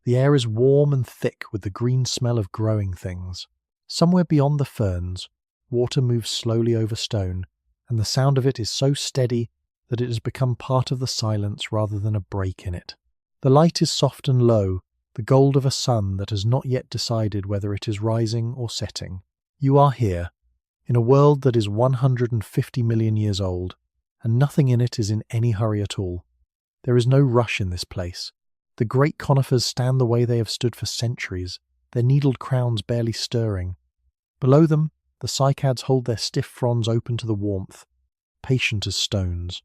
The air is warm and thick with the green smell of growing things. Somewhere beyond the ferns, water moves slowly over stone, and the sound of it is so steady that it has become part of the silence rather than a break in it. The light is soft and low, the gold of a sun that has not yet decided whether it is rising or setting. You are here, in a world that is 150 million years old, and nothing in it is in any hurry at all. There is no rush in this place. The great conifers stand the way they have stood for centuries, their needled crowns barely stirring. Below them, the cycads hold their stiff fronds open to the warmth, patient as stones.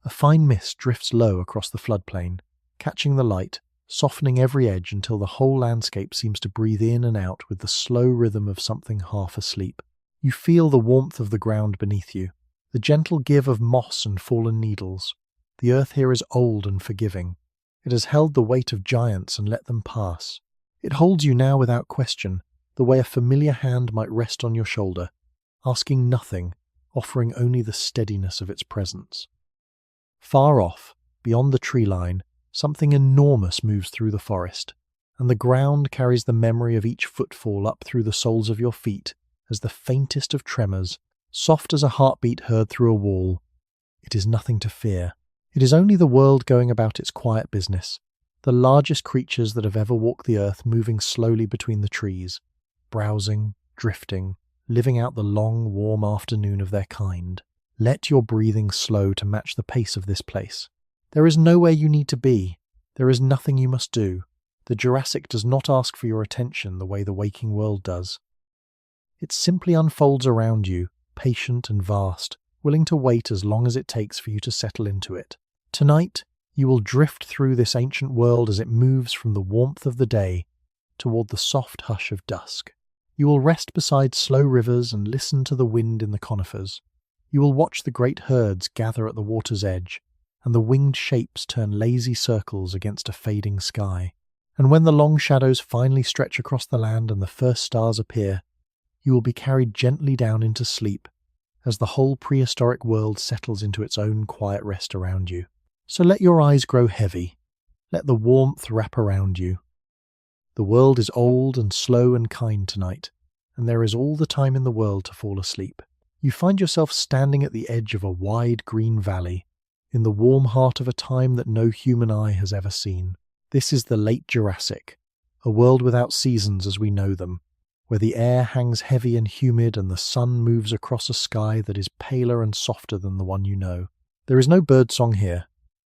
A fine mist drifts low across the floodplain, catching the light, softening every edge until the whole landscape seems to breathe in and out with the slow rhythm of something half asleep. You feel the warmth of the ground beneath you, the gentle give of moss and fallen needles. The earth here is old and forgiving. It has held the weight of giants and let them pass. It holds you now without question, the way a familiar hand might rest on your shoulder, asking nothing, offering only the steadiness of its presence. Far off, beyond the tree line, something enormous moves through the forest, and the ground carries the memory of each footfall up through the soles of your feet as the faintest of tremors, soft as a heartbeat heard through a wall. It is nothing to fear. It is only the world going about its quiet business, the largest creatures that have ever walked the earth moving slowly between the trees, browsing, drifting, living out the long, warm afternoon of their kind. Let your breathing slow to match the pace of this place. There is nowhere you need to be. There is nothing you must do. The Jurassic does not ask for your attention the way the waking world does. It simply unfolds around you, patient and vast, willing to wait as long as it takes for you to settle into it. Tonight, you will drift through this ancient world as it moves from the warmth of the day toward the soft hush of dusk. You will rest beside slow rivers and listen to the wind in the conifers. You will watch the great herds gather at the water's edge, and the winged shapes turn lazy circles against a fading sky. And when the long shadows finally stretch across the land and the first stars appear, you will be carried gently down into sleep as the whole prehistoric world settles into its own quiet rest around you. So let your eyes grow heavy. Let the warmth wrap around you. The world is old and slow and kind tonight, and there is all the time in the world to fall asleep. You find yourself standing at the edge of a wide green valley, in the warm heart of a time that no human eye has ever seen. This is the Late Jurassic, a world without seasons as we know them, where the air hangs heavy and humid and the sun moves across a sky that is paler and softer than the one you know. There is no birdsong here,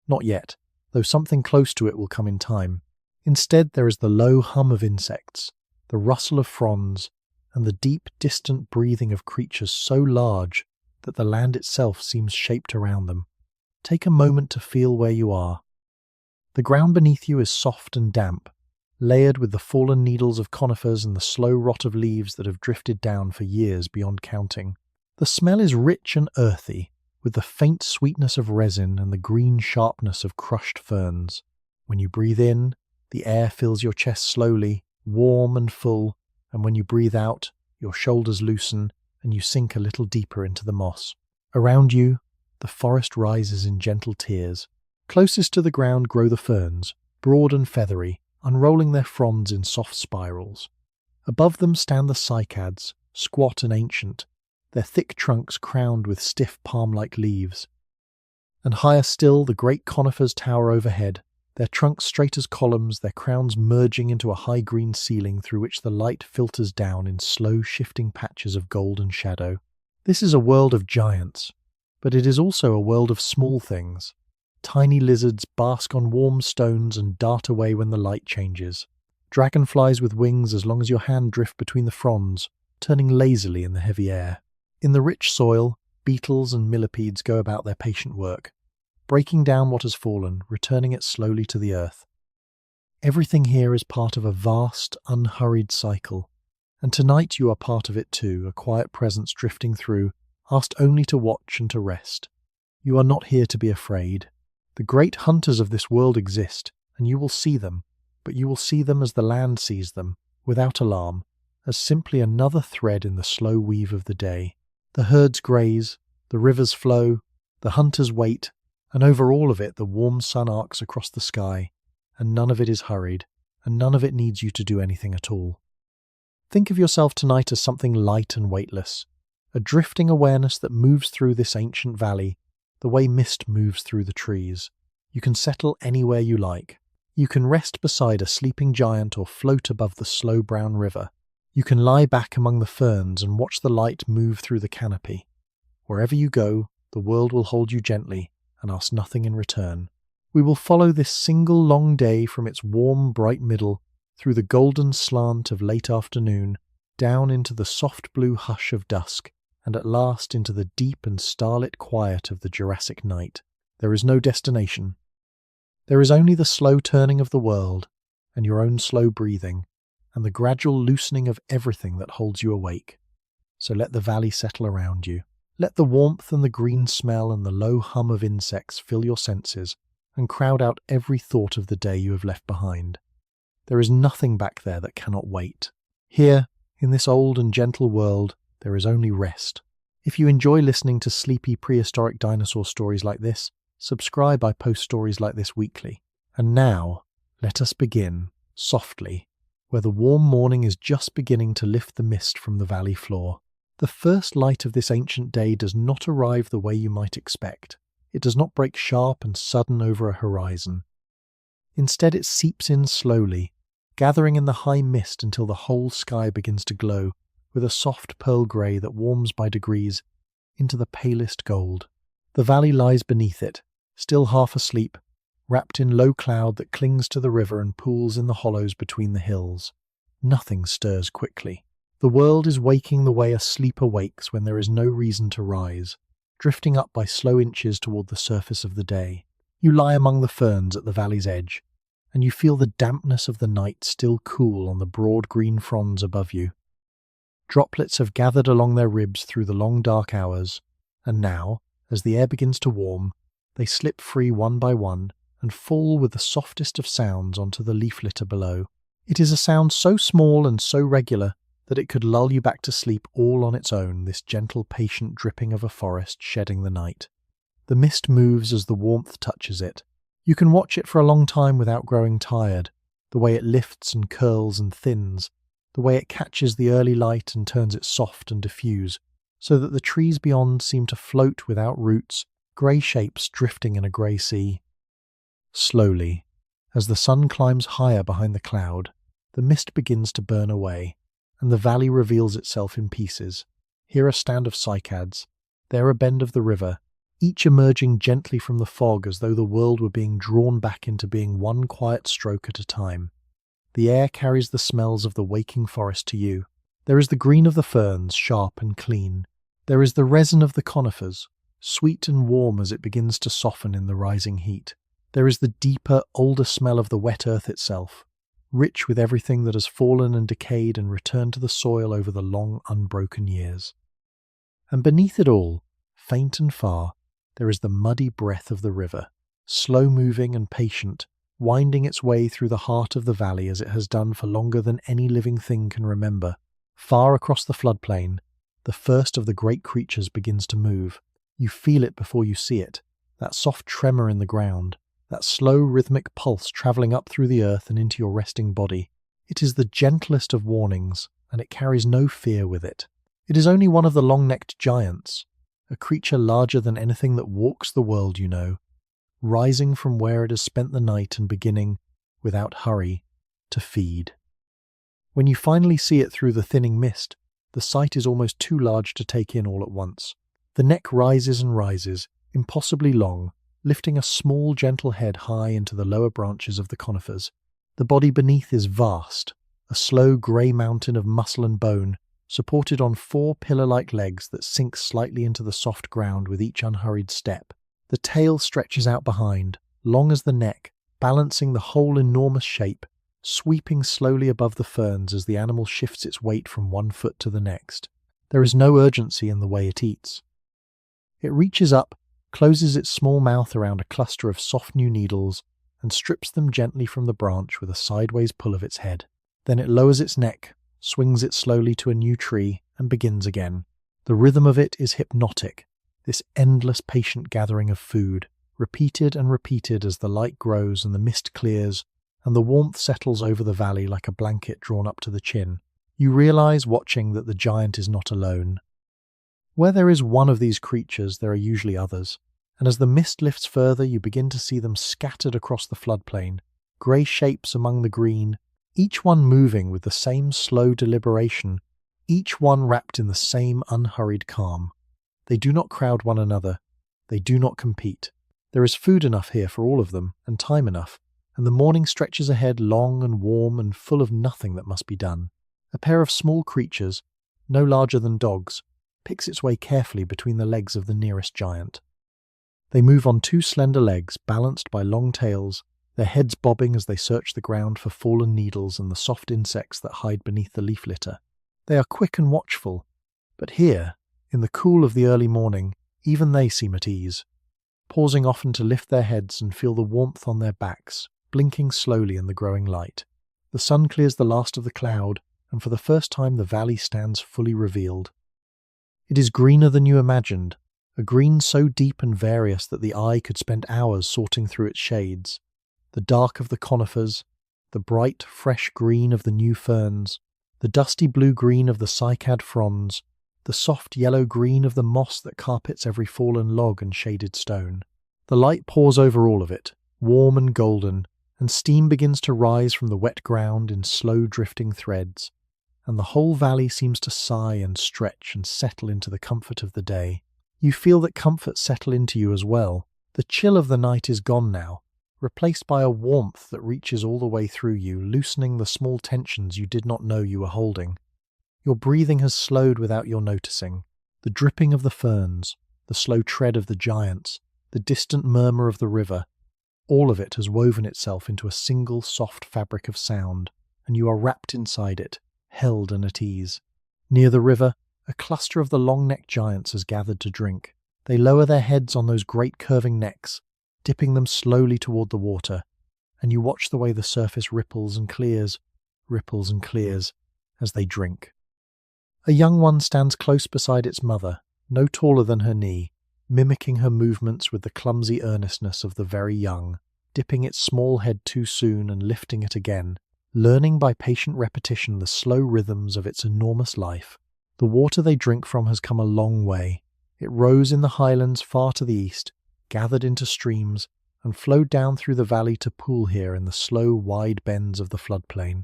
not yet, though something close to it will come in time. Instead, there is the low hum of insects, the rustle of fronds, and the deep, distant breathing of creatures so large that the land itself seems shaped around them. Take a moment to feel where you are. The ground beneath you is soft and damp, layered with the fallen needles of conifers and the slow rot of leaves that have drifted down for years beyond counting. The smell is rich and earthy, with the faint sweetness of resin and the green sharpness of crushed ferns. When you breathe in, the air fills your chest slowly, warm and full, and when you breathe out, your shoulders loosen and you sink a little deeper into the moss. Around you, the forest rises in gentle tiers. Closest to the ground grow the ferns, broad and feathery, unrolling their fronds in soft spirals. Above them stand the cycads, squat and ancient, their thick trunks crowned with stiff palm-like leaves. And higher still, the great conifers tower overhead, their trunks straight as columns, their crowns merging into a high green ceiling through which the light filters down in slow shifting patches of golden shadow. This is a world of giants, but it is also a world of small things. Tiny lizards bask on warm stones and dart away when the light changes. Dragonflies with wings as long as your hand drift between the fronds, turning lazily in the heavy air. In the rich soil, beetles and millipedes go about their patient work, breaking down what has fallen, returning it slowly to the earth. Everything here is part of a vast, unhurried cycle, and tonight you are part of it too, a quiet presence drifting through, asked only to watch and to rest. You are not here to be afraid. The great hunters of this world exist, and you will see them, but you will see them as the land sees them, without alarm, as simply another thread in the slow weave of the day. The herds graze, the rivers flow, the hunters wait, and over all of it the warm sun arcs across the sky, and none of it is hurried, and none of it needs you to do anything at all. Think of yourself tonight as something light and weightless, a drifting awareness that moves through this ancient valley, the way mist moves through the trees. You can settle anywhere you like. You can rest beside a sleeping giant or float above the slow brown river. You can lie back among the ferns and watch the light move through the canopy. Wherever you go, the world will hold you gently and ask nothing in return. We will follow this single long day from its warm, bright middle, through the golden slant of late afternoon, down into the soft blue hush of dusk, and at last into the deep and starlit quiet of the Jurassic night. There is no destination. There is only the slow turning of the world, and your own slow breathing, and the gradual loosening of everything that holds you awake. So let the valley settle around you. Let the warmth and the green smell and the low hum of insects fill your senses and crowd out every thought of the day you have left behind. There is nothing back there that cannot wait. Here, in this old and gentle world, there is only rest. If you enjoy listening to sleepy prehistoric dinosaur stories like this, subscribe. I post stories like this weekly. And now, let us begin, softly, where the warm morning is just beginning to lift the mist from the valley floor. The first light of this ancient day does not arrive the way you might expect. It does not break sharp and sudden over a horizon. Instead, it seeps in slowly, gathering in the high mist until the whole sky begins to glow with a soft pearl grey that warms by degrees into the palest gold. The valley lies beneath it, still half asleep, wrapped in low cloud that clings to the river and pools in the hollows between the hills. Nothing stirs quickly. The world is waking the way a sleeper wakes when there is no reason to rise, drifting up by slow inches toward the surface of the day. You lie among the ferns at the valley's edge, and you feel the dampness of the night still cool on the broad green fronds above you. Droplets have gathered along their ribs through the long dark hours, and now, as the air begins to warm, they slip free one by one and fall with the softest of sounds onto the leaf litter below. It is a sound so small and so regular that it could lull you back to sleep all on its own, this gentle, patient dripping of a forest shedding the night. The mist moves as the warmth touches it. You can watch it for a long time without growing tired, the way it lifts and curls and thins, the way it catches the early light and turns it soft and diffuse, so that the trees beyond seem to float without roots, grey shapes drifting in a grey sea. Slowly, as the sun climbs higher behind the cloud, the mist begins to burn away, and the valley reveals itself in pieces. Here a stand of cycads, there a bend of the river, each emerging gently from the fog as though the world were being drawn back into being one quiet stroke at a time. The air carries the smells of the waking forest to you. There is the green of the ferns, sharp and clean. There is the resin of the conifers, sweet and warm as it begins to soften in the rising heat. There is the deeper, older smell of the wet earth itself, rich with everything that has fallen and decayed and returned to the soil over the long, unbroken years. And beneath it all, faint and far, there is the muddy breath of the river, slow-moving and patient, winding its way through the heart of the valley as it has done for longer than any living thing can remember. Far across the floodplain, the first of the great creatures begins to move. You feel it before you see it, that soft tremor in the ground, that slow rhythmic pulse travelling up through the earth and into your resting body. It is the gentlest of warnings, and it carries no fear with it. It is only one of the long-necked giants, a creature larger than anything that walks the world you know, rising from where it has spent the night and beginning, without hurry, to feed. When you finally see it through the thinning mist, the sight is almost too large to take in all at once. The neck rises and rises, impossibly long, lifting a small, gentle head high into the lower branches of the conifers. The body beneath is vast, a slow grey mountain of muscle and bone, supported on 4 pillar-like legs that sink slightly into the soft ground with each unhurried step. The tail stretches out behind, long as the neck, balancing the whole enormous shape, sweeping slowly above the ferns as the animal shifts its weight from one foot to the next. There is no urgency in the way it eats. It reaches up, closes its small mouth around a cluster of soft new needles, and strips them gently from the branch with a sideways pull of its head. Then it lowers its neck, swings it slowly to a new tree, and begins again. The rhythm of it is hypnotic, this endless patient gathering of food, repeated and repeated as the light grows and the mist clears, and the warmth settles over the valley like a blanket drawn up to the chin. You realize, watching, that the giant is not alone. Where there is one of these creatures, there are usually others, and as the mist lifts further, you begin to see them scattered across the floodplain, grey shapes among the green, each one moving with the same slow deliberation, each one wrapped in the same unhurried calm. They do not crowd one another. They do not compete. There is food enough here for all of them, and time enough, and the morning stretches ahead long and warm and full of nothing that must be done. A pair of small creatures, no larger than dogs, picks its way carefully between the legs of the nearest giant. They move on two slender legs, balanced by long tails, their heads bobbing as they search the ground for fallen needles and the soft insects that hide beneath the leaf litter. They are quick and watchful, but here, in the cool of the early morning, even they seem at ease, pausing often to lift their heads and feel the warmth on their backs, blinking slowly in the growing light. The sun clears the last of the cloud, and for the first time the valley stands fully revealed. It is greener than you imagined, a green so deep and various that the eye could spend hours sorting through its shades. The dark of the conifers, the bright, fresh green of the new ferns, the dusty blue-green of the cycad fronds, the soft yellow-green of the moss that carpets every fallen log and shaded stone. The light pours over all of it, warm and golden, and steam begins to rise from the wet ground in slow drifting threads, and the whole valley seems to sigh and stretch and settle into the comfort of the day. You feel that comfort settle into you as well. The chill of the night is gone now, replaced by a warmth that reaches all the way through you, loosening the small tensions you did not know you were holding. Your breathing has slowed without your noticing. The dripping of the ferns, the slow tread of the giants, the distant murmur of the river, all of it has woven itself into a single soft fabric of sound, and you are wrapped inside it, held and at ease. Near the river, a cluster of the long-necked giants has gathered to drink. They lower their heads on those great curving necks, dipping them slowly toward the water, and you watch the way the surface ripples and clears, as they drink. A young one stands close beside its mother, no taller than her knee, mimicking her movements with the clumsy earnestness of the very young, dipping its small head too soon and lifting it again, learning by patient repetition the slow rhythms of its enormous life. The water they drink from has come a long way. It rose in the highlands far to the east, gathered into streams, and flowed down through the valley to pool here in the slow, wide bends of the floodplain.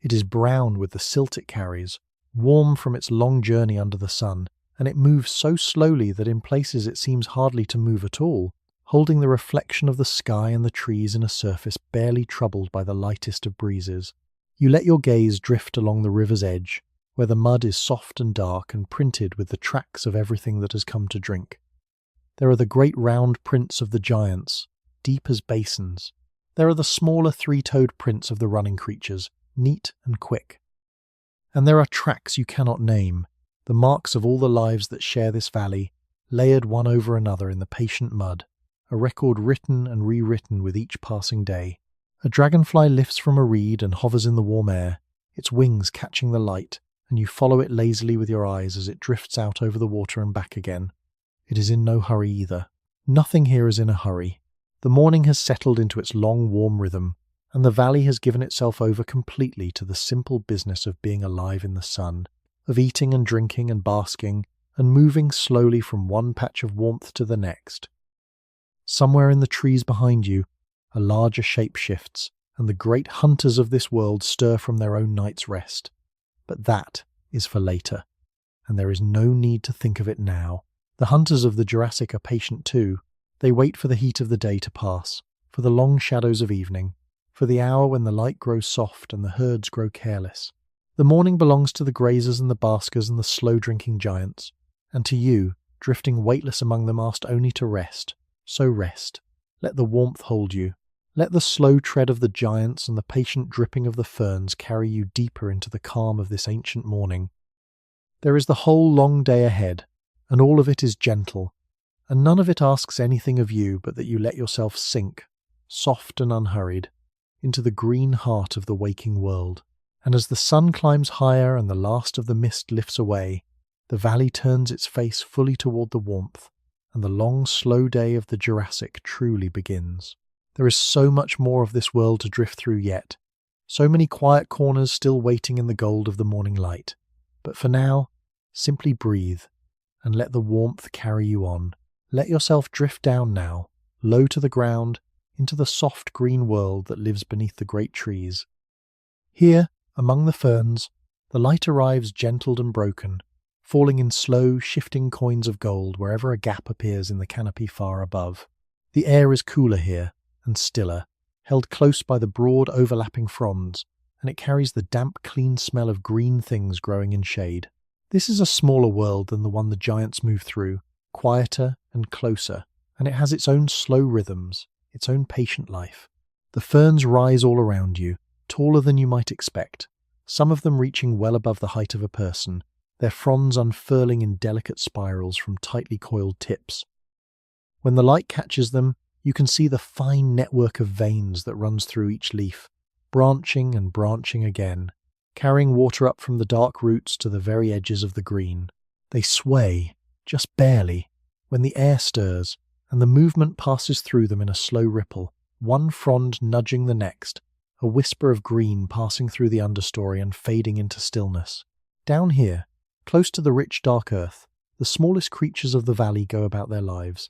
It is brown with the silt it carries, warm from its long journey under the sun, and it moves so slowly that in places it seems hardly to move at all, holding the reflection of the sky and the trees in a surface barely troubled by the lightest of breezes. You let your gaze drift along the river's edge, where the mud is soft and dark and printed with the tracks of everything that has come to drink. There are the great round prints of the giants, deep as basins. There are the smaller three-toed prints of the running creatures, neat and quick. And there are tracks you cannot name, the marks of all the lives that share this valley, layered one over another in the patient mud, a record written and rewritten with each passing day. A dragonfly lifts from a reed and hovers in the warm air, its wings catching the light, and you follow it lazily with your eyes as it drifts out over the water and back again. It is in no hurry either. Nothing here is in a hurry. The morning has settled into its long, warm rhythm, and the valley has given itself over completely to the simple business of being alive in the sun, of eating and drinking and basking, and moving slowly from one patch of warmth to the next. Somewhere in the trees behind you, a larger shape shifts, and the great hunters of this world stir from their own night's rest. But that is for later, and there is no need to think of it now. The hunters of the Jurassic are patient too. They wait for the heat of the day to pass, for the long shadows of evening, for the hour when the light grows soft and the herds grow careless. The morning belongs to the grazers and the baskers and the slow-drinking giants, and to you, drifting weightless among them, asked only to rest. So rest. Let the warmth hold you. Let the slow tread of the giants and the patient dripping of the ferns carry you deeper into the calm of this ancient morning. There is the whole long day ahead, and all of it is gentle, and none of it asks anything of you but that you let yourself sink, soft and unhurried, into the green heart of the waking world. And as the sun climbs higher and the last of the mist lifts away, the valley turns its face fully toward the warmth, and the long, slow day of the Jurassic truly begins. There is so much more of this world to drift through yet. So many quiet corners still waiting in the gold of the morning light. But for now, simply breathe and let the warmth carry you on. Let yourself drift down now, low to the ground, into the soft green world that lives beneath the great trees. Here, among the ferns, the light arrives gentled and broken, falling in slow, shifting coins of gold wherever a gap appears in the canopy far above. The air is cooler here, and stiller, held close by the broad overlapping fronds, and it carries the damp, clean smell of green things growing in shade. This is a smaller world than the one the giants move through, quieter and closer, and it has its own slow rhythms, its own patient life. The ferns rise all around you, taller than you might expect, some of them reaching well above the height of a person, their fronds unfurling in delicate spirals from tightly coiled tips. When the light catches them, you can see the fine network of veins that runs through each leaf, branching and branching again, carrying water up from the dark roots to the very edges of the green. They sway, just barely, when the air stirs, and the movement passes through them in a slow ripple, one frond nudging the next, a whisper of green passing through the understory and fading into stillness. Down here, close to the rich dark earth, the smallest creatures of the valley go about their lives.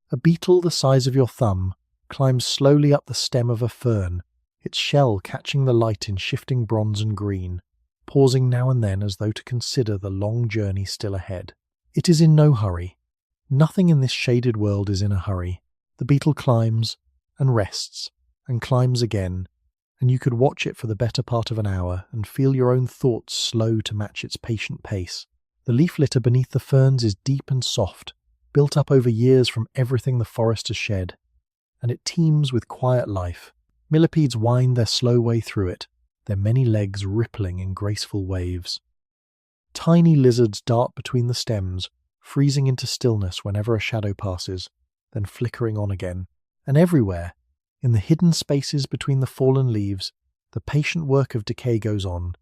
A beetle the size of your thumb climbs slowly up the stem of a fern, its shell catching the light in shifting bronze and green, pausing now and then as though to consider the long journey still ahead. It is in no hurry. Nothing in this shaded world is in a hurry. The beetle climbs, and rests, and climbs again, and you could watch it for the better part of an hour and feel your own thoughts slow to match its patient pace. The leaf litter beneath the ferns is deep and soft, built up over years from everything the forest has shed, and it teems with quiet life. Millipedes wind their slow way through it, their many legs rippling in graceful waves. Tiny lizards dart between the stems, freezing into stillness whenever a shadow passes, then flickering on again. And everywhere, in the hidden spaces between the fallen leaves, the patient work of decay goes on,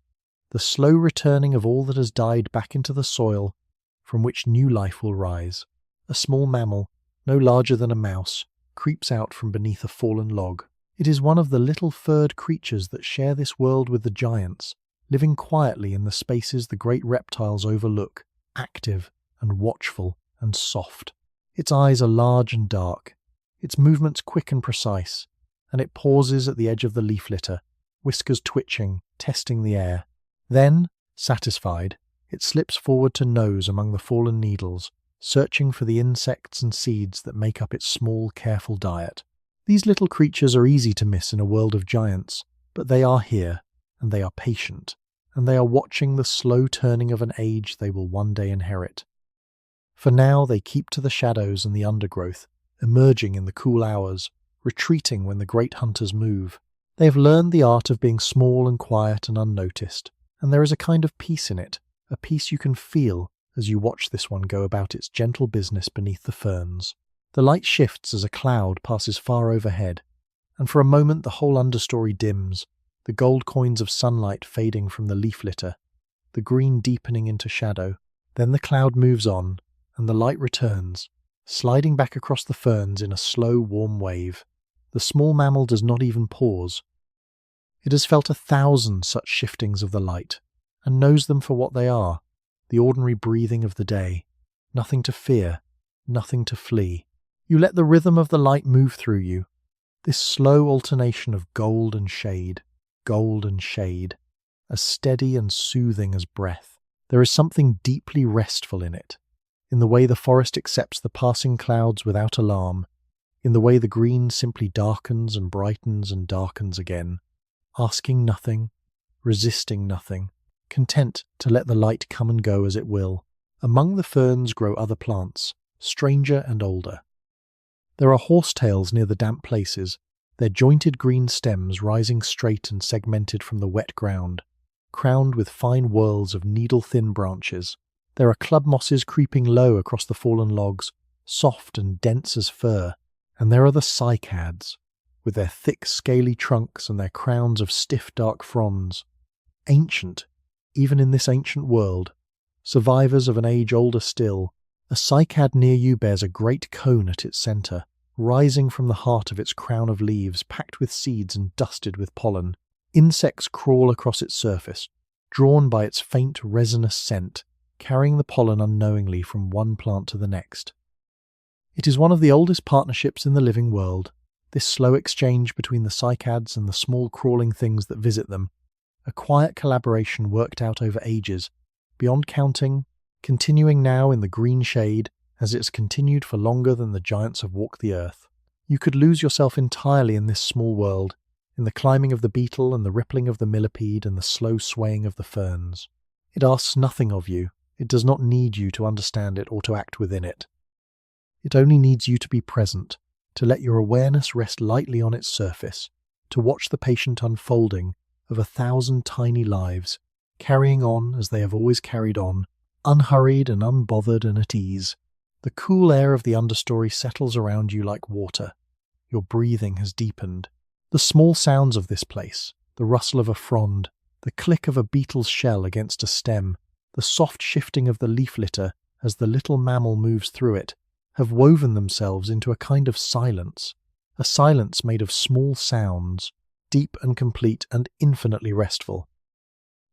the slow returning of all that has died back into the soil from which new life will rise. A small mammal, no larger than a mouse, creeps out from beneath a fallen log. It is one of the little furred creatures that share this world with the giants, living quietly in the spaces the great reptiles overlook, active and watchful and soft. Its eyes are large and dark, its movements quick and precise, and it pauses at the edge of the leaf litter, whiskers twitching, testing the air. Then, satisfied, it slips forward to nose among the fallen needles, searching for the insects and seeds that make up its small, careful diet. These little creatures are easy to miss in a world of giants, but they are here, and they are patient, and they are watching the slow turning of an age they will one day inherit. For now they keep to the shadows and the undergrowth, emerging in the cool hours, retreating when the great hunters move. They have learned the art of being small and quiet and unnoticed, and there is a kind of peace in it, a peace you can feel as you watch this one go about its gentle business beneath the ferns. The light shifts as a cloud passes far overhead, and for a moment the whole understory dims, the gold coins of sunlight fading from the leaf litter, the green deepening into shadow. Then the cloud moves on, and the light returns, sliding back across the ferns in a slow, warm wave. The small mammal does not even pause. It has felt 1,000 such shiftings of the light, and knows them for what they are, the ordinary breathing of the day. Nothing to fear, nothing to flee. You let the rhythm of the light move through you, this slow alternation of gold and shade, as steady and soothing as breath. There is something deeply restful in it, in the way the forest accepts the passing clouds without alarm, in the way the green simply darkens and brightens and darkens again, asking nothing, resisting nothing, content to let the light come and go as it will. Among the ferns grow other plants, stranger and older. There are horsetails near the damp places, their jointed green stems rising straight and segmented from the wet ground, crowned with fine whorls of needle-thin branches. There are club mosses creeping low across the fallen logs, soft and dense as fur, and there are the cycads, with their thick scaly trunks and their crowns of stiff dark fronds. Ancient, even in this ancient world, survivors of an age older still. A cycad near you bears a great cone at its centre, rising from the heart of its crown of leaves packed with seeds and dusted with pollen. Insects crawl across its surface, drawn by its faint resinous scent, carrying the pollen unknowingly from one plant to the next. It is one of the oldest partnerships in the living world, this slow exchange between the cycads and the small crawling things that visit them, a quiet collaboration worked out over ages, beyond counting, continuing now in the green shade as it's continued for longer than the giants have walked the earth. You could lose yourself entirely in this small world, in the climbing of the beetle and the rippling of the millipede and the slow swaying of the ferns. It asks nothing of you. It does not need you to understand it or to act within it. It only needs you to be present, to let your awareness rest lightly on its surface, to watch the patient unfolding of 1,000 tiny lives, carrying on as they have always carried on, unhurried and unbothered and at ease. The cool air of the understory settles around you like water. Your breathing has deepened. The small sounds of this place, the rustle of a frond, the click of a beetle's shell against a stem, the soft shifting of the leaf litter as the little mammal moves through it, have woven themselves into a kind of silence, a silence made of small sounds, deep and complete and infinitely restful.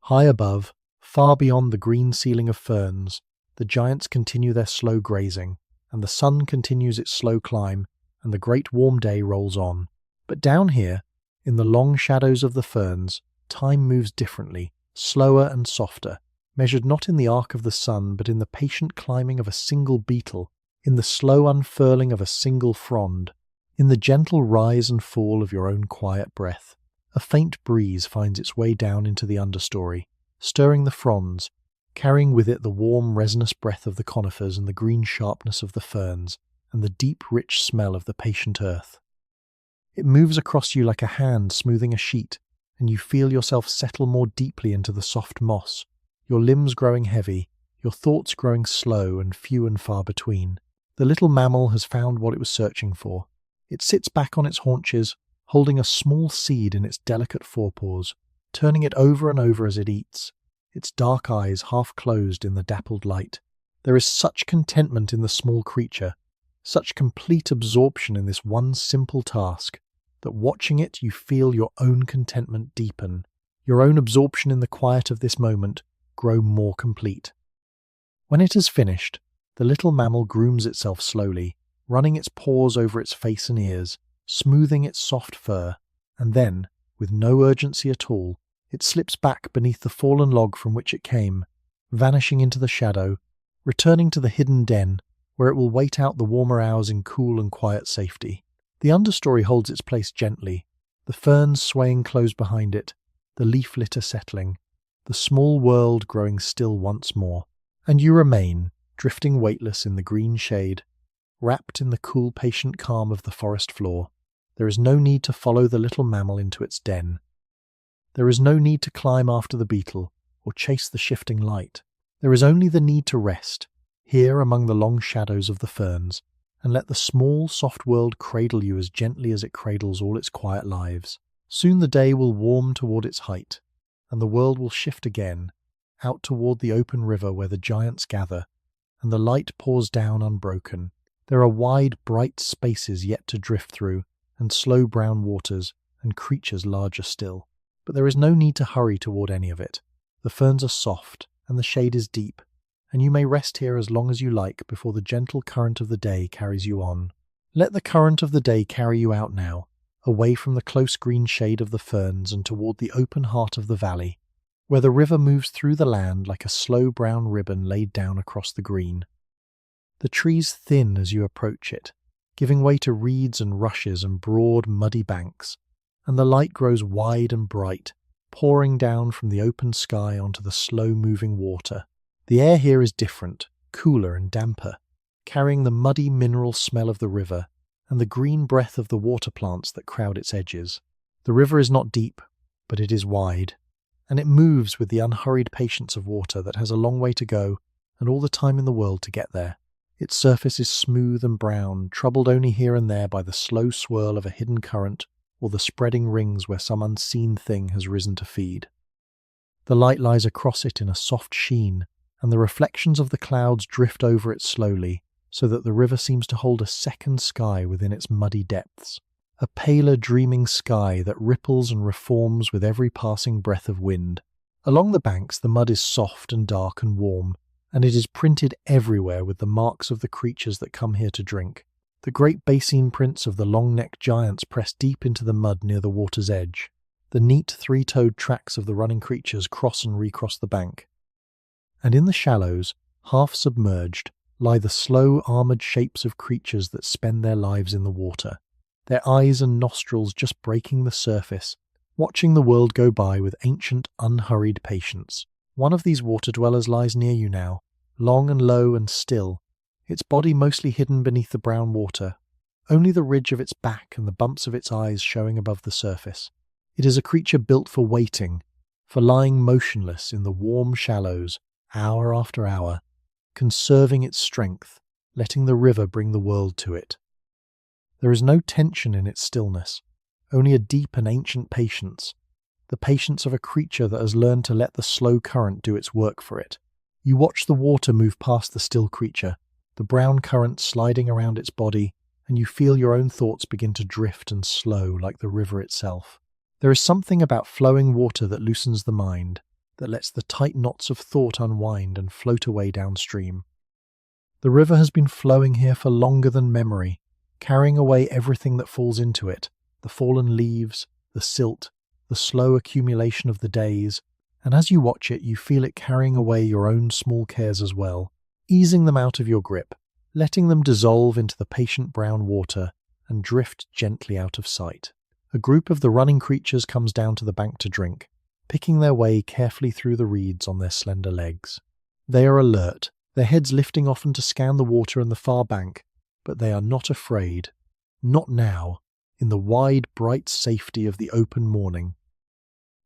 High above, far beyond the green ceiling of ferns, the giants continue their slow grazing, and the sun continues its slow climb, and the great warm day rolls on. But down here, in the long shadows of the ferns, time moves differently, slower and softer, measured not in the arc of the sun, but in the patient climbing of a single beetle, in the slow unfurling of a single frond, in the gentle rise and fall of your own quiet breath. A faint breeze finds its way down into the understory, stirring the fronds, carrying with it the warm resinous breath of the conifers and the green sharpness of the ferns, and the deep rich smell of the patient earth. It moves across you like a hand smoothing a sheet, and you feel yourself settle more deeply into the soft moss, your limbs growing heavy, your thoughts growing slow and few and far between. The little mammal has found what it was searching for. It sits back on its haunches, holding a small seed in its delicate forepaws, turning it over and over as it eats, its dark eyes half closed in the dappled light. There is such contentment in the small creature, such complete absorption in this one simple task, that watching it you feel your own contentment deepen, your own absorption in the quiet of this moment grow more complete. When it has finished, the little mammal grooms itself slowly, running its paws over its face and ears, smoothing its soft fur, and then, with no urgency at all, it slips back beneath the fallen log from which it came, vanishing into the shadow, returning to the hidden den, where it will wait out the warmer hours in cool and quiet safety. The understory holds its place gently, the ferns swaying close behind it, the leaf litter settling, the small world growing still once more. And you remain, drifting weightless in the green shade, wrapped in the cool patient calm of the forest floor. There is no need to follow the little mammal into its den. There is no need to climb after the beetle or chase the shifting light. There is only the need to rest, here among the long shadows of the ferns, and let the small, soft world cradle you as gently as it cradles all its quiet lives. Soon the day will warm toward its height, and the world will shift again, out toward the open river where the giants gather, and the light pours down unbroken. There are wide, bright spaces yet to drift through, and slow brown waters, and creatures larger still. But there is no need to hurry toward any of it. The ferns are soft, and the shade is deep, and you may rest here as long as you like before the gentle current of the day carries you on. Let the current of the day carry you out now, away from the close green shade of the ferns and toward the open heart of the valley, where the river moves through the land like a slow brown ribbon laid down across the green. The trees thin as you approach it, giving way to reeds and rushes and broad muddy banks, and the light grows wide and bright, pouring down from the open sky onto the slow-moving water. The air here is different, cooler and damper, carrying the muddy mineral smell of the river and the green breath of the water plants that crowd its edges. The river is not deep, but it is wide, and it moves with the unhurried patience of water that has a long way to go and all the time in the world to get there. Its surface is smooth and brown, troubled only here and there by the slow swirl of a hidden current or the spreading rings where some unseen thing has risen to feed. The light lies across it in a soft sheen, and the reflections of the clouds drift over it slowly, so that the river seems to hold a second sky within its muddy depths. A paler, dreaming sky that ripples and reforms with every passing breath of wind. Along the banks, the mud is soft and dark and warm, and it is printed everywhere with the marks of the creatures that come here to drink. The great basin prints of the long-necked giants press deep into the mud near the water's edge. The neat three-toed tracks of the running creatures cross and recross the bank. And in the shallows, half submerged, lie the slow, armoured shapes of creatures that spend their lives in the water, their eyes and nostrils just breaking the surface, watching the world go by with ancient, unhurried patience. One of these water dwellers lies near you now, long and low and still, its body mostly hidden beneath the brown water, only the ridge of its back and the bumps of its eyes showing above the surface. It is a creature built for waiting, for lying motionless in the warm shallows, hour after hour, conserving its strength, letting the river bring the world to it. There is no tension in its stillness, only a deep and ancient patience, the patience of a creature that has learned to let the slow current do its work for it. You watch the water move past the still creature, the brown current sliding around its body, and you feel your own thoughts begin to drift and slow like the river itself. There is something about flowing water that loosens the mind, that lets the tight knots of thought unwind and float away downstream. The river has been flowing here for longer than memory, carrying away everything that falls into it, the fallen leaves, the silt, the slow accumulation of the days, and as you watch it, you feel it carrying away your own small cares as well, easing them out of your grip, letting them dissolve into the patient brown water and drift gently out of sight. A group of the running creatures comes down to the bank to drink, picking their way carefully through the reeds on their slender legs. They are alert, their heads lifting often to scan the water and the far bank, but they are not afraid. Not now, in the wide, bright safety of the open morning.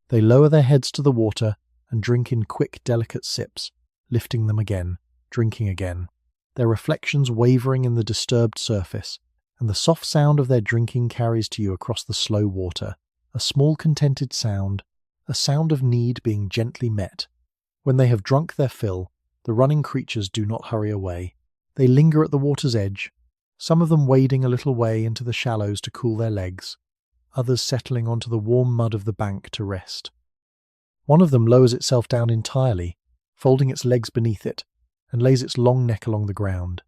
They lower their heads to the water and drink in quick, delicate sips, lifting them again, drinking again, their reflections wavering in the disturbed surface, and the soft sound of their drinking carries to you across the slow water, a small contented sound, a sound of need being gently met. When they have drunk their fill, the running creatures do not hurry away. They linger at the water's edge, some of them wading a little way into the shallows to cool their legs, others settling onto the warm mud of the bank to rest. One of them lowers itself down entirely, folding its legs beneath it, and lays its long neck along the ground,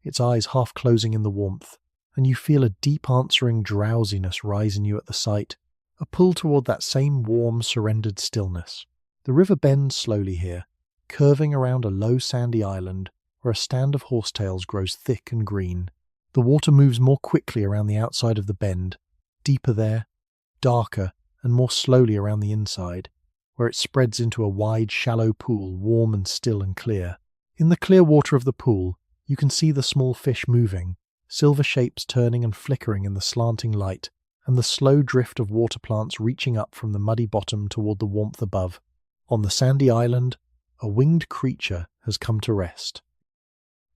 its eyes half closing in the warmth, and you feel a deep answering drowsiness rise in you at the sight, a pull toward that same warm, surrendered stillness. The river bends slowly here, curving around a low sandy island where a stand of horsetails grows thick and green. The water moves more quickly around the outside of the bend, deeper there, darker, and more slowly around the inside, where it spreads into a wide, shallow pool, warm and still and clear. In the clear water of the pool, you can see the small fish moving, silver shapes turning and flickering in the slanting light, and the slow drift of water plants reaching up from the muddy bottom toward the warmth above. On the sandy island, a winged creature has come to rest.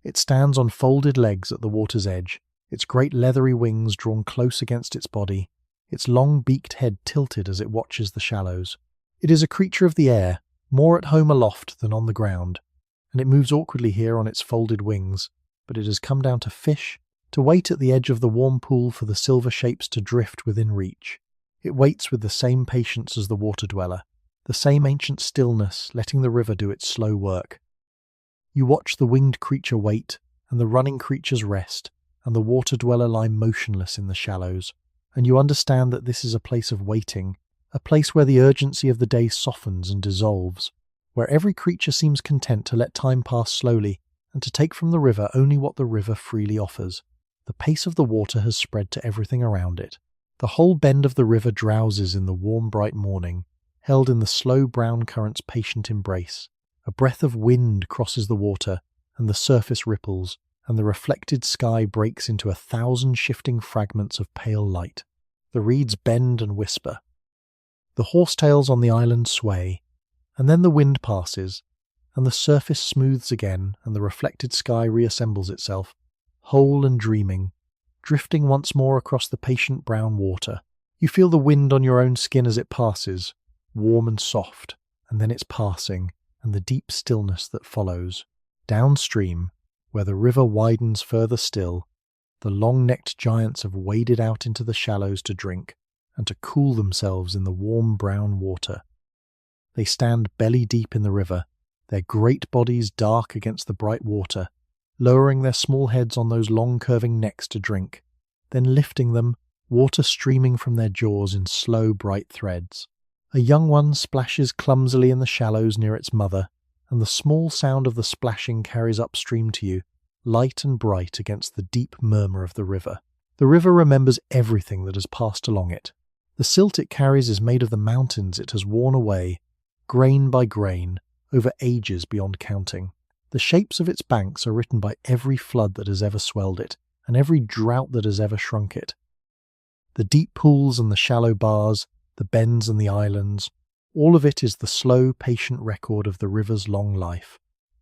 It stands on folded legs at the water's edge, its great leathery wings drawn close against its body, its long beaked head tilted as it watches the shallows. It is a creature of the air, more at home aloft than on the ground, and it moves awkwardly here on its folded wings, but it has come down to fish, to wait at the edge of the warm pool for the silver shapes to drift within reach. It waits with the same patience as the water dweller, the same ancient stillness, letting the river do its slow work. You watch the winged creature wait, and the running creatures rest, and the water dweller lie motionless in the shallows, and you understand that this is a place of waiting, a place where the urgency of the day softens and dissolves, where every creature seems content to let time pass slowly, and to take from the river only what the river freely offers. The pace of the water has spread to everything around it. The whole bend of the river drowses in the warm, bright morning, held in the slow brown current's patient embrace. A breath of wind crosses the water, and the surface ripples, and the reflected sky breaks into 1,000 shifting fragments of pale light. The reeds bend and whisper. The horsetails on the island sway, and then the wind passes, and the surface smooths again, and the reflected sky reassembles itself, whole and dreaming, drifting once more across the patient brown water. You feel the wind on your own skin as it passes, warm and soft, and then its passing, and the deep stillness that follows. Downstream, where the river widens further still, the long-necked giants have waded out into the shallows to drink and to cool themselves in the warm brown water. They stand belly-deep in the river, their great bodies dark against the bright water, lowering their small heads on those long curving necks to drink, then lifting them, water streaming from their jaws in slow bright threads. A young one splashes clumsily in the shallows near its mother, and the small sound of the splashing carries upstream to you, light and bright against the deep murmur of the river. The river remembers everything that has passed along it. The silt it carries is made of the mountains it has worn away, grain by grain, over ages beyond counting. The shapes of its banks are written by every flood that has ever swelled it, and every drought that has ever shrunk it. The deep pools and the shallow bars, the bends and the islands, all of it is the slow, patient record of the river's long life,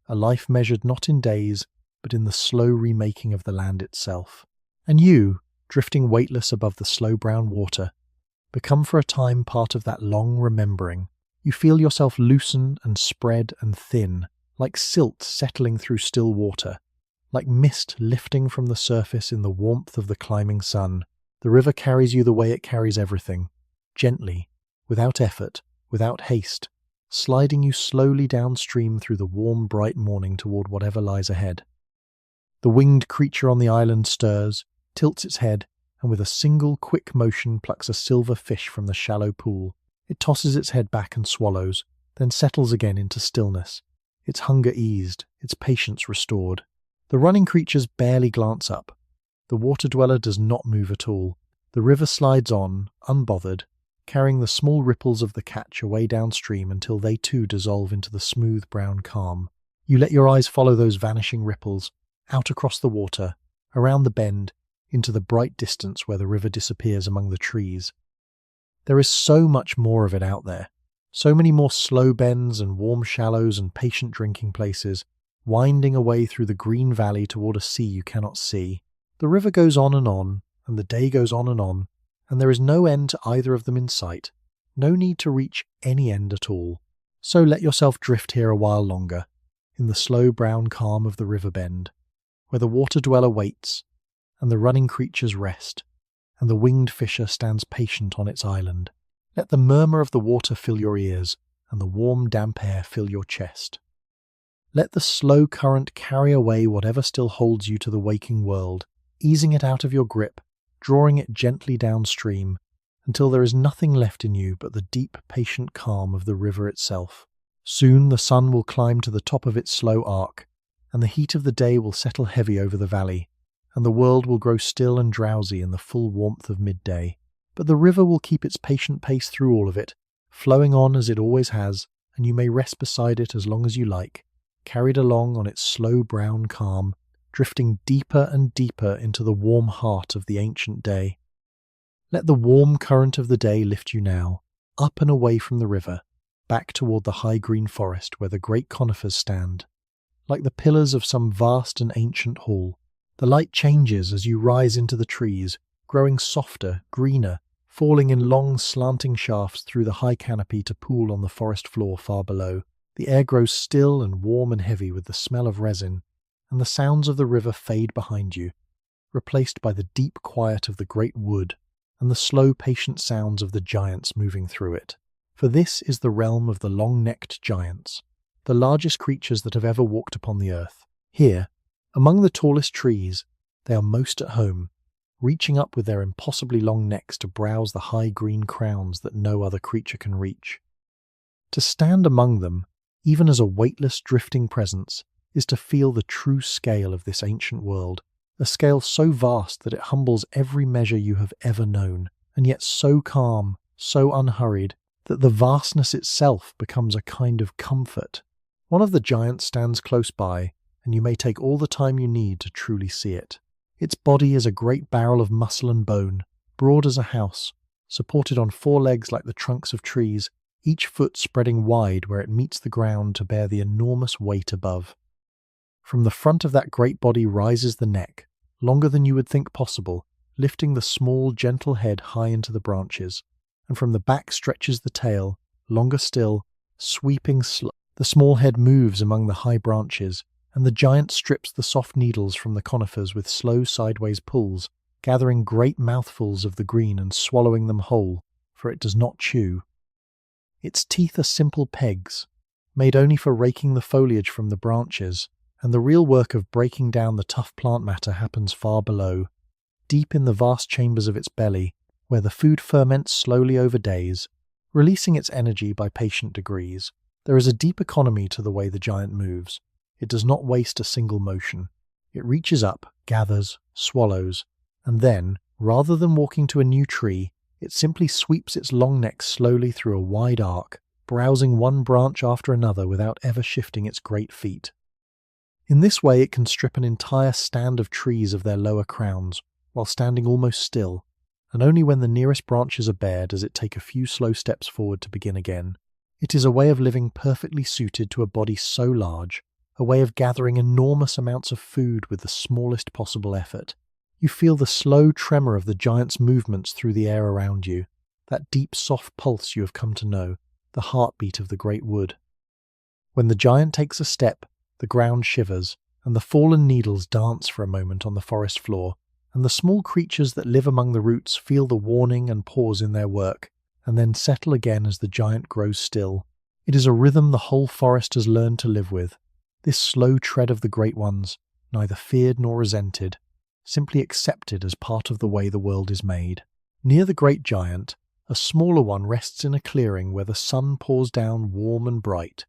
a life measured not in days, but in the slow remaking of the land itself. And you, drifting weightless above the slow brown water, become for a time part of that long remembering. You feel yourself loosen and spread and thin, like silt settling through still water, like mist lifting from the surface in the warmth of the climbing sun. The river carries you the way it carries everything, gently, without effort, without haste, sliding you slowly downstream through the warm, bright morning toward whatever lies ahead. The winged creature on the island stirs, tilts its head, and with a single quick motion plucks a silver fish from the shallow pool. It tosses its head back and swallows, then settles again into stillness, its hunger eased, its patience restored. The running creatures barely glance up. The water dweller does not move at all. The river slides on, unbothered, carrying the small ripples of the catch away downstream until they too dissolve into the smooth brown calm. You let your eyes follow those vanishing ripples, out across the water, around the bend, into the bright distance where the river disappears among the trees. There is so much more of it out there, so many more slow bends and warm shallows and patient drinking places, winding away through the green valley toward a sea you cannot see. The river goes on, and the day goes on, and there is no end to either of them in sight, no need to reach any end at all. So let yourself drift here a while longer, in the slow brown calm of the river bend, where the water dweller waits, and the running creatures rest, and the winged fisher stands patient on its island. Let the murmur of the water fill your ears, and the warm damp air fill your chest. Let the slow current carry away whatever still holds you to the waking world, easing it out of your grip, drawing it gently downstream, until there is nothing left in you but the deep, patient calm of the river itself. Soon the sun will climb to the top of its slow arc, and the heat of the day will settle heavy over the valley, and the world will grow still and drowsy in the full warmth of midday. But the river will keep its patient pace through all of it, flowing on as it always has, and you may rest beside it as long as you like, carried along on its slow brown calm, drifting deeper and deeper into the warm heart of the ancient day. Let the warm current of the day lift you now, up and away from the river, back toward the high green forest where the great conifers stand, like the pillars of some vast and ancient hall. The light changes as you rise into the trees, growing softer, greener, falling in long slanting shafts through the high canopy to pool on the forest floor far below. The air grows still and warm and heavy with the smell of resin, and the sounds of the river fade behind you, replaced by the deep quiet of the great wood and the slow patient sounds of the giants moving through it. For this is the realm of the long-necked giants, the largest creatures that have ever walked upon the earth. Here, among the tallest trees, they are most at home, reaching up with their impossibly long necks to browse the high green crowns that no other creature can reach. To stand among them, even as a weightless drifting presence, is to feel the true scale of this ancient world, a scale so vast that it humbles every measure you have ever known, and yet so calm, so unhurried, that the vastness itself becomes a kind of comfort. One of the giants stands close by, and you may take all the time you need to truly see it. Its body is a great barrel of muscle and bone, broad as a house, supported on 4 legs like the trunks of trees, each foot spreading wide where it meets the ground to bear the enormous weight above. From the front of that great body rises the neck, longer than you would think possible, lifting the small, gentle head high into the branches, and from the back stretches the tail, longer still, sweeping The small head moves among the high branches, and the giant strips the soft needles from the conifers with slow sideways pulls, gathering great mouthfuls of the green and swallowing them whole, for it does not chew. Its teeth are simple pegs, made only for raking the foliage from the branches, and the real work of breaking down the tough plant matter happens far below, deep in the vast chambers of its belly, where the food ferments slowly over days, releasing its energy by patient degrees. There is a deep economy to the way the giant moves. It does not waste a single motion. It reaches up, gathers, swallows, and then, rather than walking to a new tree, it simply sweeps its long neck slowly through a wide arc, browsing one branch after another without ever shifting its great feet. In this way it can strip an entire stand of trees of their lower crowns, while standing almost still, and only when the nearest branches are bare does it take a few slow steps forward to begin again. It is a way of living perfectly suited to a body so large, a way of gathering enormous amounts of food with the smallest possible effort. You feel the slow tremor of the giant's movements through the air around you, that deep soft pulse you have come to know, the heartbeat of the great wood. When the giant takes a step, the ground shivers, and the fallen needles dance for a moment on the forest floor, and the small creatures that live among the roots feel the warning and pause in their work, and then settle again as the giant grows still. It is a rhythm the whole forest has learned to live with, this slow tread of the great ones, neither feared nor resented, simply accepted as part of the way the world is made. Near the great giant, a smaller one rests in a clearing where the sun pours down warm and bright.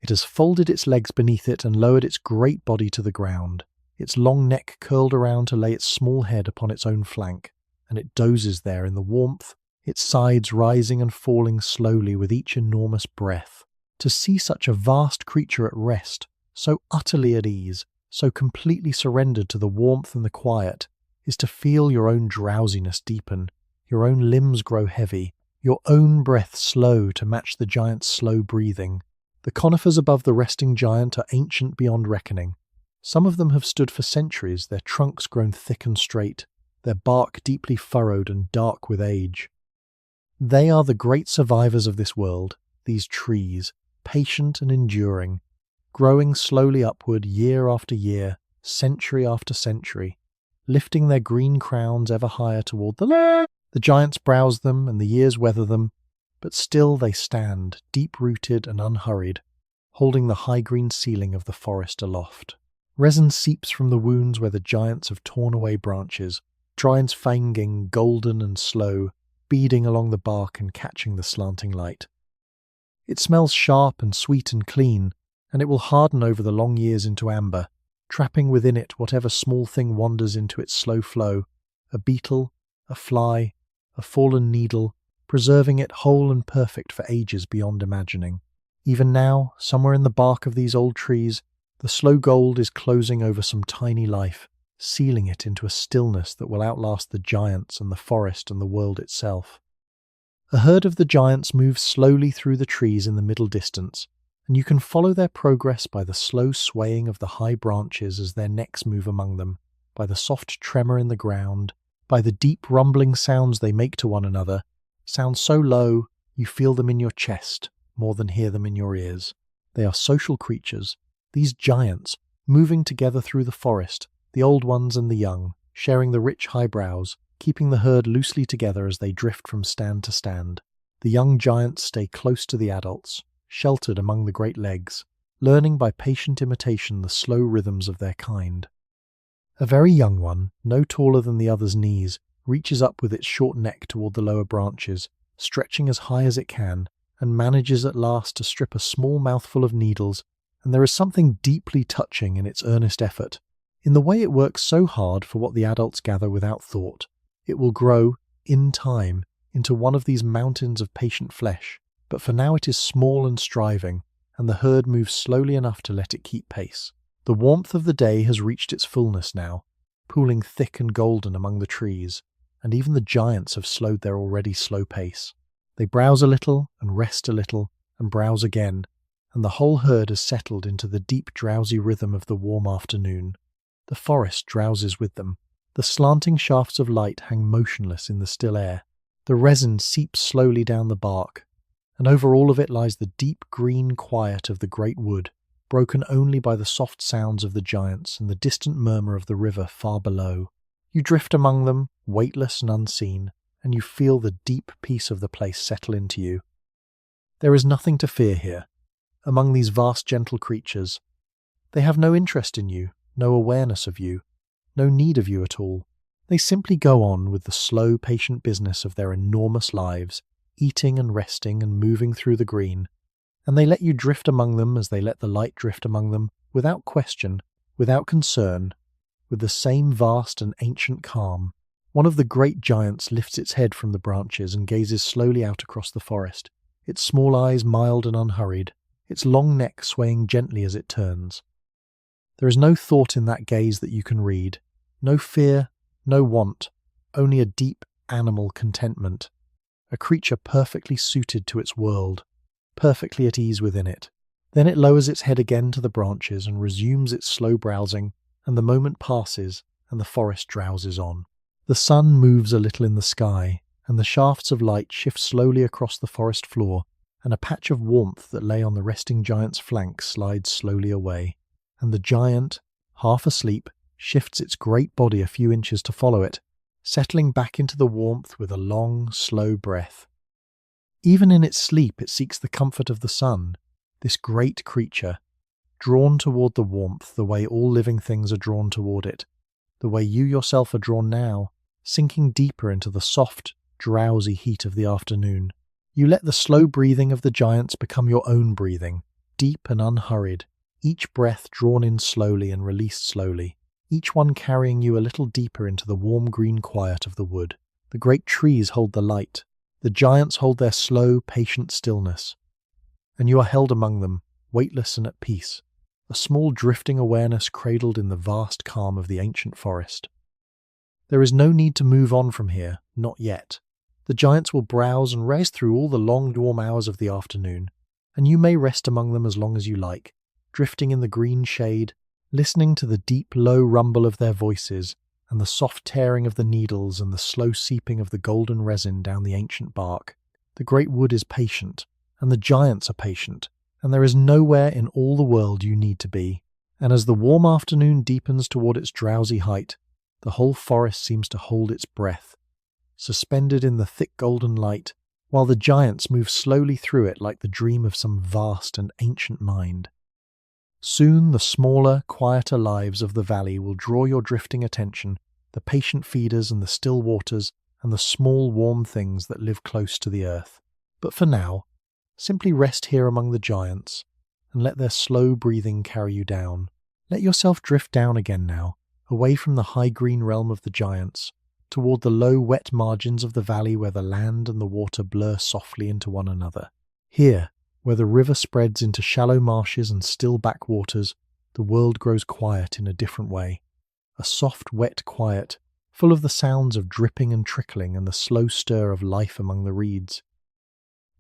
It has folded its legs beneath it and lowered its great body to the ground, its long neck curled around to lay its small head upon its own flank, and it dozes there in the warmth, its sides rising and falling slowly with each enormous breath. To see such a vast creature at rest, so utterly at ease, so completely surrendered to the warmth and the quiet, is to feel your own drowsiness deepen, your own limbs grow heavy, your own breath slow to match the giant's slow breathing. The conifers above the resting giant are ancient beyond reckoning. Some of them have stood for centuries, their trunks grown thick and straight, their bark deeply furrowed and dark with age. They are the great survivors of this world, these trees, patient and enduring, growing slowly upward year after year, century after century, lifting their green crowns ever higher toward the land. The giants browse them and the years weather them, but still they stand, deep-rooted and unhurried, holding the high green ceiling of the forest aloft. Resin seeps from the wounds where the giants have torn away branches, giants fanging, golden and slow, beading along the bark and catching the slanting light. It smells sharp and sweet and clean, and it will harden over the long years into amber, trapping within it whatever small thing wanders into its slow flow, a beetle, a fly, a fallen needle, preserving it whole and perfect for ages beyond imagining. Even now, somewhere in the bark of these old trees, the slow gold is closing over some tiny life, sealing it into a stillness that will outlast the giants and the forest and the world itself. A herd of the giants moves slowly through the trees in the middle distance, and you can follow their progress by the slow swaying of the high branches as their necks move among them, by the soft tremor in the ground, by the deep rumbling sounds they make to one another, sounds so low you feel them in your chest more than hear them in your ears. They are social creatures, these giants, moving together through the forest, the old ones and the young, sharing the rich highbrows, keeping the herd loosely together as they drift from stand to stand. The young giants stay close to the adults, sheltered among the great legs, learning by patient imitation the slow rhythms of their kind. A very young one, no taller than the other's knees, reaches up with its short neck toward the lower branches, stretching as high as it can, and manages at last to strip a small mouthful of needles, and there is something deeply touching in its earnest effort, in the way it works so hard for what the adults gather without thought. It will grow, in time, into one of these mountains of patient flesh, but for now it is small and striving, and the herd moves slowly enough to let it keep pace. The warmth of the day has reached its fullness now, pooling thick and golden among the trees, and even the giants have slowed their already slow pace. They browse a little, and rest a little, and browse again, and the whole herd has settled into the deep drowsy rhythm of the warm afternoon. The forest drowses with them. The slanting shafts of light hang motionless in the still air. The resin seeps slowly down the bark, and over all of it lies the deep green quiet of the great wood, broken only by the soft sounds of the giants and the distant murmur of the river far below. You drift among them, weightless and unseen, and you feel the deep peace of the place settle into you. There is nothing to fear here, among these vast gentle creatures. They have no interest in you, no awareness of you, no need of you at all. They simply go on with the slow, patient business of their enormous lives, eating and resting and moving through the green, and they let you drift among them as they let the light drift among them, without question, without concern, with the same vast and ancient calm. One of the great giants lifts its head from the branches and gazes slowly out across the forest, its small eyes mild and unhurried, its long neck swaying gently as it turns. There is no thought in that gaze that you can read, no fear, no want, only a deep animal contentment, a creature perfectly suited to its world, perfectly at ease within it. Then it lowers its head again to the branches and resumes its slow browsing, and the moment passes and the forest drowses on. The sun moves a little in the sky, and the shafts of light shift slowly across the forest floor, and a patch of warmth that lay on the resting giant's flank slides slowly away, and the giant, half asleep, shifts its great body a few inches to follow it, settling back into the warmth with a long, slow breath. Even in its sleep it seeks the comfort of the sun, this great creature, drawn toward the warmth the way all living things are drawn toward it, the way you yourself are drawn now, sinking deeper into the soft, drowsy heat of the afternoon. You let the slow breathing of the giants become your own breathing, deep and unhurried, each breath drawn in slowly and released slowly, each one carrying you a little deeper into the warm green quiet of the wood. The great trees hold the light, the giants hold their slow, patient stillness, and you are held among them, weightless and at peace, a small drifting awareness cradled in the vast calm of the ancient forest. There is no need to move on from here, not yet. The giants will browse and rest through all the long warm hours of the afternoon, and you may rest among them as long as you like, drifting in the green shade, listening to the deep, low rumble of their voices, and the soft tearing of the needles and the slow seeping of the golden resin down the ancient bark. The great wood is patient, and the giants are patient, and there is nowhere in all the world you need to be. And as the warm afternoon deepens toward its drowsy height, the whole forest seems to hold its breath, suspended in the thick golden light, while the giants move slowly through it like the dream of some vast and ancient mind. Soon the smaller, quieter lives of the valley will draw your drifting attention, the patient feeders and the still waters and the small warm things that live close to the earth. But for now, simply rest here among the giants, and let their slow breathing carry you down. Let yourself drift down again now, away from the high green realm of the giants, toward the low wet margins of the valley where the land and the water blur softly into one another. Here, where the river spreads into shallow marshes and still backwaters, the world grows quiet in a different way. A soft, wet quiet, full of the sounds of dripping and trickling and the slow stir of life among the reeds.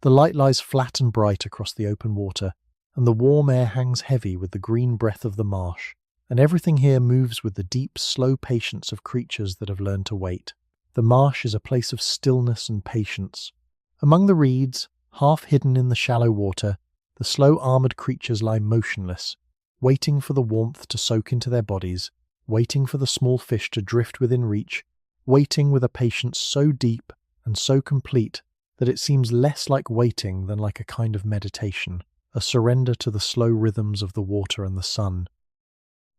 The light lies flat and bright across the open water, and the warm air hangs heavy with the green breath of the marsh, and everything here moves with the deep, slow patience of creatures that have learned to wait. The marsh is a place of stillness and patience. Among the reeds, half hidden in the shallow water, the slow armoured creatures lie motionless, waiting for the warmth to soak into their bodies, waiting for the small fish to drift within reach, waiting with a patience so deep and so complete that it seems less like waiting than like a kind of meditation, a surrender to the slow rhythms of the water and the sun.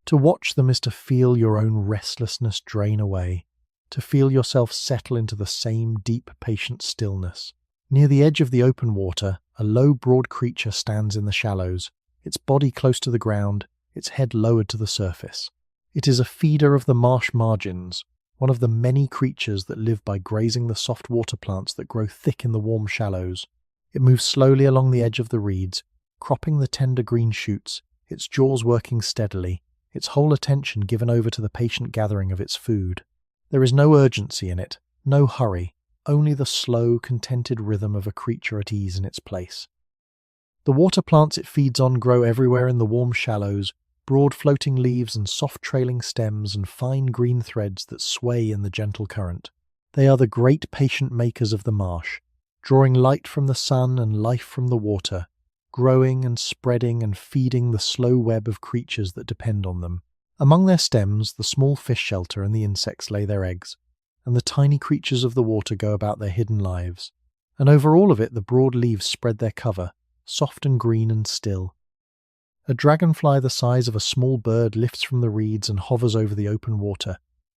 To watch them is to feel your own restlessness drain away, to feel yourself settle into the same deep, patient stillness. Near the edge of the open water, a low, broad creature stands in the shallows, its body close to the ground, its head lowered to the surface. It is a feeder of the marsh margins, one of the many creatures that live by grazing the soft water plants that grow thick in the warm shallows. It moves slowly along the edge of the reeds, cropping the tender green shoots, its jaws working steadily, its whole attention given over to the patient gathering of its food. There is no urgency in it, no hurry, only the slow, contented rhythm of a creature at ease in its place. The water plants it feeds on grow everywhere in the warm shallows, broad floating leaves and soft trailing stems and fine green threads that sway in the gentle current. They are the great patient makers of the marsh, drawing light from the sun and life from the water, growing and spreading and feeding the slow web of creatures that depend on them. Among their stems, the small fish shelter and the insects lay their eggs, and the tiny creatures of the water go about their hidden lives. And over all of it the broad leaves spread their cover, soft and green and still. A dragonfly the size of a small bird lifts from the reeds and hovers over the open water,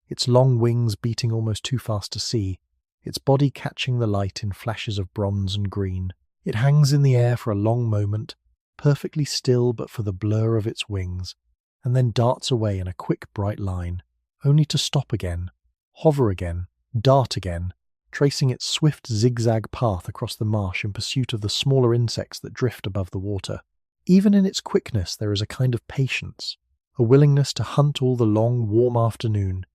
its long wings beating almost too fast to see, its body catching the light in flashes of bronze and green. It hangs in the air for a long moment, perfectly still but for the blur of its wings, and then darts away in a quick bright line, only to stop again, hover again, dart again, tracing its swift zigzag path across the marsh in pursuit of the smaller insects that drift above the water. Even in its quickness there is a kind of patience, a willingness to hunt all the long, warm afternoon,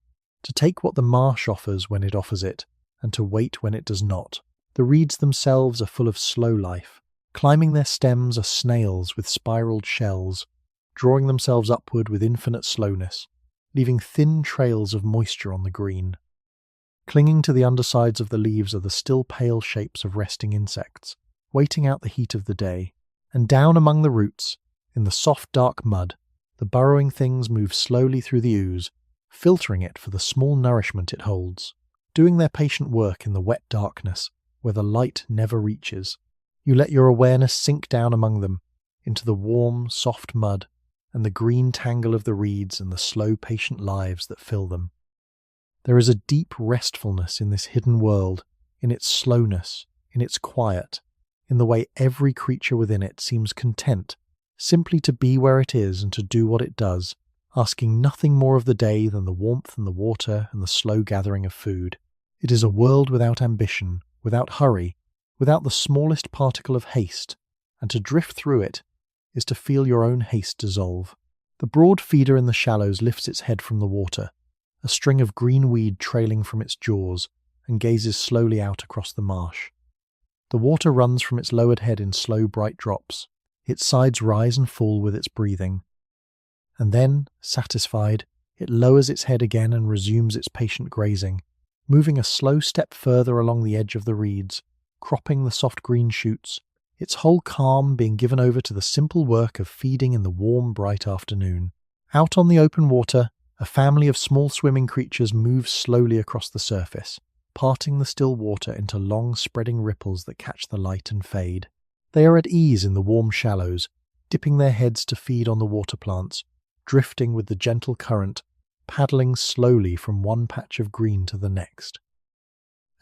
to take what the marsh offers when it offers it, and to wait when it does not. The reeds themselves are full of slow life. Climbing their stems are snails with spiraled shells, drawing themselves upward with infinite slowness, leaving thin trails of moisture on the green. Clinging to the undersides of the leaves are the still pale shapes of resting insects, waiting out the heat of the day. And down among the roots, in the soft dark mud, the burrowing things move slowly through the ooze, filtering it for the small nourishment it holds, doing their patient work in the wet darkness, where the light never reaches. You let your awareness sink down among them, into the warm, soft mud, and the green tangle of the reeds and the slow, patient lives that fill them. There is a deep restfulness in this hidden world, in its slowness, in its quiet, in the way every creature within it seems content simply to be where it is and to do what it does, asking nothing more of the day than the warmth and the water and the slow gathering of food. It is a world without ambition, without hurry, without the smallest particle of haste, and to drift through it is to feel your own haste dissolve. The broad feeder in the shallows lifts its head from the water, a string of green weed trailing from its jaws, and gazes slowly out across the marsh. The water runs from its lowered head in slow bright drops, its sides rise and fall with its breathing. And then, satisfied, it lowers its head again and resumes its patient grazing, moving a slow step further along the edge of the reeds, cropping the soft green shoots, its whole calm being given over to the simple work of feeding in the warm, bright afternoon. Out on the open water, a family of small swimming creatures moves slowly across the surface, parting the still water into long spreading ripples that catch the light and fade. They are at ease in the warm shallows, dipping their heads to feed on the water plants, drifting with the gentle current, paddling slowly from one patch of green to the next.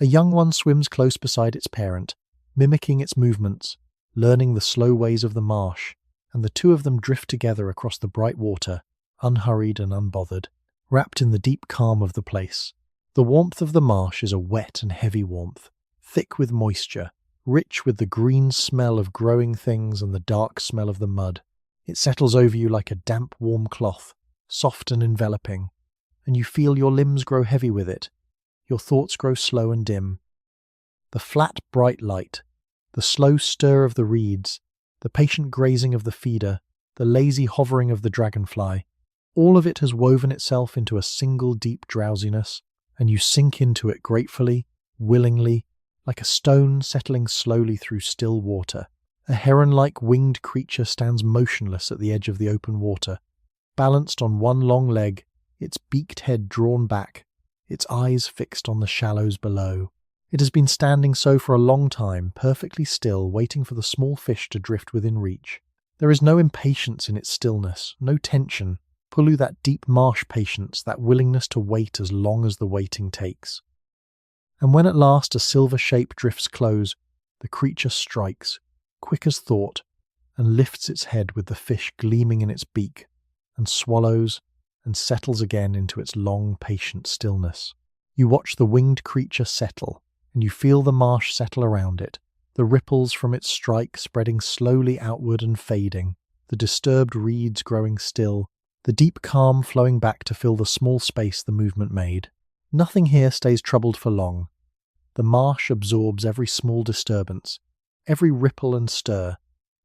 A young one swims close beside its parent, mimicking its movements, learning the slow ways of the marsh, and the two of them drift together across the bright water, unhurried and unbothered, wrapped in the deep calm of the place. The warmth of the marsh is a wet and heavy warmth, thick with moisture, rich with the green smell of growing things and the dark smell of the mud. It settles over you like a damp, warm cloth, soft and enveloping, and you feel your limbs grow heavy with it, your thoughts grow slow and dim. The flat, bright light, the slow stir of the reeds, the patient grazing of the feeder, the lazy hovering of the dragonfly, all of it has woven itself into a single deep drowsiness, and you sink into it gratefully, willingly, like a stone settling slowly through still water. A heron-like winged creature stands motionless at the edge of the open water, balanced on one long leg, its beaked head drawn back, its eyes fixed on the shallows below. It has been standing so for a long time, perfectly still, waiting for the small fish to drift within reach. There is no impatience in its stillness, no tension, Pulu that deep marsh patience, that willingness to wait as long as the waiting takes. And when at last a silver shape drifts close, the creature strikes, quick as thought, and lifts its head with the fish gleaming in its beak, and swallows, and settles again into its long, patient stillness. You watch the winged creature settle, and you feel the marsh settle around it, the ripples from its strike spreading slowly outward and fading, the disturbed reeds growing still, the deep calm flowing back to fill the small space the movement made. Nothing here stays troubled for long. The marsh absorbs every small disturbance, every ripple and stir,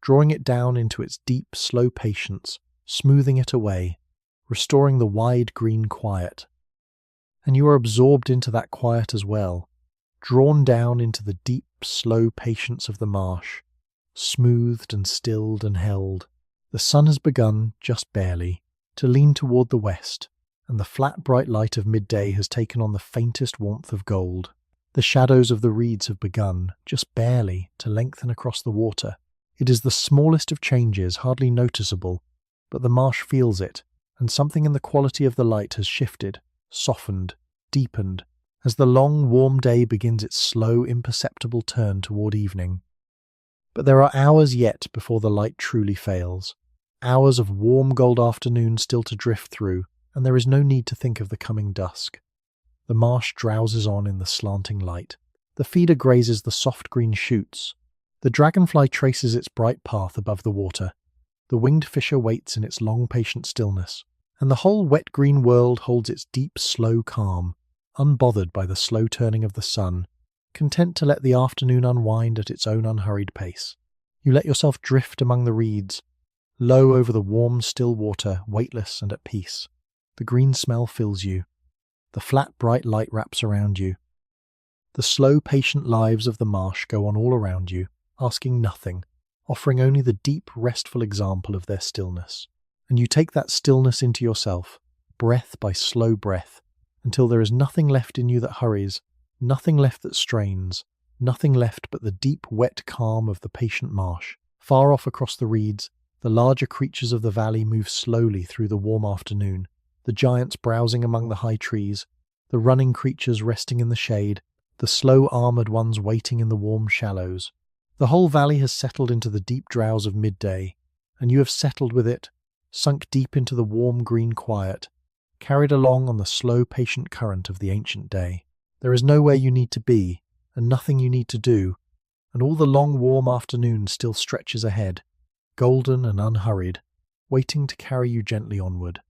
drawing it down into its deep, slow patience, smoothing it away, restoring the wide green quiet. And you are absorbed into that quiet as well, drawn down into the deep, slow patience of the marsh, smoothed and stilled and held. The sun has begun, just barely, to lean toward the west, and the flat bright light of midday has taken on the faintest warmth of gold. The shadows of the reeds have begun, just barely, to lengthen across the water. It is the smallest of changes, hardly noticeable, but the marsh feels it, and something in the quality of the light has shifted, softened, deepened, as the long, warm day begins its slow, imperceptible turn toward evening. But there are hours yet before the light truly fails, hours of warm gold afternoon still to drift through, and there is no need to think of the coming dusk. The marsh drowses on in the slanting light. The feeder grazes the soft green shoots. The dragonfly traces its bright path above the water. The winged fisher waits in its long patient stillness, and the whole wet green world holds its deep, slow calm, unbothered by the slow turning of the sun, content to let the afternoon unwind at its own unhurried pace. You let yourself drift among the reeds, low over the warm, still water, weightless and at peace. The green smell fills you. The flat, bright light wraps around you. The slow, patient lives of the marsh go on all around you, asking nothing, offering only the deep, restful example of their stillness. And you take that stillness into yourself, breath by slow breath, until there is nothing left in you that hurries, nothing left that strains, nothing left but the deep, wet calm of the patient marsh. Far off across the reeds, the larger creatures of the valley move slowly through the warm afternoon, the giants browsing among the high trees, the running creatures resting in the shade, the slow armoured ones waiting in the warm shallows. The whole valley has settled into the deep drowse of midday, and you have settled with it, sunk deep into the warm green quiet, carried along on the slow patient current of the ancient day. There is nowhere you need to be, and nothing you need to do, and all the long warm afternoon still stretches ahead, golden and unhurried, waiting to carry you gently onward.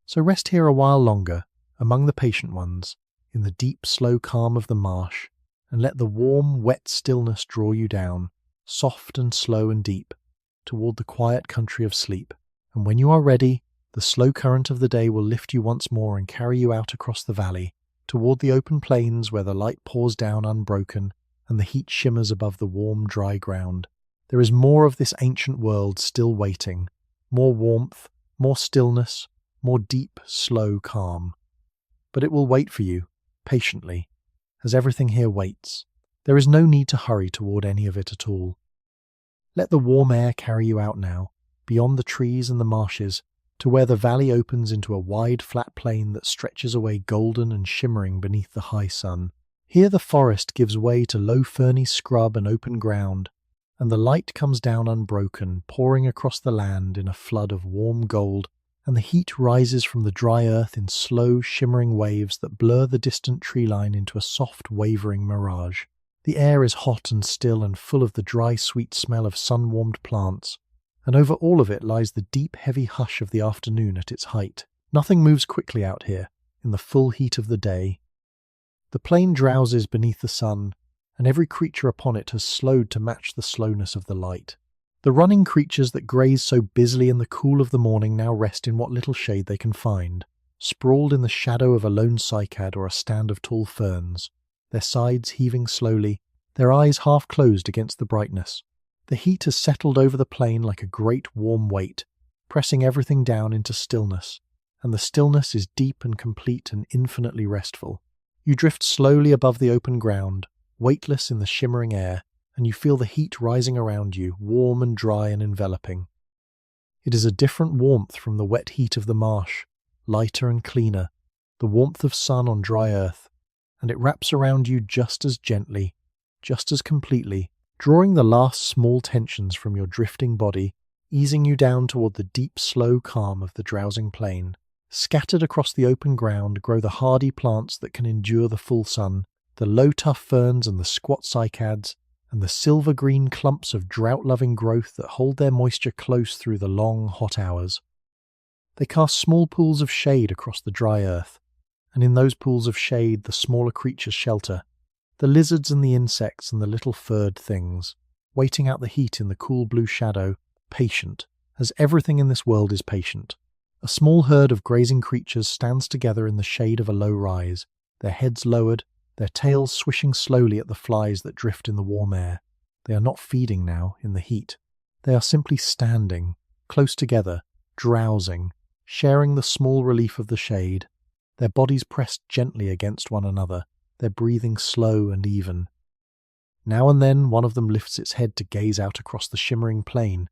So rest here a while longer, among the patient ones, in the deep, slow calm of the marsh, and let the warm, wet stillness draw you down, soft and slow and deep, toward the quiet country of sleep. And when you are ready, the slow current of the day will lift you once more and carry you out across the valley, toward the open plains where the light pours down unbroken and the heat shimmers above the warm, dry ground. There is more of this ancient world still waiting, more warmth, more stillness, more deep, slow calm. But it will wait for you, patiently, as everything here waits. There is no need to hurry toward any of it at all. Let the warm air carry you out now, beyond the trees and the marshes, to where the valley opens into a wide, flat plain that stretches away golden and shimmering beneath the high sun. Here the forest gives way to low ferny scrub and open ground, and the light comes down unbroken, pouring across the land in a flood of warm gold, and the heat rises from the dry earth in slow, shimmering waves that blur the distant tree line into a soft, wavering mirage. The air is hot and still and full of the dry, sweet smell of sun-warmed plants, and over all of it lies the deep, heavy hush of the afternoon at its height. Nothing moves quickly out here, in the full heat of the day. The plain drowses beneath the sun, and every creature upon it has slowed to match the slowness of the light. The running creatures that graze so busily in the cool of the morning now rest in what little shade they can find, sprawled in the shadow of a lone cycad or a stand of tall ferns, their sides heaving slowly, their eyes half closed against the brightness. The heat has settled over the plain like a great warm weight, pressing everything down into stillness, and the stillness is deep and complete and infinitely restful. You drift slowly above the open ground, weightless in the shimmering air, and you feel the heat rising around you, warm and dry and enveloping. It is a different warmth from the wet heat of the marsh, lighter and cleaner, the warmth of sun on dry earth, and it wraps around you just as gently, just as completely, drawing the last small tensions from your drifting body, easing you down toward the deep, slow calm of the drowsing plain. Scattered across the open ground grow the hardy plants that can endure the full sun, the low tough ferns and the squat cycads, and the silver-green clumps of drought-loving growth that hold their moisture close through the long, hot hours. They cast small pools of shade across the dry earth, and in those pools of shade the smaller creatures shelter, the lizards and the insects and the little furred things, waiting out the heat in the cool blue shadow, patient, as everything in this world is patient. A small herd of grazing creatures stands together in the shade of a low rise, their heads lowered, their tails swishing slowly at the flies that drift in the warm air. They are not feeding now in the heat. They are simply standing, close together, drowsing, sharing the small relief of the shade, their bodies pressed gently against one another, their breathing slow and even. Now and then one of them lifts its head to gaze out across the shimmering plain,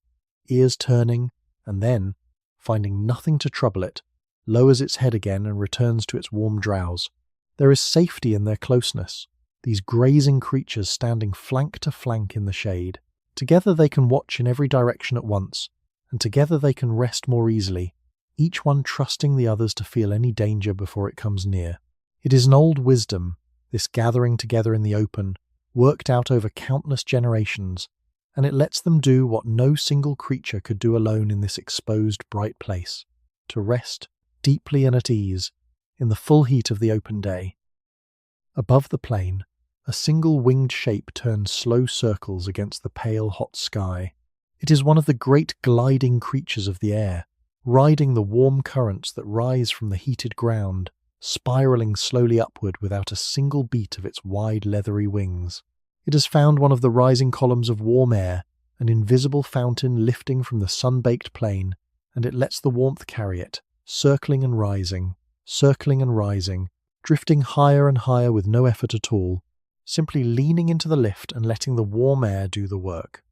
ears turning, and then, finding nothing to trouble it, lowers its head again and returns to its warm drowse. There is safety in their closeness, these grazing creatures standing flank to flank in the shade. Together they can watch in every direction at once, and together they can rest more easily, each one trusting the others to feel any danger before it comes near. It is an old wisdom, this gathering together in the open, worked out over countless generations, and it lets them do what no single creature could do alone in this exposed, bright place, to rest, deeply and at ease, in the full heat of the open day. Above the plain, a single winged shape turns slow circles against the pale, hot sky. It is one of the great gliding creatures of the air, riding the warm currents that rise from the heated ground, spiraling slowly upward without a single beat of its wide, leathery wings. It has found one of the rising columns of warm air, an invisible fountain lifting from the sun-baked plain, and it lets the warmth carry it, circling and rising, drifting higher and higher with no effort at all, simply leaning into the lift and letting the warm air do the work.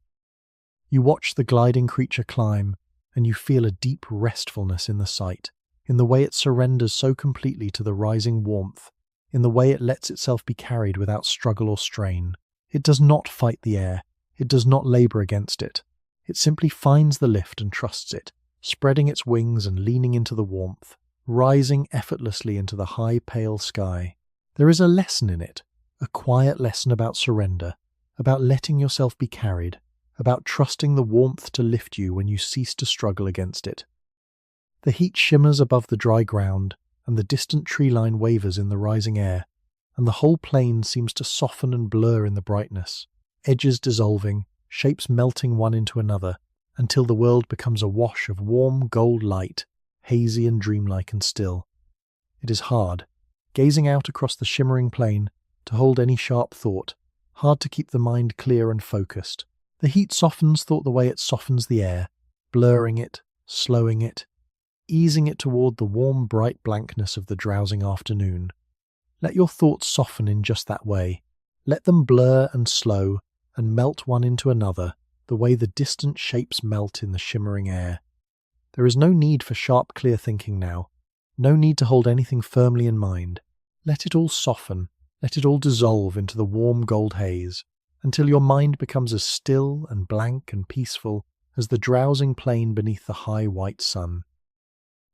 You watch the gliding creature climb, and you feel a deep restfulness in the sight, in the way it surrenders so completely to the rising warmth, in the way it lets itself be carried without struggle or strain. It does not fight the air, it does not labour against it. It simply finds the lift and trusts it, spreading its wings and leaning into the warmth, rising effortlessly into the high, pale sky. There is a lesson in it, a quiet lesson about surrender, about letting yourself be carried, about trusting the warmth to lift you when you cease to struggle against it. The heat shimmers above the dry ground, and the distant tree line wavers in the rising air, and the whole plain seems to soften and blur in the brightness, edges dissolving, shapes melting one into another, until the world becomes a wash of warm gold light, hazy and dreamlike and still. It is hard, gazing out across the shimmering plain, to hold any sharp thought, hard to keep the mind clear and focused. The heat softens thought the way it softens the air, blurring it, slowing it, easing it toward the warm, bright blankness of the drowsing afternoon. Let your thoughts soften in just that way. Let them blur and slow and melt one into another, the way the distant shapes melt in the shimmering air. There is no need for sharp, clear thinking now, no need to hold anything firmly in mind. Let it all soften, let it all dissolve into the warm gold haze, until your mind becomes as still and blank and peaceful as the drowsing plain beneath the high white sun.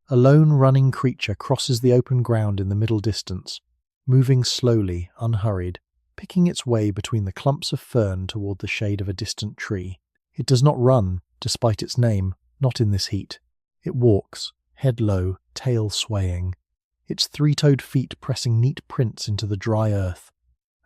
A lone running creature crosses the open ground in the middle distance, moving slowly, unhurried, picking its way between the clumps of fern toward the shade of a distant tree. It does not run, despite its name, not in this heat. It walks, head low, tail swaying, its three-toed feet pressing neat prints into the dry earth,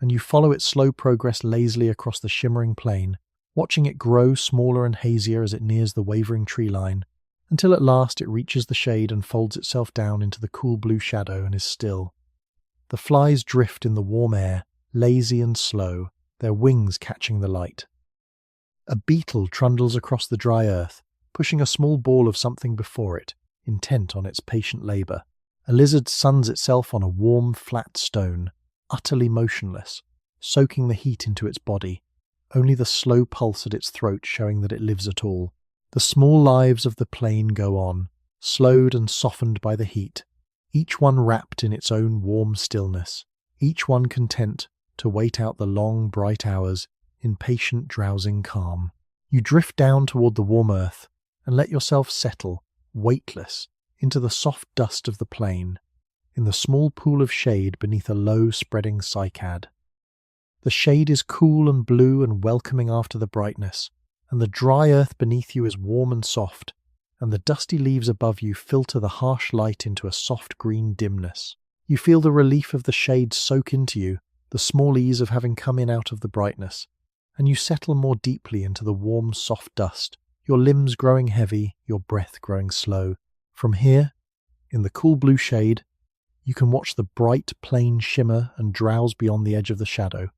and you follow its slow progress lazily across the shimmering plain, watching it grow smaller and hazier as it nears the wavering tree line, until at last it reaches the shade and folds itself down into the cool blue shadow and is still. The flies drift in the warm air, lazy and slow, their wings catching the light. A beetle trundles across the dry earth, pushing a small ball of something before it, intent on its patient labour. A lizard suns itself on a warm, flat stone, utterly motionless, soaking the heat into its body, only the slow pulse at its throat showing that it lives at all. The small lives of the plain go on, slowed and softened by the heat, each one wrapped in its own warm stillness, each one content to wait out the long, bright hours in patient, drowsing calm. You drift down toward the warm earth and let yourself settle, weightless, into the soft dust of the plain, in the small pool of shade beneath a low, spreading cycad. The shade is cool and blue and welcoming after the brightness, and the dry earth beneath you is warm and soft, and the dusty leaves above you filter the harsh light into a soft green dimness. You feel the relief of the shade soak into you, the small ease of having come in out of the brightness, and you settle more deeply into the warm, soft dust, your limbs growing heavy, your breath growing slow. From here, in the cool blue shade, you can watch the bright plain shimmer and drowse beyond the edge of the shadow.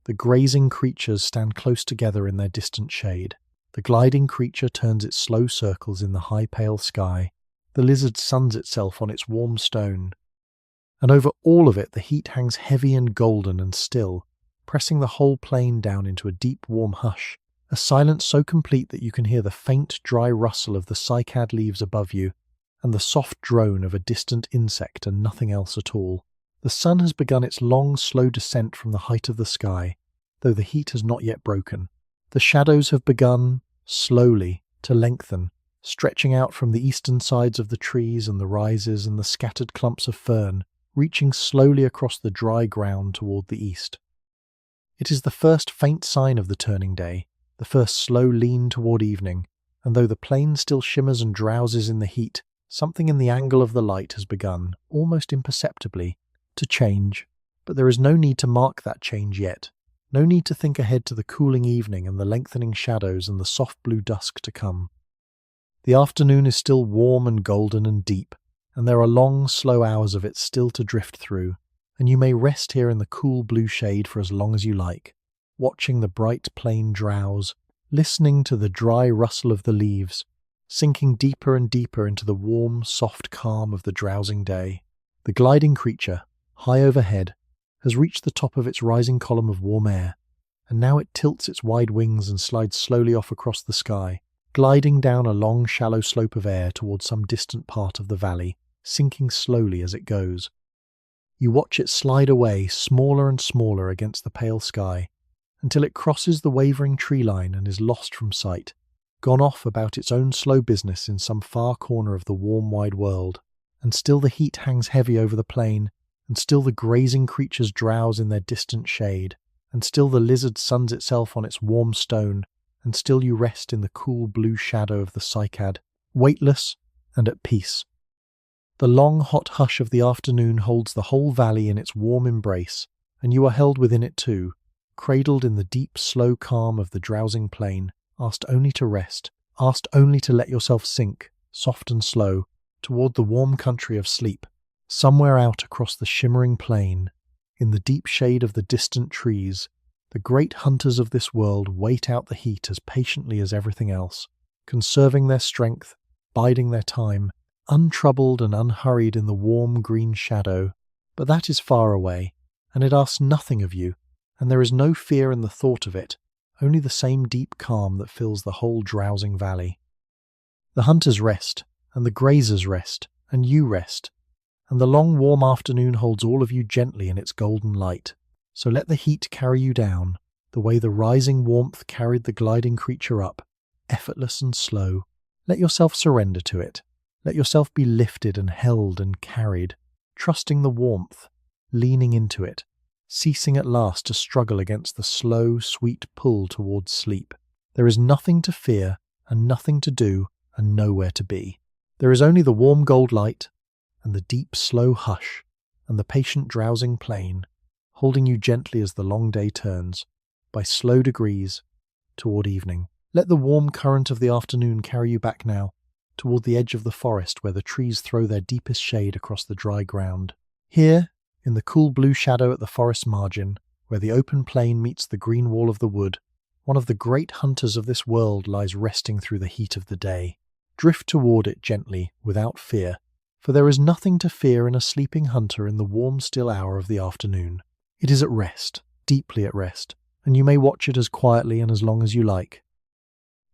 The grazing creatures stand close together in their distant shade. The gliding creature turns its slow circles in the high pale sky. The lizard suns itself on its warm stone. And over all of it the heat hangs heavy and golden and still, pressing the whole plain down into a deep warm hush, a silence so complete that you can hear the faint dry rustle of the cycad leaves above you and the soft drone of a distant insect and nothing else at all. The sun has begun its long, slow descent from the height of the sky, though the heat has not yet broken. The shadows have begun, slowly, to lengthen, stretching out from the eastern sides of the trees and the rises and the scattered clumps of fern, reaching slowly across the dry ground toward the east. It is the first faint sign of the turning day, the first slow lean toward evening, and though the plain still shimmers and drowses in the heat, something in the angle of the light has begun, almost imperceptibly, to change. But there is no need to mark that change yet. No need to think ahead to the cooling evening and the lengthening shadows and the soft blue dusk to come. The afternoon is still warm and golden and deep, and there are long, slow hours of it still to drift through, and you may rest here in the cool blue shade for as long as you like, watching the bright plain drowse, listening to the dry rustle of the leaves, sinking deeper and deeper into the warm, soft calm of the drowsing day. The gliding creature, high overhead, has reached the top of its rising column of warm air, and now it tilts its wide wings and slides slowly off across the sky, gliding down a long, shallow slope of air towards some distant part of the valley, sinking slowly as it goes. You watch it slide away, smaller and smaller against the pale sky, until it crosses the wavering tree line and is lost from sight, gone off about its own slow business in some far corner of the warm, wide world. And still the heat hangs heavy over the plain, and still the grazing creatures drowse in their distant shade, and still the lizard suns itself on its warm stone, and still you rest in the cool blue shadow of the cycad, weightless and at peace. The long hot hush of the afternoon holds the whole valley in its warm embrace, and you are held within it too, cradled in the deep slow calm of the drowsing plain, asked only to rest, asked only to let yourself sink, soft and slow, toward the warm country of sleep. Somewhere out across the shimmering plain, in the deep shade of the distant trees, the great hunters of this world wait out the heat as patiently as everything else, conserving their strength, biding their time, untroubled and unhurried in the warm green shadow. But that is far away, and it asks nothing of you, and there is no fear in the thought of it, only the same deep calm that fills the whole drowsing valley. The hunters rest, and the grazers rest, and you rest, and the long warm afternoon holds all of you gently in its golden light. So let the heat carry you down, the way the rising warmth carried the gliding creature up, effortless and slow. Let yourself surrender to it. Let yourself be lifted and held and carried, trusting the warmth, leaning into it, ceasing at last to struggle against the slow, sweet pull towards sleep. There is nothing to fear, and nothing to do, and nowhere to be. There is only the warm gold light, and the deep slow hush, and the patient drowsing plain, holding you gently as the long day turns, by slow degrees, toward evening. Let the warm current of the afternoon carry you back now, toward the edge of the forest where the trees throw their deepest shade across the dry ground. Here, in the cool blue shadow at the forest margin, where the open plain meets the green wall of the wood, one of the great hunters of this world lies resting through the heat of the day. Drift toward it gently, without fear, for there is nothing to fear in a sleeping hunter in the warm still hour of the afternoon. It is at rest, deeply at rest, and you may watch it as quietly and as long as you like.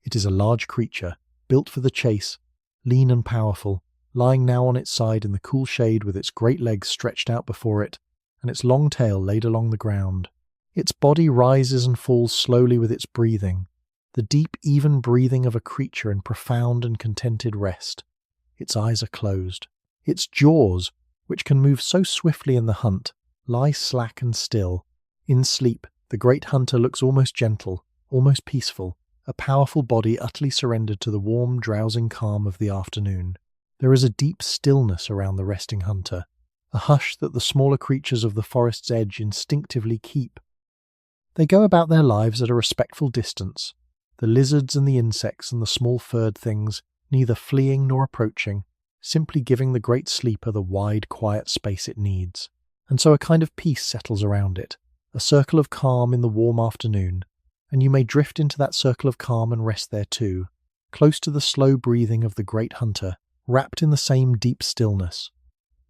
It is a large creature, built for the chase, lean and powerful, lying now on its side in the cool shade with its great legs stretched out before it, and its long tail laid along the ground. Its body rises and falls slowly with its breathing, the deep, even breathing of a creature in profound and contented rest. Its eyes are closed. Its jaws, which can move so swiftly in the hunt, lie slack and still. In sleep, the great hunter looks almost gentle, almost peaceful, a powerful body utterly surrendered to the warm, drowsing calm of the afternoon. There is a deep stillness around the resting hunter, a hush that the smaller creatures of the forest's edge instinctively keep. They go about their lives at a respectful distance, the lizards and the insects and the small furred things neither fleeing nor approaching, simply giving the great sleeper the wide, quiet space it needs. And so a kind of peace settles around it, a circle of calm in the warm afternoon, and you may drift into that circle of calm and rest there too, close to the slow breathing of the great hunter, wrapped in the same deep stillness.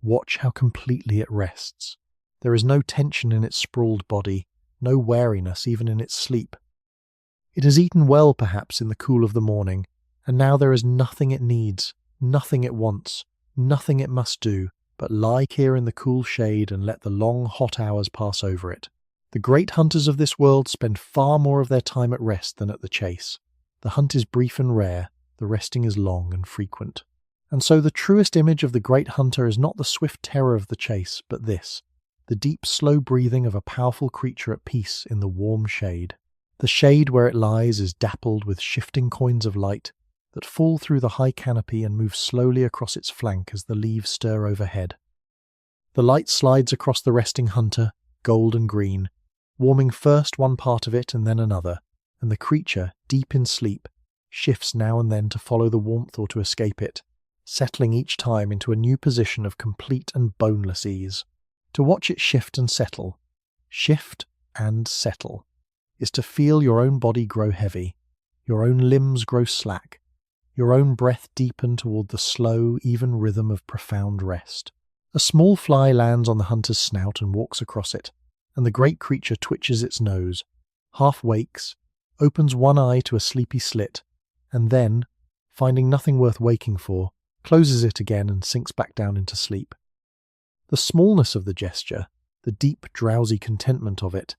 Watch how completely it rests. There is no tension in its sprawled body, no weariness even in its sleep. It has eaten well perhaps in the cool of the morning, and now there is nothing it needs, nothing it wants, nothing it must do, but lie here in the cool shade and let the long hot hours pass over it. The great hunters of this world spend far more of their time at rest than at the chase. The hunt is brief and rare, the resting is long and frequent. And so the truest image of the great hunter is not the swift terror of the chase, but this, the deep slow breathing of a powerful creature at peace in the warm shade. The shade where it lies is dappled with shifting coins of light that fall through the high canopy and move slowly across its flank as the leaves stir overhead. The light slides across the resting hunter, gold and green, warming first one part of it and then another, and the creature, deep in sleep, shifts now and then to follow the warmth or to escape it, settling each time into a new position of complete and boneless ease. To watch it shift and settle, is to feel your own body grow heavy, your own limbs grow slack, your own breath deepen toward the slow, even rhythm of profound rest. A small fly lands on the hunter's snout and walks across it, and the great creature twitches its nose, half wakes, opens one eye to a sleepy slit, and then, finding nothing worth waking for, closes it again and sinks back down into sleep. The smallness of the gesture, the deep, drowsy contentment of it,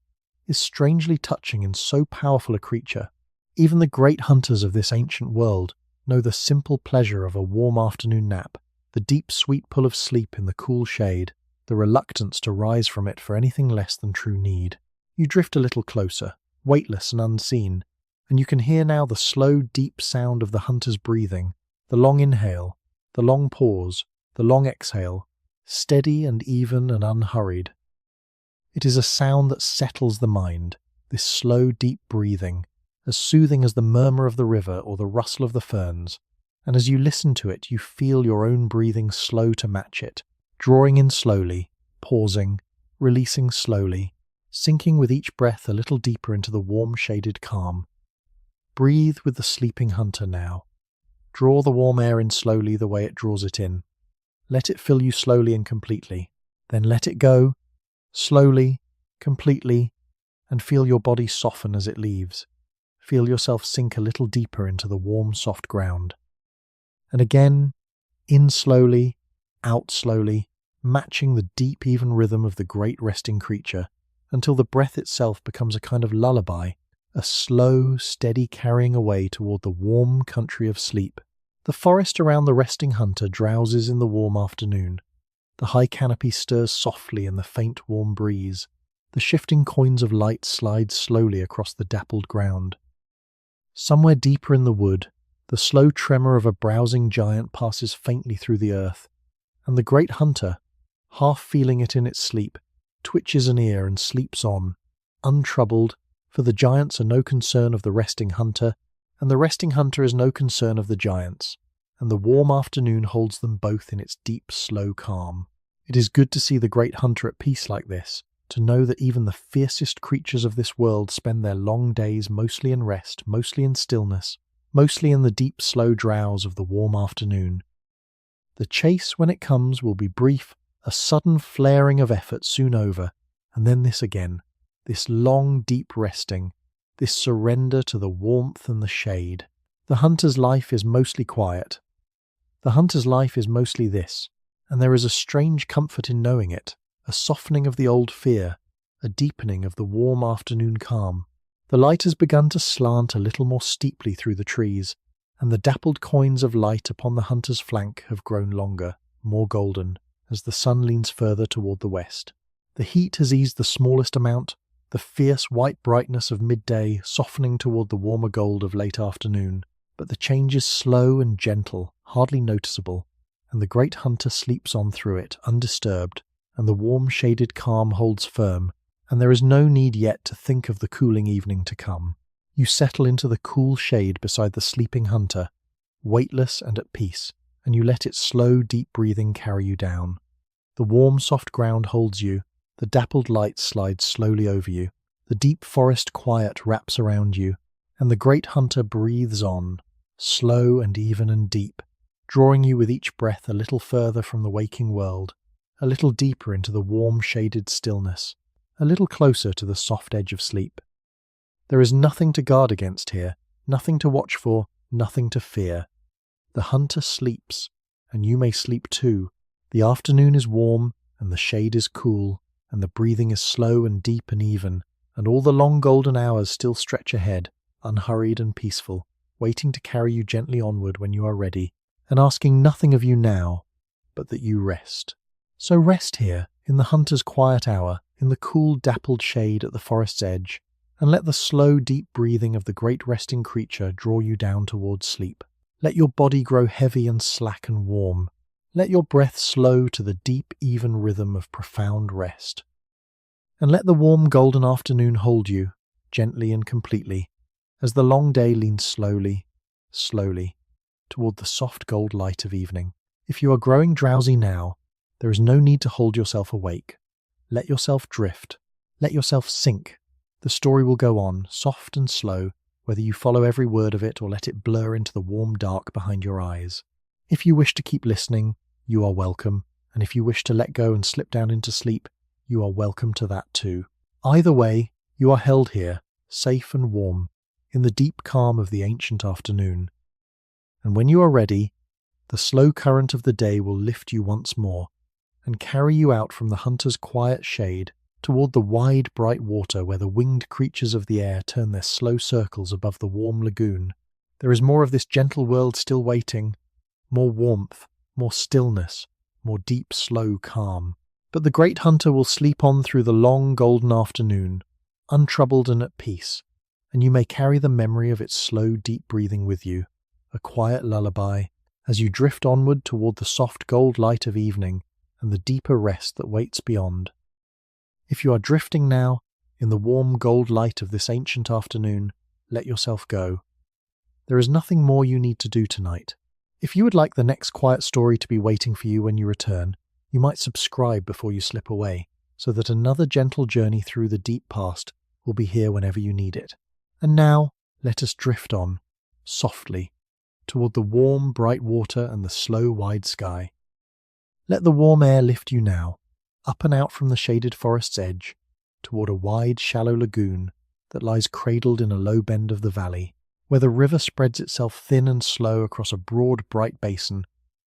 is strangely touching in so powerful a creature. Even the great hunters of this ancient world know the simple pleasure of a warm afternoon nap, the deep sweet pull of sleep in the cool shade, the reluctance to rise from it for anything less than true need. You drift a little closer, weightless and unseen, and you can hear now the slow, deep sound of the hunter's breathing, the long inhale, the long pause, the long exhale, steady and even and unhurried. It is a sound that settles the mind, this slow, deep breathing, as soothing as the murmur of the river or the rustle of the ferns, and as you listen to it you feel your own breathing slow to match it, drawing in slowly, pausing, releasing slowly, sinking with each breath a little deeper into the warm shaded calm. Breathe with the sleeping hunter now. Draw the warm air in slowly the way it draws it in. Let it fill you slowly and completely. Then let it go, slowly, completely, and feel your body soften as it leaves. Feel yourself sink a little deeper into the warm, soft ground. And again, in slowly, out slowly, matching the deep, even rhythm of the great resting creature, until the breath itself becomes a kind of lullaby, a slow, steady carrying away toward the warm country of sleep. The forest around the resting hunter drowses in the warm afternoon. The high canopy stirs softly in the faint warm breeze. The shifting coins of light slide slowly across the dappled ground. Somewhere deeper in the wood, the slow tremor of a browsing giant passes faintly through the earth, and the great hunter, half feeling it in its sleep, twitches an ear and sleeps on, untroubled, for the giants are no concern of the resting hunter, and the resting hunter is no concern of the giants, and the warm afternoon holds them both in its deep, slow calm. It is good to see the great hunter at peace like this, to know that even the fiercest creatures of this world spend their long days mostly in rest, mostly in stillness, mostly in the deep, slow drowse of the warm afternoon. The chase, when it comes, will be brief, a sudden flaring of effort soon over, and then this again, this long, deep resting, this surrender to the warmth and the shade. The hunter's life is mostly quiet. The hunter's life is mostly this, and there is a strange comfort in knowing it, a softening of the old fear, a deepening of the warm afternoon calm. The light has begun to slant a little more steeply through the trees, and the dappled coins of light upon the hunter's flank have grown longer, more golden, as the sun leans further toward the west. The heat has eased the smallest amount, the fierce white brightness of midday softening toward the warmer gold of late afternoon, but the change is slow and gentle, hardly noticeable, and the great hunter sleeps on through it, undisturbed, and the warm shaded calm holds firm, and there is no need yet to think of the cooling evening to come. You settle into the cool shade beside the sleeping hunter, weightless and at peace, and you let its slow, deep breathing carry you down. The warm, soft ground holds you, The dappled light slides slowly over you, the deep forest quiet wraps around you, and the great hunter breathes on, slow and even and deep, drawing you with each breath a little further from the waking world, a little deeper into the warm shaded stillness, a little closer to the soft edge of sleep. There is nothing to guard against here, nothing to watch for, nothing to fear. The hunter sleeps, and you may sleep too. The afternoon is warm, and the shade is cool, and the breathing is slow and deep and even, and all the long golden hours still stretch ahead, unhurried and peaceful, waiting to carry you gently onward when you are ready, and asking nothing of you now, but that you rest. So rest here, in the hunter's quiet hour, in the cool dappled shade at the forest's edge, and let the slow deep breathing of the great resting creature draw you down towards sleep. Let your body grow heavy and slack and warm. Let your breath slow to the deep, even rhythm of profound rest. And let the warm golden afternoon hold you, gently and completely, as the long day leans slowly, slowly, toward the soft gold light of evening. If you are growing drowsy now, there is no need to hold yourself awake. Let yourself drift. Let yourself sink. The story will go on, soft and slow, whether you follow every word of it or let it blur into the warm dark behind your eyes. If you wish to keep listening, you are welcome, and if you wish to let go and slip down into sleep, you are welcome to that too. Either way, you are held here, safe and warm, in the deep calm of the ancient afternoon. And when you are ready, the slow current of the day will lift you once more, and carry you out from the hunter's quiet shade toward the wide, bright water where the winged creatures of the air turn their slow circles above the warm lagoon. There is more of this gentle world still waiting, more warmth, more stillness, more deep, slow calm. But the great hunter will sleep on through the long golden afternoon, untroubled and at peace, and you may carry the memory of its slow, deep breathing with you, a quiet lullaby, as you drift onward toward the soft gold light of evening and the deeper rest that waits beyond. If you are drifting now, in the warm gold light of this ancient afternoon, let yourself go. There is nothing more you need to do tonight. If you would like the next quiet story to be waiting for you when you return, you might subscribe before you slip away, so that another gentle journey through the deep past will be here whenever you need it. And now, let us drift on, softly, toward the warm, bright water and the slow, wide sky. Let the warm air lift you now, up and out from the shaded forest's edge, toward a wide, shallow lagoon that lies cradled in a low bend of the valley, where the river spreads itself thin and slow across a broad, bright basin,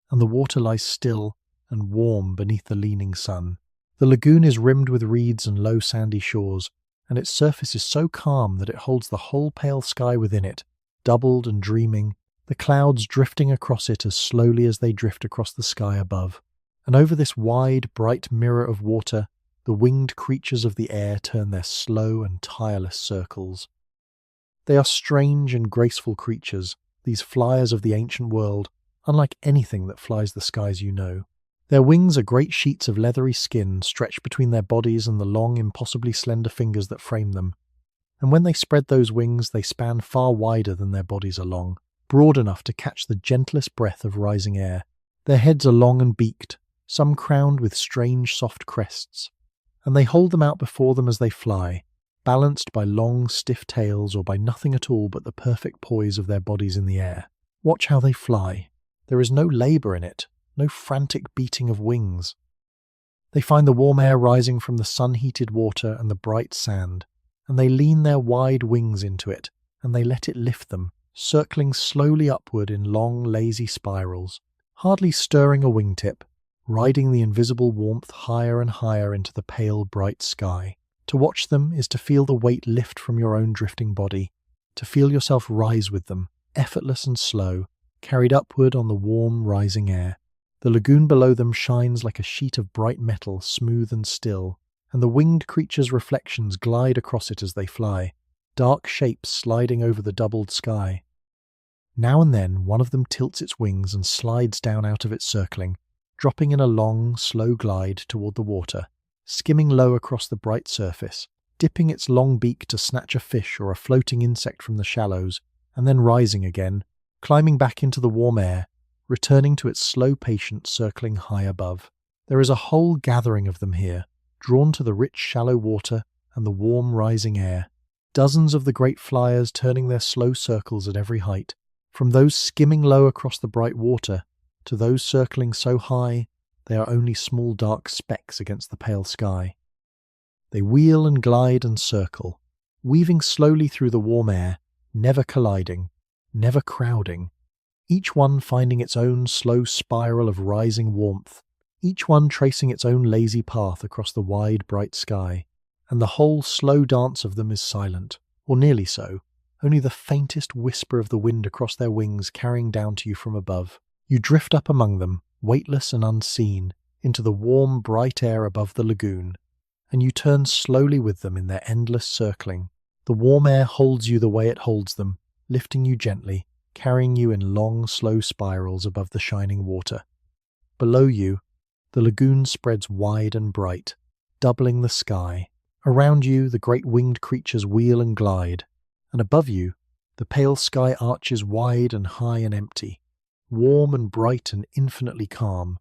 and the water lies still and warm beneath the leaning sun. The lagoon is rimmed with reeds and low sandy shores, and its surface is so calm that it holds the whole pale sky within it, doubled and dreaming, the clouds drifting across it as slowly as they drift across the sky above. And over this wide, bright mirror of water, the winged creatures of the air turn their slow and tireless circles. They are strange and graceful creatures, these flyers of the ancient world, unlike anything that flies the skies you know. Their wings are great sheets of leathery skin stretched between their bodies and the long, impossibly slender fingers that frame them. And when they spread those wings, they span far wider than their bodies are long, broad enough to catch the gentlest breath of rising air. Their heads are long and beaked, some crowned with strange soft crests, and they hold them out before them as they fly, balanced by long stiff tails or by nothing at all but the perfect poise of their bodies in the air. Watch how they fly. There is no labour in it, no frantic beating of wings. They find the warm air rising from the sun-heated water and the bright sand, and they lean their wide wings into it, and they let it lift them, circling slowly upward in long, lazy spirals, hardly stirring a wingtip, riding the invisible warmth higher and higher into the pale, bright sky. To watch them is to feel the weight lift from your own drifting body, to feel yourself rise with them, effortless and slow, carried upward on the warm, rising air. The lagoon below them shines like a sheet of bright metal, smooth and still, and the winged creatures' reflections glide across it as they fly, dark shapes sliding over the doubled sky. Now and then one of them tilts its wings and slides down out of its circling, dropping in a long, slow glide toward the water, skimming low across the bright surface, dipping its long beak to snatch a fish or a floating insect from the shallows, and then rising again, climbing back into the warm air, returning to its slow patient circling high above. There is a whole gathering of them here, drawn to the rich shallow water and the warm rising air. Dozens of the great flyers turning their slow circles at every height, from those skimming low across the bright water to those circling so high they are only small dark specks against the pale sky. They wheel and glide and circle, weaving slowly through the warm air, never colliding, never crowding, each one finding its own slow spiral of rising warmth, each one tracing its own lazy path across the wide bright sky. And the whole slow dance of them is silent, or nearly so, only the faintest whisper of the wind across their wings carrying down to you from above. You drift up among them, weightless and unseen, into the warm, bright air above the lagoon, and you turn slowly with them in their endless circling. The warm air holds you the way it holds them, lifting you gently, carrying you in long, slow spirals above the shining water. Below you, the lagoon spreads wide and bright, doubling the sky. Around you, the great winged creatures wheel and glide, and above you, the pale sky arches wide and high and empty, warm and bright and infinitely calm.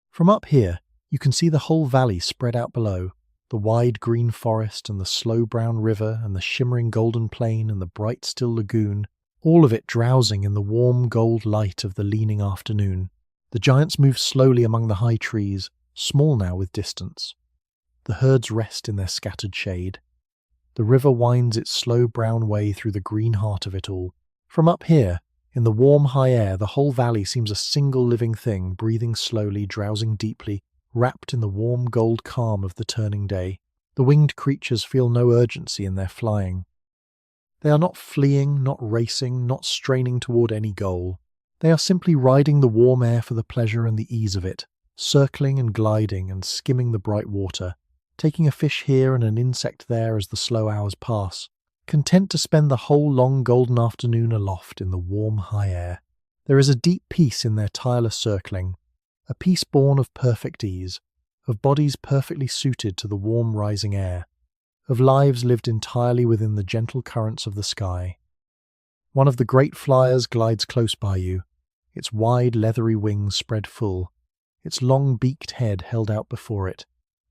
From up here, you can see the whole valley spread out below, the wide green forest and the slow brown river and the shimmering golden plain and the bright still lagoon, all of it drowsing in the warm gold light of the leaning afternoon. The giants move slowly among the high trees, small now with distance. The herds rest in their scattered shade. The river winds its slow brown way through the green heart of it all. From up here, in the warm high air, the whole valley seems a single living thing, breathing slowly, drowsing deeply, wrapped in the warm gold calm of the turning day. The winged creatures feel no urgency in their flying. They are not fleeing, not racing, not straining toward any goal. They are simply riding the warm air for the pleasure and the ease of it, circling and gliding and skimming the bright water, taking a fish here and an insect there as the slow hours pass, content to spend the whole long golden afternoon aloft in the warm high air. There is a deep peace in their tireless circling, a peace born of perfect ease, of bodies perfectly suited to the warm rising air, of lives lived entirely within the gentle currents of the sky. One of the great flyers glides close by you, its wide leathery wings spread full, its long beaked head held out before it,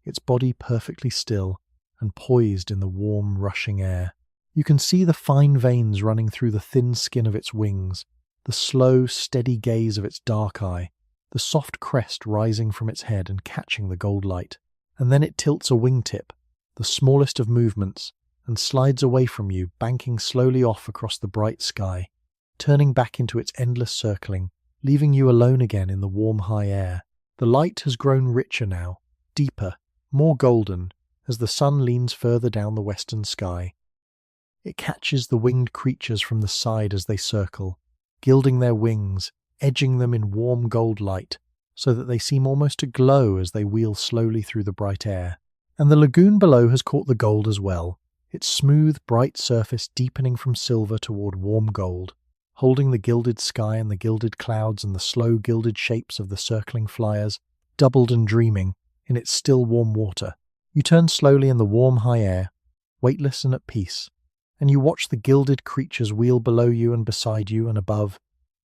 its body perfectly still and poised in the warm, rushing air. You can see the fine veins running through the thin skin of its wings, the slow, steady gaze of its dark eye, the soft crest rising from its head and catching the gold light. And then it tilts a wingtip, the smallest of movements, and slides away from you, banking slowly off across the bright sky, turning back into its endless circling, leaving you alone again in the warm high air. The light has grown richer now, deeper, more golden, as the sun leans further down the western sky. It catches the winged creatures from the side as they circle, gilding their wings, edging them in warm gold light, so that they seem almost to glow as they wheel slowly through the bright air. And the lagoon below has caught the gold as well, its smooth, bright surface deepening from silver toward warm gold, holding the gilded sky and the gilded clouds and the slow gilded shapes of the circling flyers, doubled and dreaming, in its still warm water. You turn slowly in the warm high air, weightless and at peace, and you watch the gilded creatures wheel below you and beside you and above,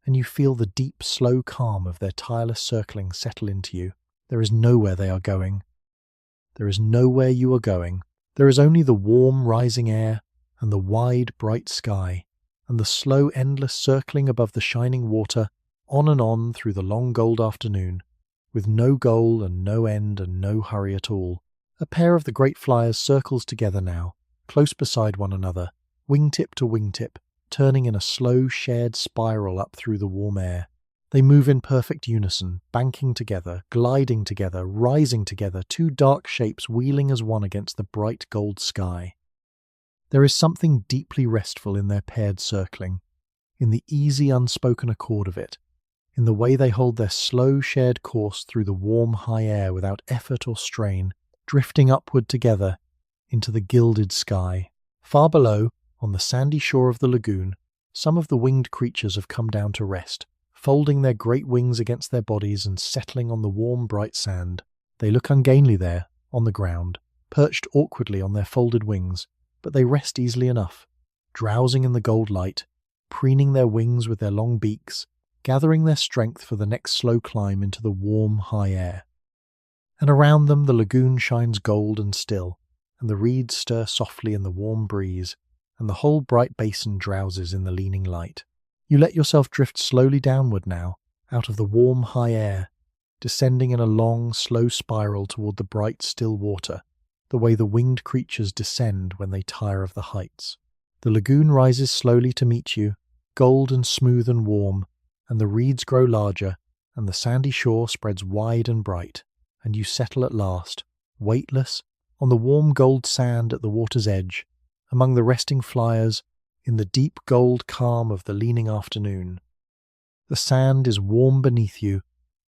and you feel the deep, slow calm of their tireless circling settle into you. There is nowhere they are going. There is nowhere you are going. There is only the warm, rising air and the wide, bright sky, and the slow, endless circling above the shining water, on and on through the long gold afternoon, with no goal and no end and no hurry at all. A pair of the great flyers circles together now, close beside one another, wingtip to wingtip, turning in a slow, shared spiral up through the warm air. They move in perfect unison, banking together, gliding together, rising together, two dark shapes wheeling as one against the bright gold sky. There is something deeply restful in their paired circling, in the easy, unspoken accord of it, in the way they hold their slow, shared course through the warm, high air without effort or strain, drifting upward together into the gilded sky. Far below, on the sandy shore of the lagoon, some of the winged creatures have come down to rest, folding their great wings against their bodies and settling on the warm, bright sand. They look ungainly there, on the ground, perched awkwardly on their folded wings, but they rest easily enough, drowsing in the gold light, preening their wings with their long beaks, gathering their strength for the next slow climb into the warm, high air. And around them the lagoon shines gold and still, and the reeds stir softly in the warm breeze, and the whole bright basin drowses in the leaning light. You let yourself drift slowly downward now, out of the warm high air, descending in a long, slow spiral toward the bright still water, the way the winged creatures descend when they tire of the heights. The lagoon rises slowly to meet you, gold and smooth and warm, and the reeds grow larger, and the sandy shore spreads wide and bright, and you settle at last, weightless, on the warm gold sand at the water's edge, among the resting flyers, in the deep gold calm of the leaning afternoon. The sand is warm beneath you,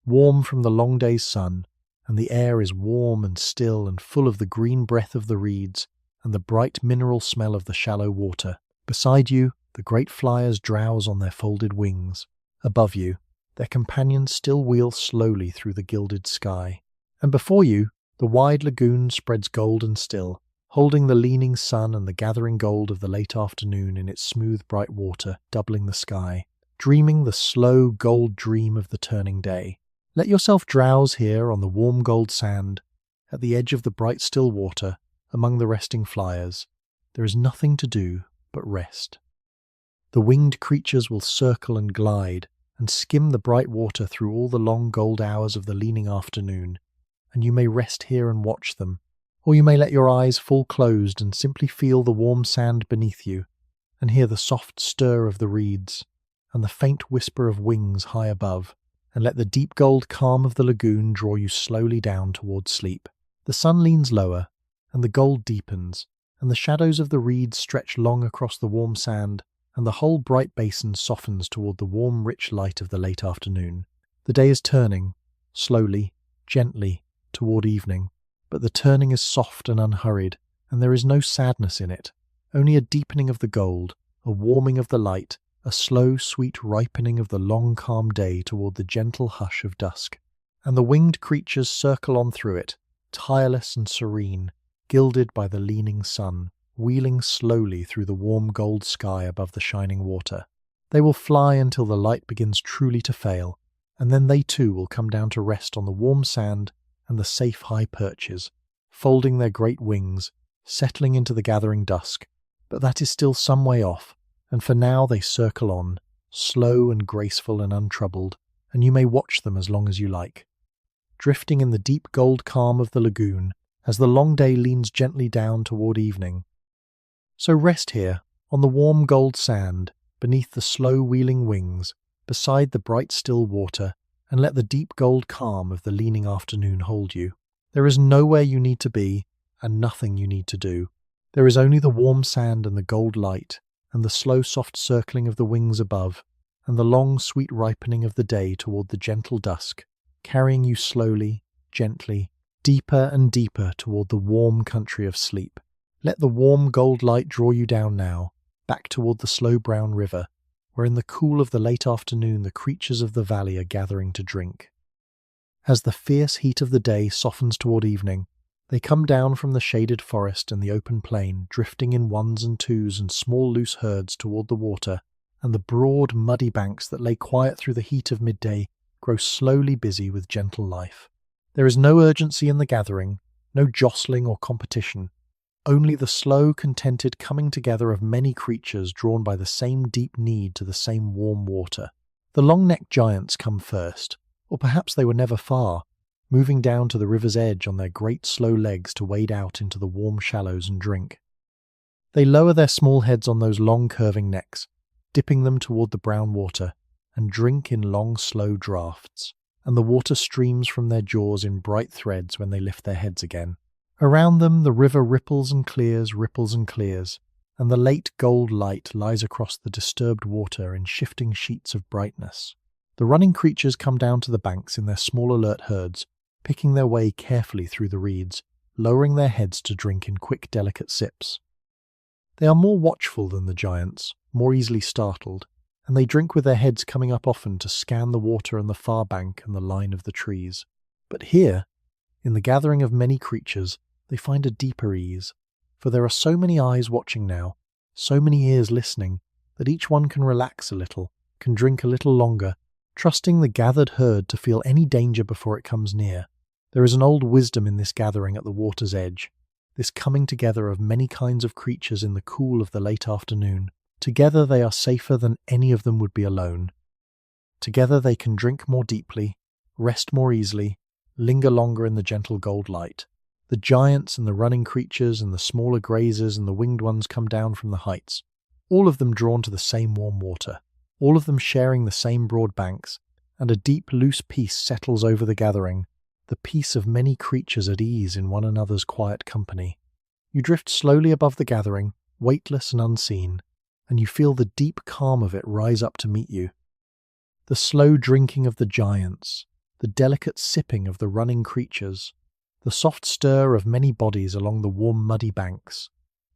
warm from the long day's sun, and the air is warm and still and full of the green breath of the reeds and the bright mineral smell of the shallow water. Beside you, the great flyers drowse on their folded wings. Above you, their companions still wheel slowly through the gilded sky. And before you, the wide lagoon spreads gold and still, holding the leaning sun and the gathering gold of the late afternoon in its smooth bright water, doubling the sky, dreaming the slow gold dream of the turning day. Let yourself drowse here on the warm gold sand, at the edge of the bright still water, among the resting flyers. There is nothing to do but rest. The winged creatures will circle and glide, and skim the bright water through all the long gold hours of the leaning afternoon, and you may rest here and watch them, or you may let your eyes fall closed and simply feel the warm sand beneath you, and hear the soft stir of the reeds, and the faint whisper of wings high above, and let the deep gold calm of the lagoon draw you slowly down towards sleep. The sun leans lower, and the gold deepens, and the shadows of the reeds stretch long across the warm sand, and the whole bright basin softens toward the warm rich light of the late afternoon. The day is turning, slowly, gently, toward evening, but the turning is soft and unhurried, and there is no sadness in it, only a deepening of the gold, a warming of the light, a slow, sweet ripening of the long, calm day toward the gentle hush of dusk. And the winged creatures circle on through it, tireless and serene, gilded by the leaning sun, wheeling slowly through the warm gold sky above the shining water. They will fly until the light begins truly to fail, and then they too will come down to rest on the warm sand and the safe high perches, folding their great wings, settling into the gathering dusk. But that is still some way off, and for now they circle on, slow and graceful and untroubled, and you may watch them as long as you like, drifting in the deep gold calm of the lagoon as the long day leans gently down toward evening. So rest here, on the warm gold sand, beneath the slow wheeling wings, beside the bright still water, and let the deep gold calm of the leaning afternoon hold you. There is nowhere you need to be, and nothing you need to do. There is only the warm sand and the gold light, and the slow soft circling of the wings above, and the long sweet ripening of the day toward the gentle dusk, carrying you slowly, gently, deeper and deeper toward the warm country of sleep. Let the warm gold light draw you down now, back toward the slow brown river, where in the cool of the late afternoon the creatures of the valley are gathering to drink. As the fierce heat of the day softens toward evening, they come down from the shaded forest and the open plain, drifting in ones and twos and small loose herds toward the water, and the broad muddy banks that lay quiet through the heat of midday grow slowly busy with gentle life. There is no urgency in the gathering, no jostling or competition, only the slow, contented coming together of many creatures drawn by the same deep need to the same warm water. The long-necked giants come first, or perhaps they were never far, moving down to the river's edge on their great slow legs to wade out into the warm shallows and drink. They lower their small heads on those long curving necks, dipping them toward the brown water, and drink in long slow draughts, and the water streams from their jaws in bright threads when they lift their heads again. Around them the river ripples and clears, and the late gold light lies across the disturbed water in shifting sheets of brightness. The running creatures come down to the banks in their small alert herds, picking their way carefully through the reeds, lowering their heads to drink in quick, delicate sips. They are more watchful than the giants, more easily startled, and they drink with their heads coming up often to scan the water and the far bank and the line of the trees. But here, in the gathering of many creatures, they find a deeper ease, for there are so many eyes watching now, so many ears listening, that each one can relax a little, can drink a little longer, trusting the gathered herd to feel any danger before it comes near, There is an old wisdom in this gathering at the water's edge, this coming together of many kinds of creatures in the cool of the late afternoon. Together they are safer than any of them would be alone. Together they can drink more deeply, rest more easily, linger longer in the gentle gold light. The giants and the running creatures and the smaller grazers and the winged ones come down from the heights, all of them drawn to the same warm water, all of them sharing the same broad banks, and a deep, loose peace settles over the gathering, the peace of many creatures at ease in one another's quiet company. You drift slowly above the gathering, weightless and unseen, and you feel the deep calm of it rise up to meet you. The slow drinking of the giants, the delicate sipping of the running creatures, the soft stir of many bodies along the warm muddy banks,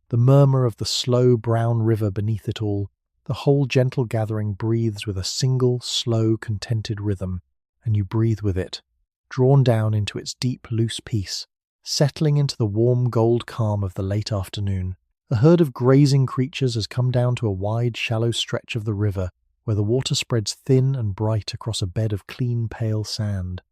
the murmur of the slow brown river beneath it all, the whole gentle gathering breathes with a single, slow, contented rhythm, and you breathe with it, drawn down into its deep, loose peace, settling into the warm gold calm of the late afternoon. A herd of grazing creatures has come down to a wide, shallow stretch of the river where the water spreads thin and bright across a bed of clean, pale sand.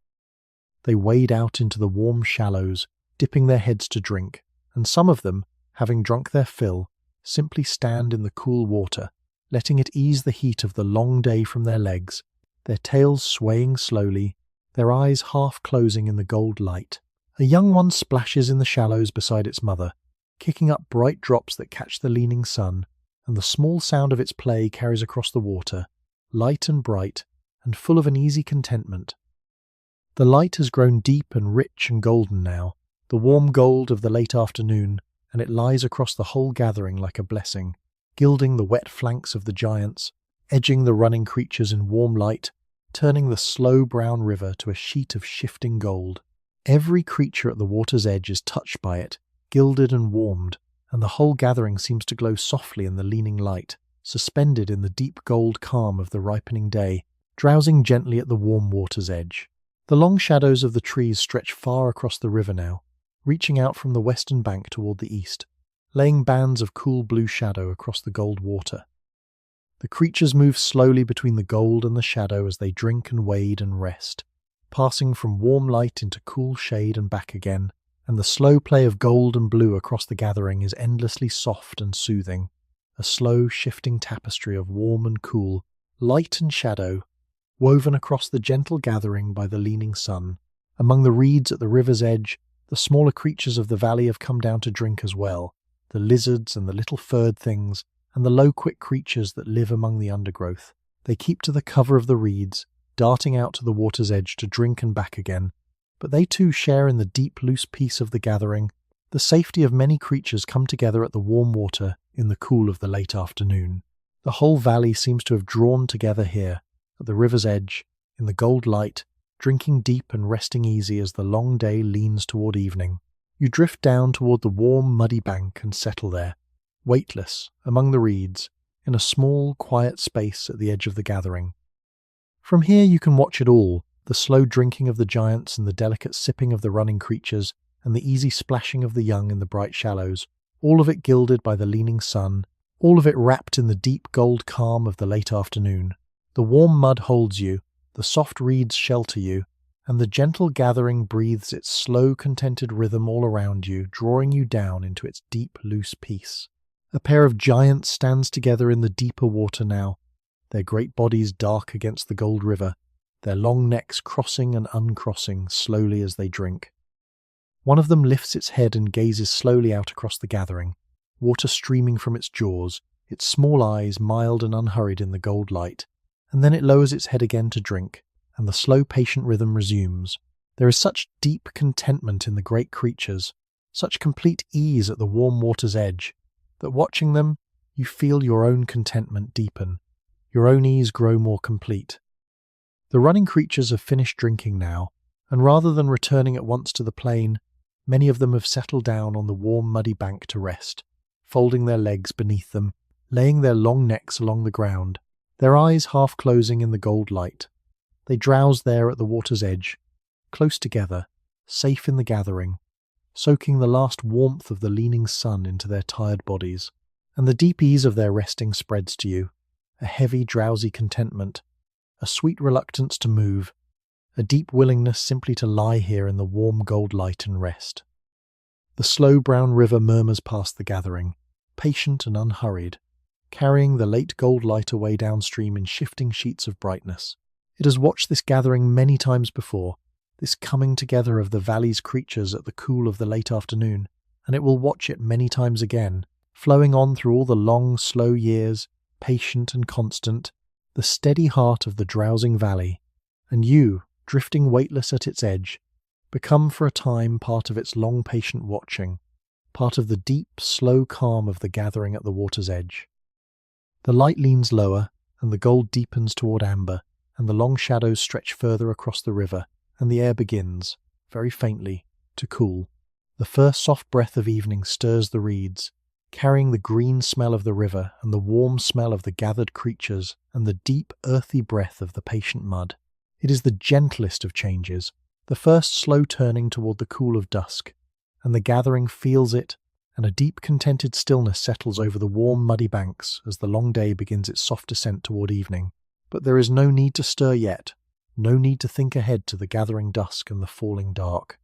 They wade out into the warm shallows, dipping their heads to drink, and some of them, having drunk their fill, simply stand in the cool water, letting it ease the heat of the long day from their legs, their tails swaying slowly, their eyes half closing in the gold light. A young one splashes in the shallows beside its mother, kicking up bright drops that catch the leaning sun, and the small sound of its play carries across the water, light and bright, and full of an easy contentment. The light has grown deep and rich and golden now, the warm gold of the late afternoon, and it lies across the whole gathering like a blessing, gilding the wet flanks of the giants, edging the running creatures in warm light, turning the slow brown river to a sheet of shifting gold. Every creature at the water's edge is touched by it, gilded and warmed, and the whole gathering seems to glow softly in the leaning light, suspended in the deep gold calm of the ripening day, drowsing gently at the warm water's edge. The long shadows of the trees stretch far across the river now, reaching out from the western bank toward the east, laying bands of cool blue shadow across the gold water. The creatures move slowly between the gold and the shadow as they drink and wade and rest, passing from warm light into cool shade and back again, and the slow play of gold and blue across the gathering is endlessly soft and soothing, a slow shifting tapestry of warm and cool, light and shadow, woven across the gentle gathering by the leaning sun. Among the reeds at the river's edge, the smaller creatures of the valley have come down to drink as well, the lizards and the little furred things, and the low quick creatures that live among the undergrowth. They keep to the cover of the reeds, darting out to the water's edge to drink and back again, but they too share in the deep loose peace of the gathering. The safety of many creatures come together at the warm water in the cool of the late afternoon. The whole valley seems to have drawn together here, at the river's edge, in the gold light, drinking deep and resting easy as the long day leans toward evening. You drift down toward the warm, muddy bank and settle there, weightless, among the reeds, in a small, quiet space at the edge of the gathering. From here you can watch it all, the slow drinking of the giants and the delicate sipping of the running creatures and the easy splashing of the young in the bright shallows, all of it gilded by the leaning sun, all of it wrapped in the deep gold calm of the late afternoon. The warm mud holds you, the soft reeds shelter you, and the gentle gathering breathes its slow, contented rhythm all around you, drawing you down into its deep, loose peace. A pair of giants stands together in the deeper water now, their great bodies dark against the gold river, their long necks crossing and uncrossing slowly as they drink. One of them lifts its head and gazes slowly out across the gathering, water streaming from its jaws, its small eyes mild and unhurried in the gold light, and then it lowers its head again to drink, and the slow patient rhythm resumes. There is such deep contentment in the great creatures, such complete ease at the warm water's edge, that watching them, you feel your own contentment deepen, your own ease grow more complete. The running creatures have finished drinking now, and rather than returning at once to the plain, many of them have settled down on the warm muddy bank to rest, folding their legs beneath them, laying their long necks along the ground, their eyes half closing in the gold light. They drowse there at the water's edge, close together, safe in the gathering, soaking the last warmth of the leaning sun into their tired bodies, and the deep ease of their resting spreads to you, a heavy, drowsy contentment, a sweet reluctance to move, a deep willingness simply to lie here in the warm gold light and rest. The slow brown river murmurs past the gathering, patient and unhurried, carrying the late gold light away downstream in shifting sheets of brightness. It has watched this gathering many times before, this coming together of the valley's creatures at the cool of the late afternoon, and it will watch it many times again, flowing on through all the long, slow years, patient and constant, the steady heart of the drowsing valley, and you, drifting weightless at its edge, become for a time part of its long patient watching, part of the deep, slow calm of the gathering at the water's edge. The light leans lower, and the gold deepens toward amber, and the long shadows stretch further across the river, and the air begins, very faintly, to cool. The first soft breath of evening stirs the reeds, carrying the green smell of the river and the warm smell of the gathered creatures and the deep, earthy breath of the patient mud. It is the gentlest of changes, the first slow turning toward the cool of dusk, and the gathering feels it, and a deep contented stillness settles over the warm muddy banks as the long day begins its soft descent toward evening. But there is no need to stir yet, no need to think ahead to the gathering dusk and the falling dark.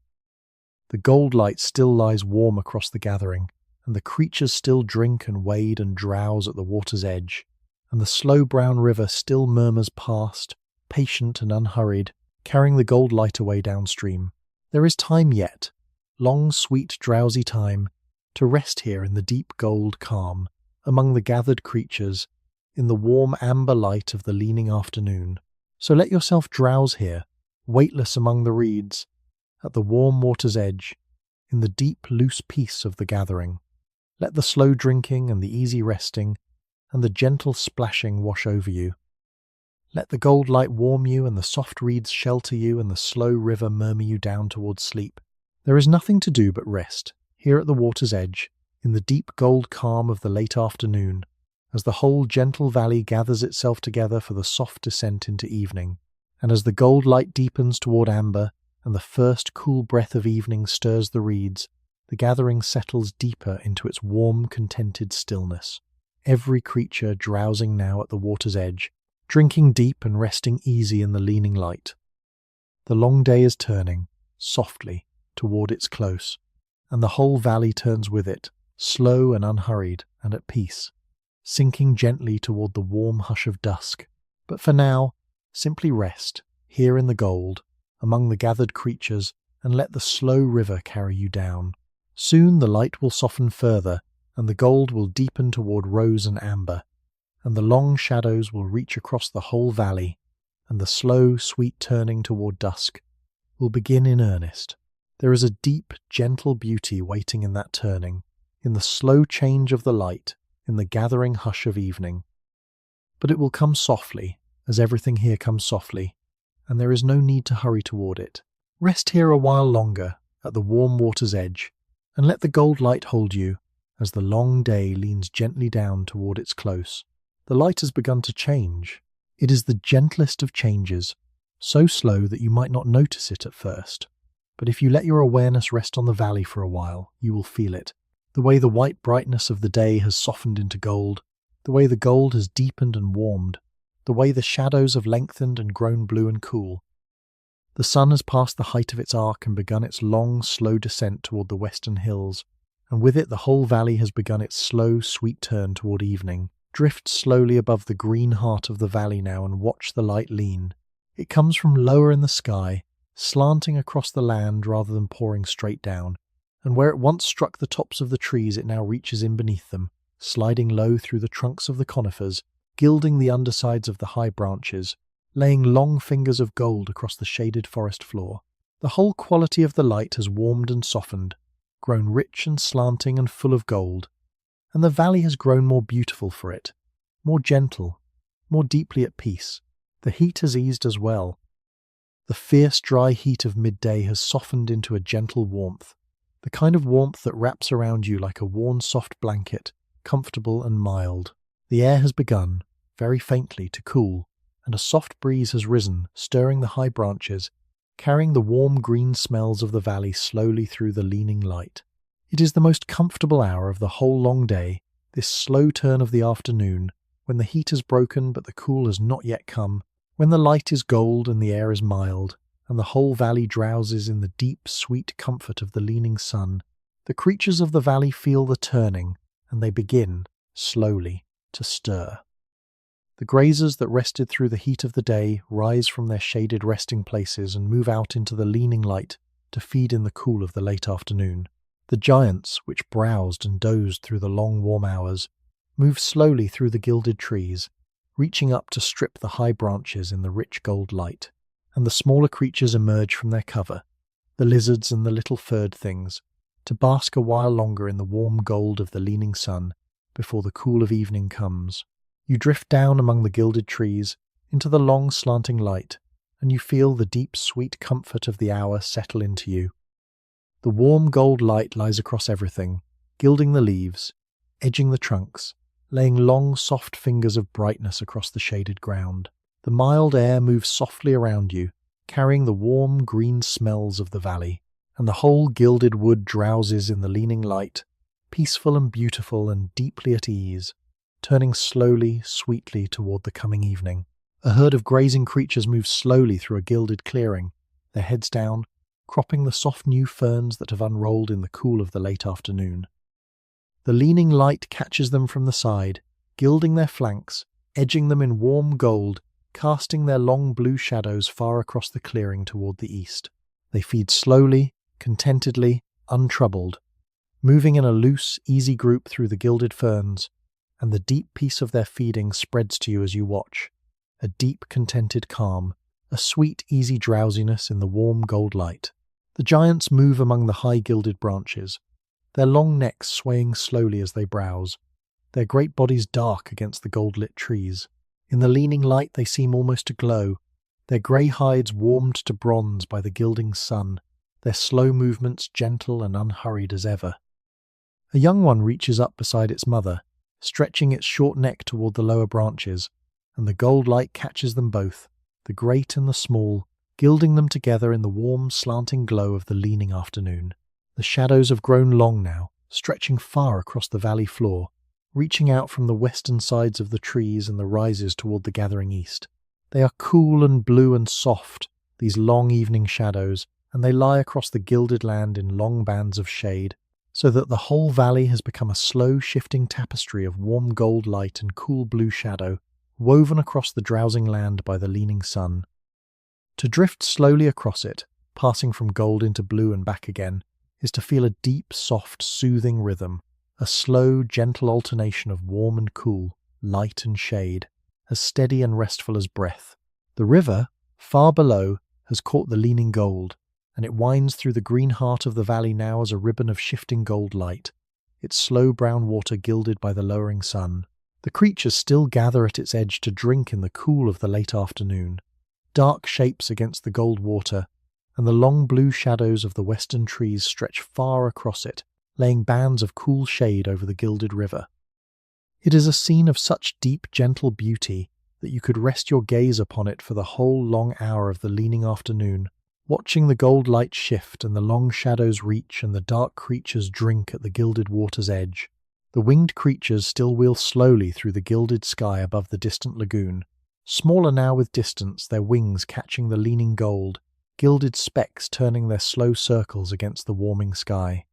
The gold light still lies warm across the gathering, and the creatures still drink and wade and drowse at the water's edge, and the slow brown river still murmurs past, patient and unhurried, carrying the gold light away downstream. There is time yet, long, sweet, drowsy time, to rest here in the deep gold calm, among the gathered creatures, in the warm amber light of the leaning afternoon. So let yourself drowse here, weightless among the reeds, at the warm water's edge, in the deep, loose peace of the gathering. Let the slow drinking and the easy resting and the gentle splashing wash over you. Let the gold light warm you and the soft reeds shelter you and the slow river murmur you down towards sleep. There is nothing to do but rest, here at the water's edge, in the deep gold calm of the late afternoon, as the whole gentle valley gathers itself together for the soft descent into evening, and as the gold light deepens toward amber, and the first cool breath of evening stirs the reeds, the gathering settles deeper into its warm, contented stillness, every creature drowsing now at the water's edge, drinking deep and resting easy in the leaning light. The long day is turning, softly, toward its close, and the whole valley turns with it, slow and unhurried and at peace, sinking gently toward the warm hush of dusk. But for now, simply rest, here in the gold, among the gathered creatures, and let the slow river carry you down. Soon the light will soften further, and the gold will deepen toward rose and amber, and the long shadows will reach across the whole valley, and the slow, sweet turning toward dusk will begin in earnest. There is a deep, gentle beauty waiting in that turning, in the slow change of the light, in the gathering hush of evening. But it will come softly, as everything here comes softly, and there is no need to hurry toward it. Rest here a while longer, at the warm water's edge, and let the gold light hold you, as the long day leans gently down toward its close. The light has begun to change. It is the gentlest of changes, so slow that you might not notice it at first. But if you let your awareness rest on the valley for a while, you will feel it. The way the white brightness of the day has softened into gold, the way the gold has deepened and warmed, the way the shadows have lengthened and grown blue and cool. The sun has passed the height of its arc and begun its long, slow descent toward the western hills, and with it the whole valley has begun its slow, sweet turn toward evening. Drift slowly above the green heart of the valley now and watch the light lean. It comes from lower in the sky, slanting across the land rather than pouring straight down, and where it once struck the tops of the trees it now reaches in beneath them, sliding low through the trunks of the conifers, gilding the undersides of the high branches, laying long fingers of gold across the shaded forest floor. The whole quality of the light has warmed and softened, grown rich and slanting and full of gold, and the valley has grown more beautiful for it, more gentle, more deeply at peace. The heat has eased as well. The fierce, dry heat of midday has softened into a gentle warmth, the kind of warmth that wraps around you like a worn soft blanket, comfortable and mild. The air has begun, very faintly, to cool, and a soft breeze has risen, stirring the high branches, carrying the warm green smells of the valley slowly through the leaning light. It is the most comfortable hour of the whole long day, this slow turn of the afternoon, when the heat has broken but the cool has not yet come, when the light is gold and the air is mild, and the whole valley drowses in the deep, sweet comfort of the leaning sun. The creatures of the valley feel the turning, and they begin, slowly, to stir. The grazers that rested through the heat of the day rise from their shaded resting places and move out into the leaning light to feed in the cool of the late afternoon. The giants, which browsed and dozed through the long warm hours, move slowly through the gilded trees, reaching up to strip the high branches in the rich gold light. And the smaller creatures emerge from their cover, the lizards and the little furred things, to bask a while longer in the warm gold of the leaning sun before the cool of evening comes. You drift down among the gilded trees into the long slanting light, and you feel the deep sweet comfort of the hour settle into you. The warm gold light lies across everything, gilding the leaves, edging the trunks, laying long soft fingers of brightness across the shaded ground. The mild air moves softly around you, carrying the warm green smells of the valley, and the whole gilded wood drowses in the leaning light, peaceful and beautiful and deeply at ease, turning slowly, sweetly toward the coming evening. A herd of grazing creatures moves slowly through a gilded clearing, their heads down, cropping the soft new ferns that have unrolled in the cool of the late afternoon. The leaning light catches them from the side, gilding their flanks, edging them in warm gold, casting their long blue shadows far across the clearing toward the east. They feed slowly, contentedly, untroubled, moving in a loose, easy group through the gilded ferns, and the deep peace of their feeding spreads to you as you watch, a deep, contented calm, a sweet, easy drowsiness in the warm gold light. The giants move among the high gilded branches, their long necks swaying slowly as they browse, their great bodies dark against the gold-lit trees. In the leaning light they seem almost to glow, their grey hides warmed to bronze by the gilding sun, their slow movements gentle and unhurried as ever. A young one reaches up beside its mother, stretching its short neck toward the lower branches, and the gold light catches them both, the great and the small, gilding them together in the warm, slanting glow of the leaning afternoon. The shadows have grown long now, stretching far across the valley floor, reaching out from the western sides of the trees and the rises toward the gathering east. They are cool and blue and soft, these long evening shadows, and they lie across the gilded land in long bands of shade, so that the whole valley has become a slow shifting tapestry of warm gold light and cool blue shadow, woven across the drowsing land by the leaning sun. To drift slowly across it, passing from gold into blue and back again, is to feel a deep, soft, soothing rhythm, a slow, gentle alternation of warm and cool, light and shade, as steady and restful as breath. The river, far below, has caught the leaning gold, and it winds through the green heart of the valley now as a ribbon of shifting gold light, its slow brown water gilded by the lowering sun. The creatures still gather at its edge to drink in the cool of the late afternoon, dark shapes against the gold water, and the long blue shadows of the western trees stretch far across it, laying bands of cool shade over the gilded river. It is a scene of such deep, gentle beauty that you could rest your gaze upon it for the whole long hour of the leaning afternoon, watching the gold light shift and the long shadows reach and the dark creatures drink at the gilded water's edge. The winged creatures still wheel slowly through the gilded sky above the distant lagoon, smaller now with distance, their wings catching the leaning gold, gilded specks turning their slow circles against the warming sky.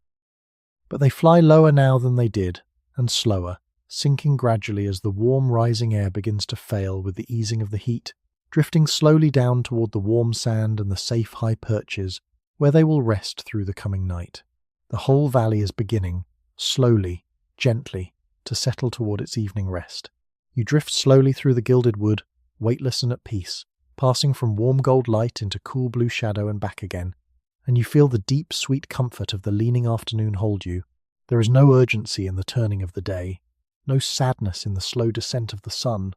But they fly lower now than they did, and slower, sinking gradually as the warm rising air begins to fail with the easing of the heat, drifting slowly down toward the warm sand and the safe high perches, where they will rest through the coming night. The whole valley is beginning, slowly, gently, to settle toward its evening rest. You drift slowly through the gilded wood, weightless and at peace, passing from warm gold light into cool blue shadow and back again, and you feel the deep, sweet comfort of the leaning afternoon hold you. There is no urgency in the turning of the day, no sadness in the slow descent of the sun.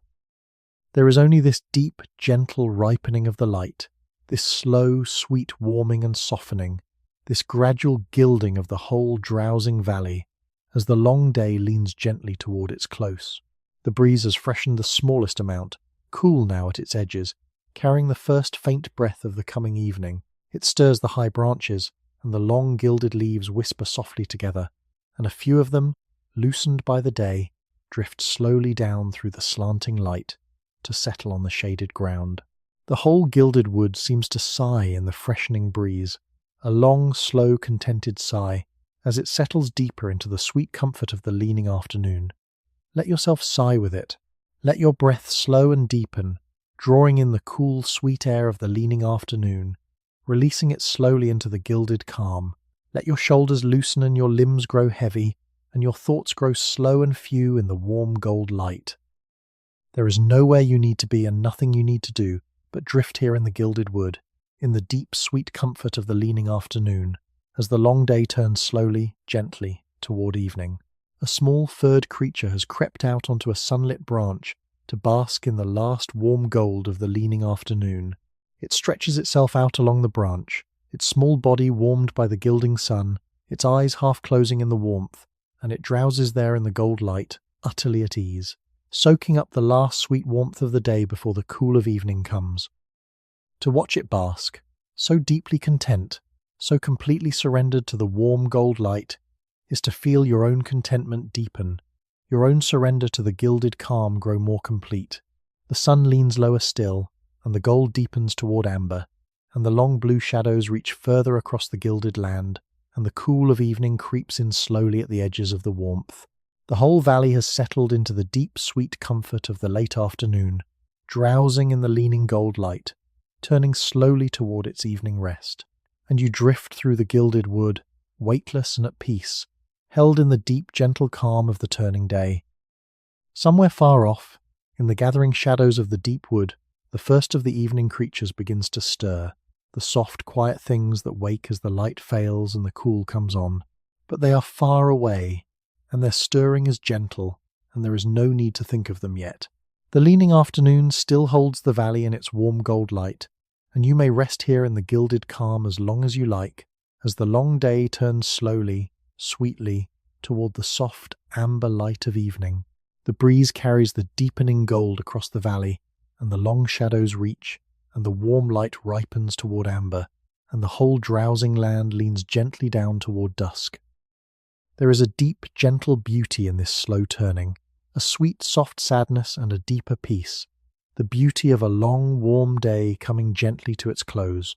There is only this deep, gentle ripening of the light, this slow, sweet warming and softening, this gradual gilding of the whole drowsing valley, as the long day leans gently toward its close. The breeze has freshened the smallest amount, cool now at its edges, carrying the first faint breath of the coming evening. It stirs the high branches, and the long gilded leaves whisper softly together, and a few of them, loosened by the day, drift slowly down through the slanting light to settle on the shaded ground. The whole gilded wood seems to sigh in the freshening breeze, a long, slow, contented sigh, as it settles deeper into the sweet comfort of the leaning afternoon. Let yourself sigh with it. Let your breath slow and deepen, drawing in the cool, sweet air of the leaning afternoon, releasing it slowly into the gilded calm. Let your shoulders loosen and your limbs grow heavy, and your thoughts grow slow and few in the warm gold light. There is nowhere you need to be and nothing you need to do but drift here in the gilded wood, in the deep, sweet comfort of the leaning afternoon, as the long day turns slowly, gently, toward evening. A small furred creature has crept out onto a sunlit branch to bask in the last warm gold of the leaning afternoon. It stretches itself out along the branch, its small body warmed by the gilding sun, its eyes half closing in the warmth, and it drowses there in the gold light, utterly at ease, soaking up the last sweet warmth of the day before the cool of evening comes. To watch it bask, so deeply content, so completely surrendered to the warm gold light, is to feel your own contentment deepen, your own surrender to the gilded calm grow more complete. The sun leans lower still, and the gold deepens toward amber, and the long blue shadows reach further across the gilded land, and the cool of evening creeps in slowly at the edges of the warmth. The whole valley has settled into the deep, sweet comfort of the late afternoon, drowsing in the leaning gold light, turning slowly toward its evening rest. And you drift through the gilded wood, weightless and at peace, held in the deep, gentle calm of the turning day. Somewhere far off, in the gathering shadows of the deep wood, the first of the evening creatures begins to stir, the soft, quiet things that wake as the light fails and the cool comes on. But they are far away, and their stirring is gentle, and there is no need to think of them yet. The leaning afternoon still holds the valley in its warm gold light, and you may rest here in the gilded calm as long as you like, as the long day turns slowly, sweetly, toward the soft amber light of evening. The breeze carries the deepening gold across the valley, and the long shadows reach, and the warm light ripens toward amber, and the whole drowsing land leans gently down toward dusk. There is a deep, gentle beauty in this slow turning, a sweet, soft sadness and a deeper peace, the beauty of a long, warm day coming gently to its close,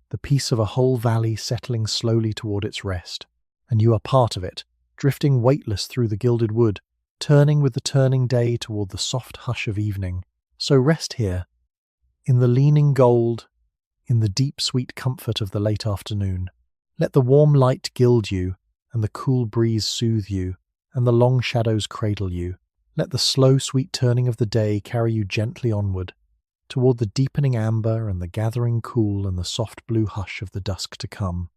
the peace of a whole valley settling slowly toward its rest, and you are part of it, drifting weightless through the gilded wood, turning with the turning day toward the soft hush of evening. So rest here, in the leaning gold, in the deep, sweet comfort of the late afternoon. Let the warm light gild you, and the cool breeze soothe you, and the long shadows cradle you. Let the slow, sweet turning of the day carry you gently onward, toward the deepening amber and the gathering cool and the soft blue hush of the dusk to come.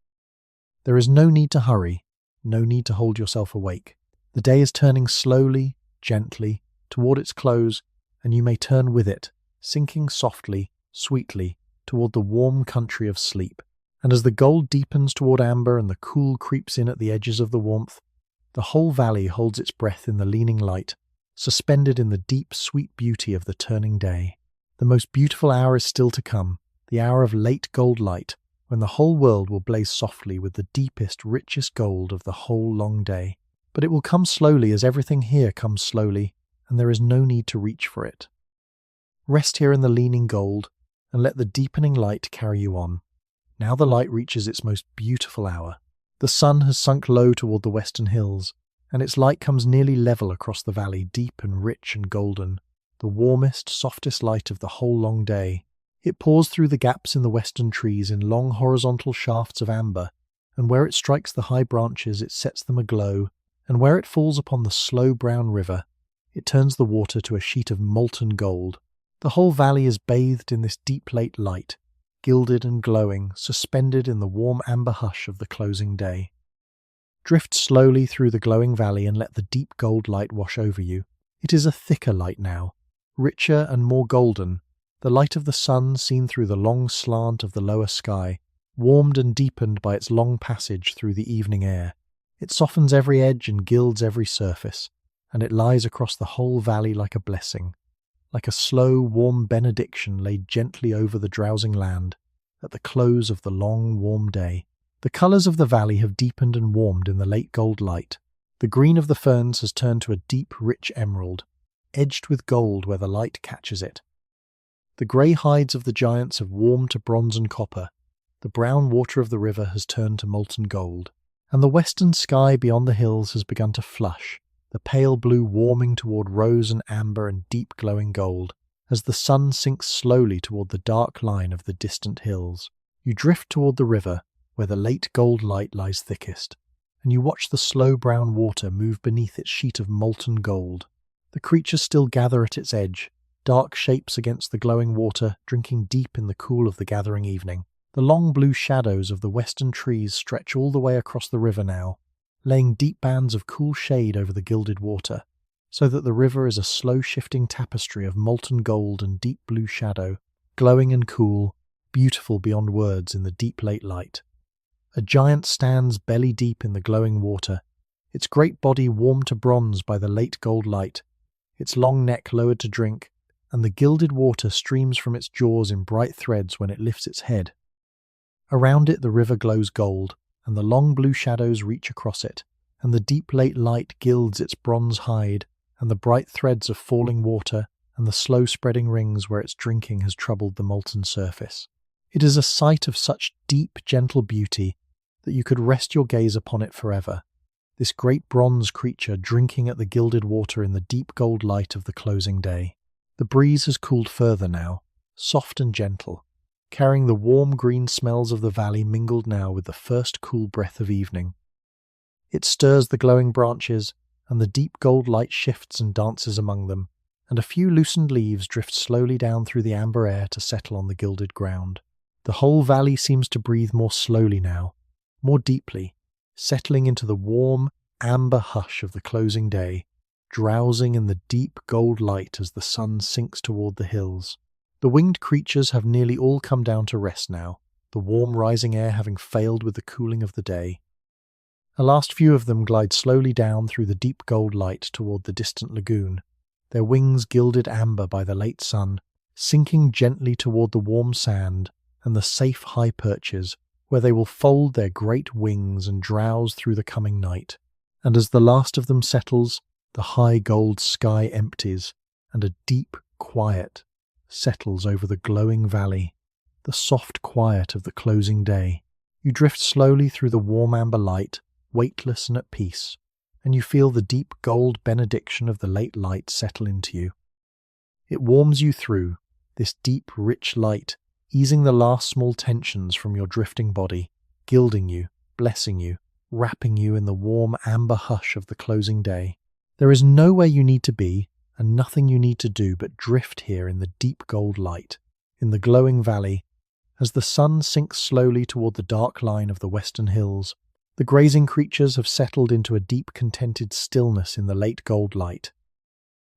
There is no need to hurry, no need to hold yourself awake. The day is turning slowly, gently, toward its close, and you may turn with it, sinking softly, sweetly, toward the warm country of sleep. And as the gold deepens toward amber and the cool creeps in at the edges of the warmth, the whole valley holds its breath in the leaning light, suspended in the deep, sweet beauty of the turning day. The most beautiful hour is still to come, the hour of late gold light, when the whole world will blaze softly with the deepest, richest gold of the whole long day. But it will come slowly as everything here comes slowly, and there is no need to reach for it. Rest here in the leaning gold, and let the deepening light carry you on. Now the light reaches its most beautiful hour. The sun has sunk low toward the western hills, and its light comes nearly level across the valley, deep and rich and golden, the warmest, softest light of the whole long day. It pours through the gaps in the western trees in long horizontal shafts of amber, and where it strikes the high branches it sets them aglow, and where it falls upon the slow brown river, it turns the water to a sheet of molten gold. The whole valley is bathed in this deep late light, gilded and glowing, suspended in the warm amber hush of the closing day. Drift slowly through the glowing valley and let the deep gold light wash over you. It is a thicker light now, richer and more golden, the light of the sun seen through the long slant of the lower sky, warmed and deepened by its long passage through the evening air. It softens every edge and gilds every surface, and it lies across the whole valley like a blessing, like a slow, warm benediction laid gently over the drowsing land at the close of the long, warm day. The colours of the valley have deepened and warmed in the late gold light. The green of the ferns has turned to a deep, rich emerald, edged with gold where the light catches it. The grey hides of the giants have warmed to bronze and copper, the brown water of the river has turned to molten gold, and the western sky beyond the hills has begun to flush, the pale blue warming toward rose and amber and deep glowing gold, as the sun sinks slowly toward the dark line of the distant hills. You drift toward the river, where the late gold light lies thickest, and you watch the slow brown water move beneath its sheet of molten gold. The creatures still gather at its edge, dark shapes against the glowing water, drinking deep in the cool of the gathering evening. The long blue shadows of the western trees stretch all the way across the river now, laying deep bands of cool shade over the gilded water, so that the river is a slow-shifting tapestry of molten gold and deep blue shadow, glowing and cool, beautiful beyond words in the deep late light. A giant stands belly deep in the glowing water, its great body warmed to bronze by the late gold light, its long neck lowered to drink, and the gilded water streams from its jaws in bright threads when it lifts its head. Around it the river glows gold, and the long blue shadows reach across it, and the deep late light gilds its bronze hide, and the bright threads of falling water, and the slow spreading rings where its drinking has troubled the molten surface. It is a sight of such deep, gentle beauty that you could rest your gaze upon it forever, this great bronze creature drinking at the gilded water in the deep gold light of the closing day. The breeze has cooled further now, soft and gentle, carrying the warm green smells of the valley mingled now with the first cool breath of evening. It stirs the glowing branches, and the deep gold light shifts and dances among them, and a few loosened leaves drift slowly down through the amber air to settle on the gilded ground. The whole valley seems to breathe more slowly now, more deeply, settling into the warm, amber hush of the closing day, drowsing in the deep gold light as the sun sinks toward the hills. The winged creatures have nearly all come down to rest now, the warm rising air having failed with the cooling of the day. A last few of them glide slowly down through the deep gold light toward the distant lagoon, their wings gilded amber by the late sun, sinking gently toward the warm sand and the safe high perches, where they will fold their great wings and drowse through the coming night. And as the last of them settles, the high gold sky empties, and a deep quiet settles over the glowing valley, the soft quiet of the closing day. You drift slowly through the warm amber light, weightless and at peace, and you feel the deep gold benediction of the late light settle into you. It warms you through, this deep, rich light, easing the last small tensions from your drifting body, gilding you, blessing you, wrapping you in the warm amber hush of the closing day. There is nowhere you need to be, and nothing you need to do but drift here in the deep gold light, in the glowing valley, as the sun sinks slowly toward the dark line of the western hills. The grazing creatures have settled into a deep contented stillness in the late gold light.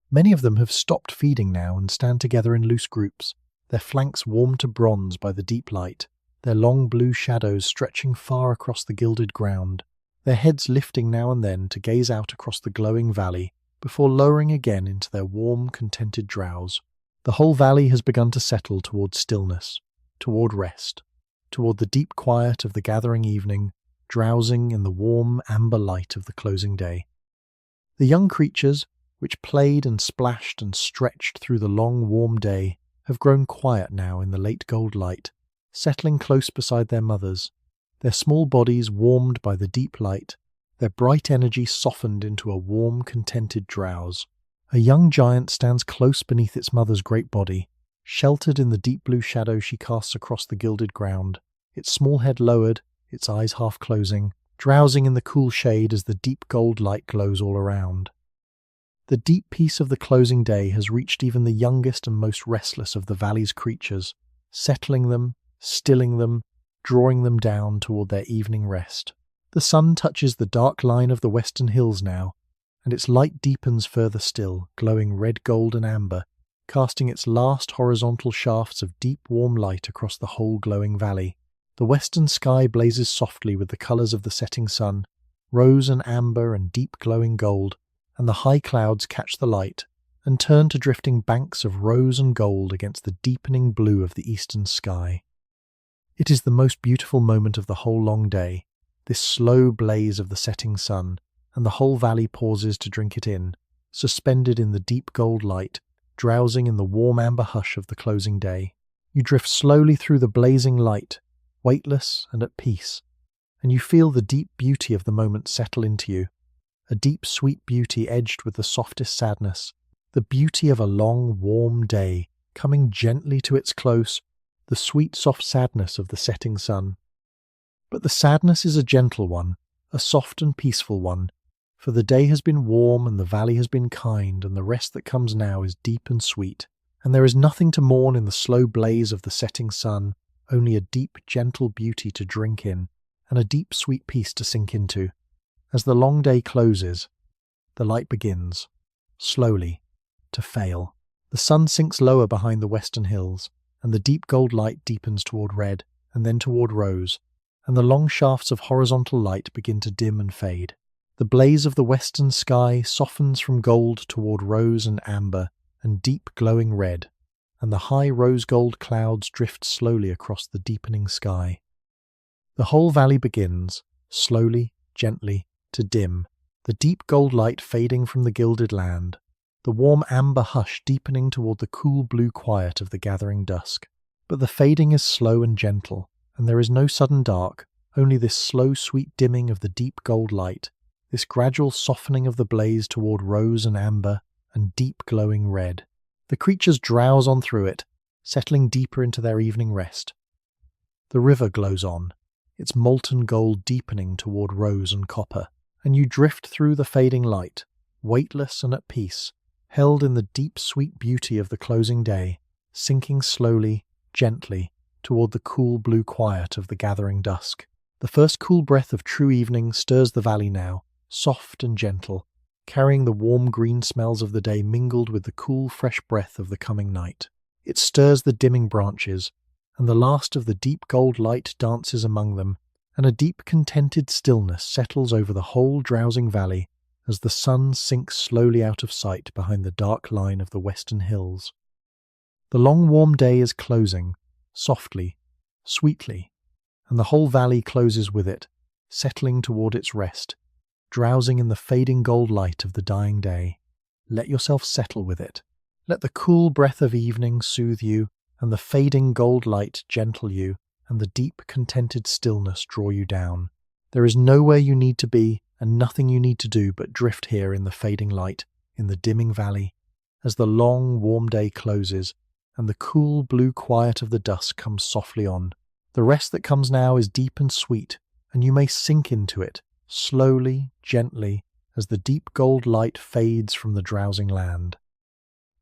Many of them have stopped feeding now and stand together in loose groups, their flanks warmed to bronze by the deep light, their long blue shadows stretching far across the gilded ground, their heads lifting now and then to gaze out across the glowing valley, before lowering again into their warm, contented drowse. The whole valley has begun to settle toward stillness, toward rest, toward the deep quiet of the gathering evening, drowsing in the warm amber light of the closing day. The young creatures, which played and splashed and stretched through the long warm day, have grown quiet now in the late gold light, settling close beside their mothers, their small bodies warmed by the deep light, their bright energy softened into a warm, contented drowse. A young giant stands close beneath its mother's great body, sheltered in the deep blue shadow she casts across the gilded ground, its small head lowered, its eyes half closing, drowsing in the cool shade as the deep gold light glows all around. The deep peace of the closing day has reached even the youngest and most restless of the valley's creatures, settling them, stilling them, drawing them down toward their evening rest. The sun touches the dark line of the western hills now, and its light deepens further still, glowing red, gold and amber, casting its last horizontal shafts of deep warm light across the whole glowing valley. The western sky blazes softly with the colours of the setting sun, rose and amber and deep glowing gold, and the high clouds catch the light and turn to drifting banks of rose and gold against the deepening blue of the eastern sky. It is the most beautiful moment of the whole long day, this slow blaze of the setting sun, and the whole valley pauses to drink it in, suspended in the deep gold light, drowsing in the warm amber hush of the closing day. You drift slowly through the blazing light, weightless and at peace, and you feel the deep beauty of the moment settle into you, a deep, sweet beauty edged with the softest sadness, the beauty of a long, warm day, coming gently to its close, the sweet, soft sadness of the setting sun. But the sadness is a gentle one, a soft and peaceful one, for the day has been warm and the valley has been kind, and the rest that comes now is deep and sweet, and there is nothing to mourn in the slow blaze of the setting sun, only a deep, gentle beauty to drink in, and a deep, sweet peace to sink into. As the long day closes, the light begins, slowly, to fail. The sun sinks lower behind the western hills, and the deep gold light deepens toward red, and then toward rose, and the long shafts of horizontal light begin to dim and fade. The blaze of the western sky softens from gold toward rose and amber, and deep glowing red, and the high rose-gold clouds drift slowly across the deepening sky. The whole valley begins, slowly, gently, to dim, the deep gold light fading from the gilded land, the warm amber hush deepening toward the cool blue quiet of the gathering dusk. But the fading is slow and gentle, and there is no sudden dark, only this slow, sweet dimming of the deep gold light, this gradual softening of the blaze toward rose and amber and deep glowing red. The creatures drowse on through it, settling deeper into their evening rest. The river glows on, its molten gold deepening toward rose and copper, and you drift through the fading light, weightless and at peace, held in the deep sweet beauty of the closing day, sinking slowly, gently, toward the cool blue quiet of the gathering dusk. The first cool breath of true evening stirs the valley now, soft and gentle, carrying the warm green smells of the day mingled with the cool fresh breath of the coming night. It stirs the dimming branches, and the last of the deep gold light dances among them, and a deep contented stillness settles over the whole drowsing valley as the sun sinks slowly out of sight behind the dark line of the western hills. The long warm day is closing, softly, sweetly, and the whole valley closes with it, settling toward its rest, drowsing in the fading gold light of the dying day. Let yourself settle with it. Let the cool breath of evening soothe you, and the fading gold light gentle you, and the deep contented stillness draw you down. There is nowhere you need to be, and nothing you need to do but drift here in the fading light, in the dimming valley, as the long warm day closes, and the cool blue quiet of the dusk comes softly on. The rest that comes now is deep and sweet, and you may sink into it, slowly, gently, as the deep gold light fades from the drowsing land.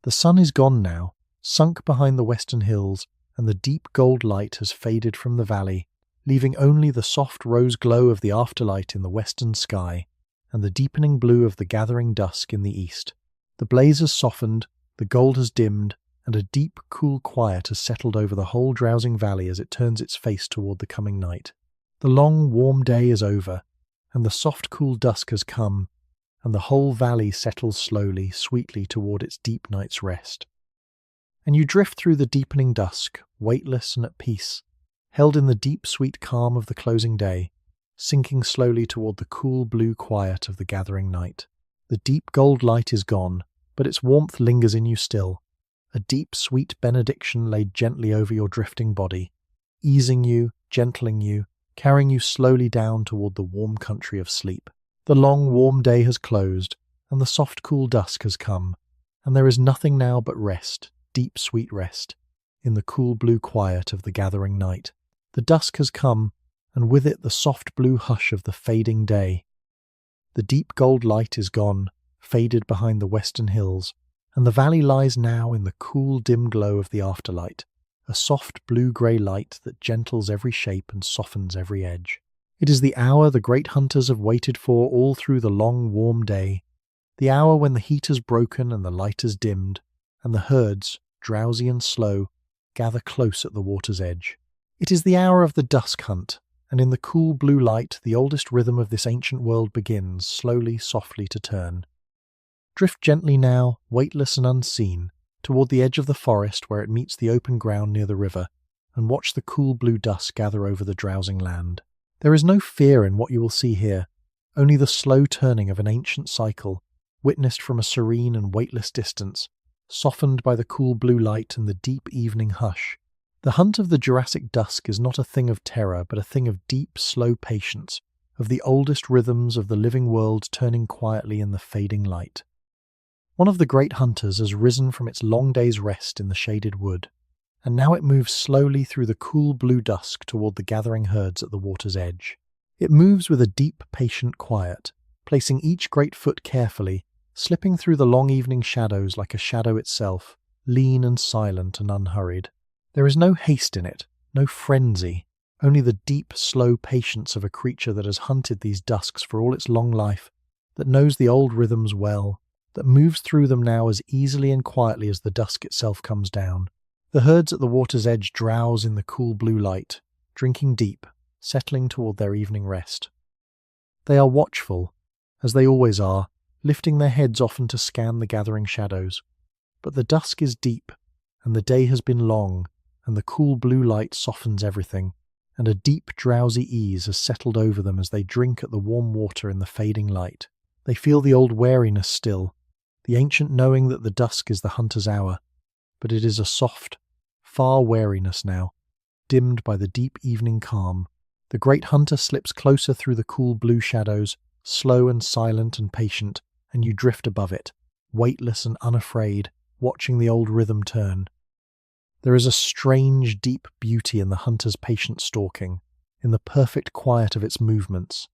The sun is gone now, sunk behind the western hills, and the deep gold light has faded from the valley, leaving only the soft rose glow of the afterlight in the western sky, and the deepening blue of the gathering dusk in the east. The blaze has softened, the gold has dimmed, and a deep, cool quiet has settled over the whole drowsing valley as it turns its face toward the coming night. The long, warm day is over, and the soft, cool dusk has come, and the whole valley settles slowly, sweetly toward its deep night's rest. And you drift through the deepening dusk, weightless and at peace, held in the deep, sweet calm of the closing day, sinking slowly toward the cool blue quiet of the gathering night. The deep gold light is gone, but its warmth lingers in you still, a deep, sweet benediction laid gently over your drifting body, easing you, gentling you, carrying you slowly down toward the warm country of sleep. The long, warm day has closed, and the soft, cool dusk has come, and there is nothing now but rest, deep, sweet rest, in the cool blue quiet of the gathering night. The dusk has come, and with it the soft blue hush of the fading day. The deep gold light is gone, faded behind the western hills, and the valley lies now in the cool dim glow of the afterlight, a soft blue-grey light that gentles every shape and softens every edge. It is the hour the great hunters have waited for all through the long warm day, the hour when the heat has broken and the light has dimmed, and the herds, drowsy and slow, gather close at the water's edge. It is the hour of the dusk hunt, and in the cool blue light the oldest rhythm of this ancient world begins, slowly, softly to turn. Drift gently now, weightless and unseen, toward the edge of the forest where it meets the open ground near the river, and watch the cool blue dusk gather over the drowsing land. There is no fear in what you will see here, only the slow turning of an ancient cycle, witnessed from a serene and weightless distance, softened by the cool blue light and the deep evening hush. The hunt of the Jurassic dusk is not a thing of terror, but a thing of deep, slow patience, of the oldest rhythms of the living world turning quietly in the fading light. One of the great hunters has risen from its long day's rest in the shaded wood, and now it moves slowly through the cool blue dusk toward the gathering herds at the water's edge. It moves with a deep, patient quiet, placing each great foot carefully, slipping through the long evening shadows like a shadow itself, lean and silent and unhurried. There is no haste in it, no frenzy, only the deep, slow patience of a creature that has hunted these dusks for all its long life, that knows the old rhythms well, that moves through them now as easily and quietly as the dusk itself comes down. The herds at the water's edge drowse in the cool blue light, drinking deep, settling toward their evening rest. They are watchful, as they always are, lifting their heads often to scan the gathering shadows. But the dusk is deep, and the day has been long, and the cool blue light softens everything, and a deep, drowsy ease has settled over them as they drink at the warm water in the fading light. They feel the old wariness still, the ancient knowing that the dusk is the hunter's hour, but it is a soft, far wariness now, dimmed by the deep evening calm. The great hunter slips closer through the cool blue shadows, slow and silent and patient, and you drift above it, weightless and unafraid, watching the old rhythm turn. There is a strange, deep beauty in the hunter's patient stalking, in the perfect quiet of its movements,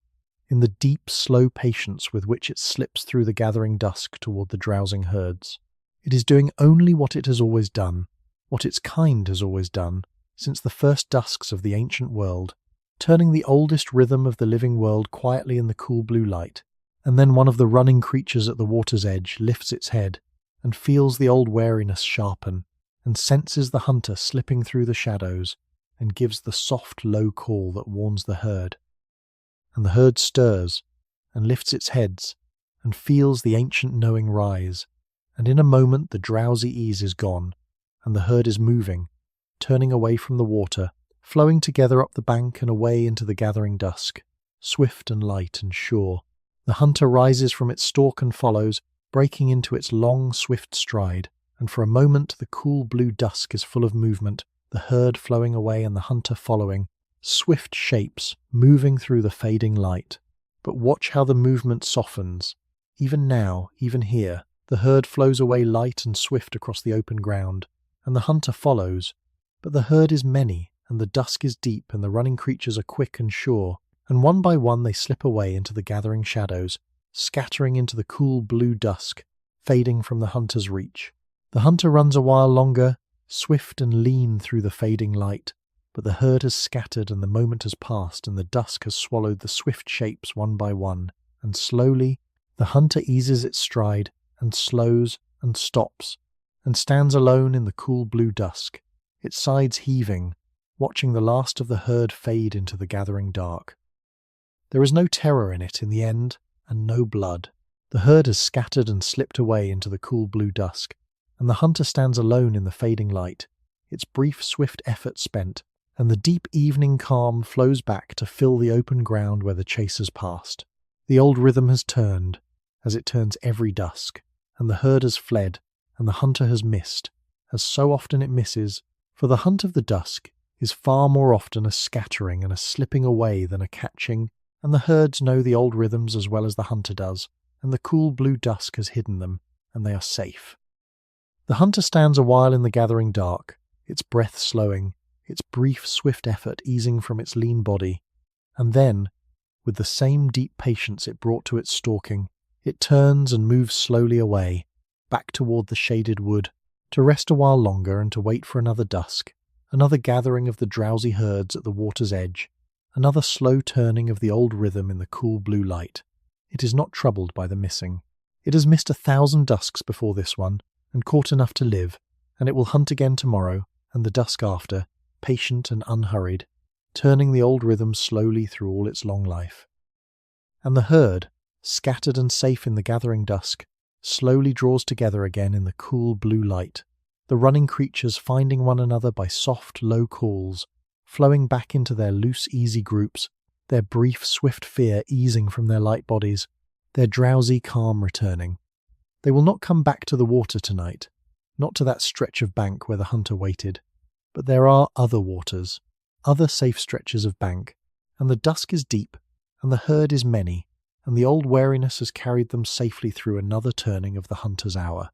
in the deep, slow patience with which it slips through the gathering dusk toward the drowsing herds. It is doing only what it has always done, what its kind has always done, since the first dusks of the ancient world, turning the oldest rhythm of the living world quietly in the cool blue light, and then one of the running creatures at the water's edge lifts its head and feels the old wariness sharpen, and senses the hunter slipping through the shadows, and gives the soft, low call that warns the herd. And the herd stirs, and lifts its heads, and feels the ancient knowing rise, and in a moment the drowsy ease is gone, and the herd is moving, turning away from the water, flowing together up the bank and away into the gathering dusk, swift and light and sure. The hunter rises from its stalk and follows, breaking into its long, swift stride, and for a moment the cool blue dusk is full of movement, the herd flowing away and the hunter following, swift shapes moving through the fading light. But watch how the movement softens. Even now, even here, the herd flows away light and swift across the open ground, and the hunter follows. But the herd is many, and the dusk is deep, and the running creatures are quick and sure, and one by one they slip away into the gathering shadows, scattering into the cool blue dusk, fading from the hunter's reach. The hunter runs a while longer, swift and lean through the fading light, but the herd has scattered and the moment has passed and the dusk has swallowed the swift shapes one by one, and slowly the hunter eases its stride and slows and stops, and stands alone in the cool blue dusk, its sides heaving, watching the last of the herd fade into the gathering dark. There is no terror in it in the end, and no blood. The herd has scattered and slipped away into the cool blue dusk, and the hunter stands alone in the fading light, its brief, swift effort spent, and the deep evening calm flows back to fill the open ground where the chase has passed. The old rhythm has turned, as it turns every dusk, and the herd has fled, and the hunter has missed, as so often it misses, for the hunt of the dusk is far more often a scattering and a slipping away than a catching, and the herds know the old rhythms as well as the hunter does, and the cool blue dusk has hidden them, and they are safe. The hunter stands a while in the gathering dark, its breath slowing, its brief, swift effort easing from its lean body, and then, with the same deep patience it brought to its stalking, it turns and moves slowly away, back toward the shaded wood, to rest a while longer and to wait for another dusk, another gathering of the drowsy herds at the water's edge, another slow turning of the old rhythm in the cool blue light. It is not troubled by the missing. It has missed 1,000 dusks before this one, and caught enough to live, and it will hunt again tomorrow, and the dusk after, patient and unhurried, turning the old rhythm slowly through all its long life. And the herd, scattered and safe in the gathering dusk, slowly draws together again in the cool blue light, the running creatures finding one another by soft, low calls, flowing back into their loose, easy groups, their brief, swift fear easing from their light bodies, their drowsy calm returning. They will not come back to the water tonight. not to that stretch of bank where the hunter waited, but there are other waters, other safe stretches of bank, and the dusk is deep, and the herd is many, and the old wariness has carried them safely through another turning of the hunter's hour.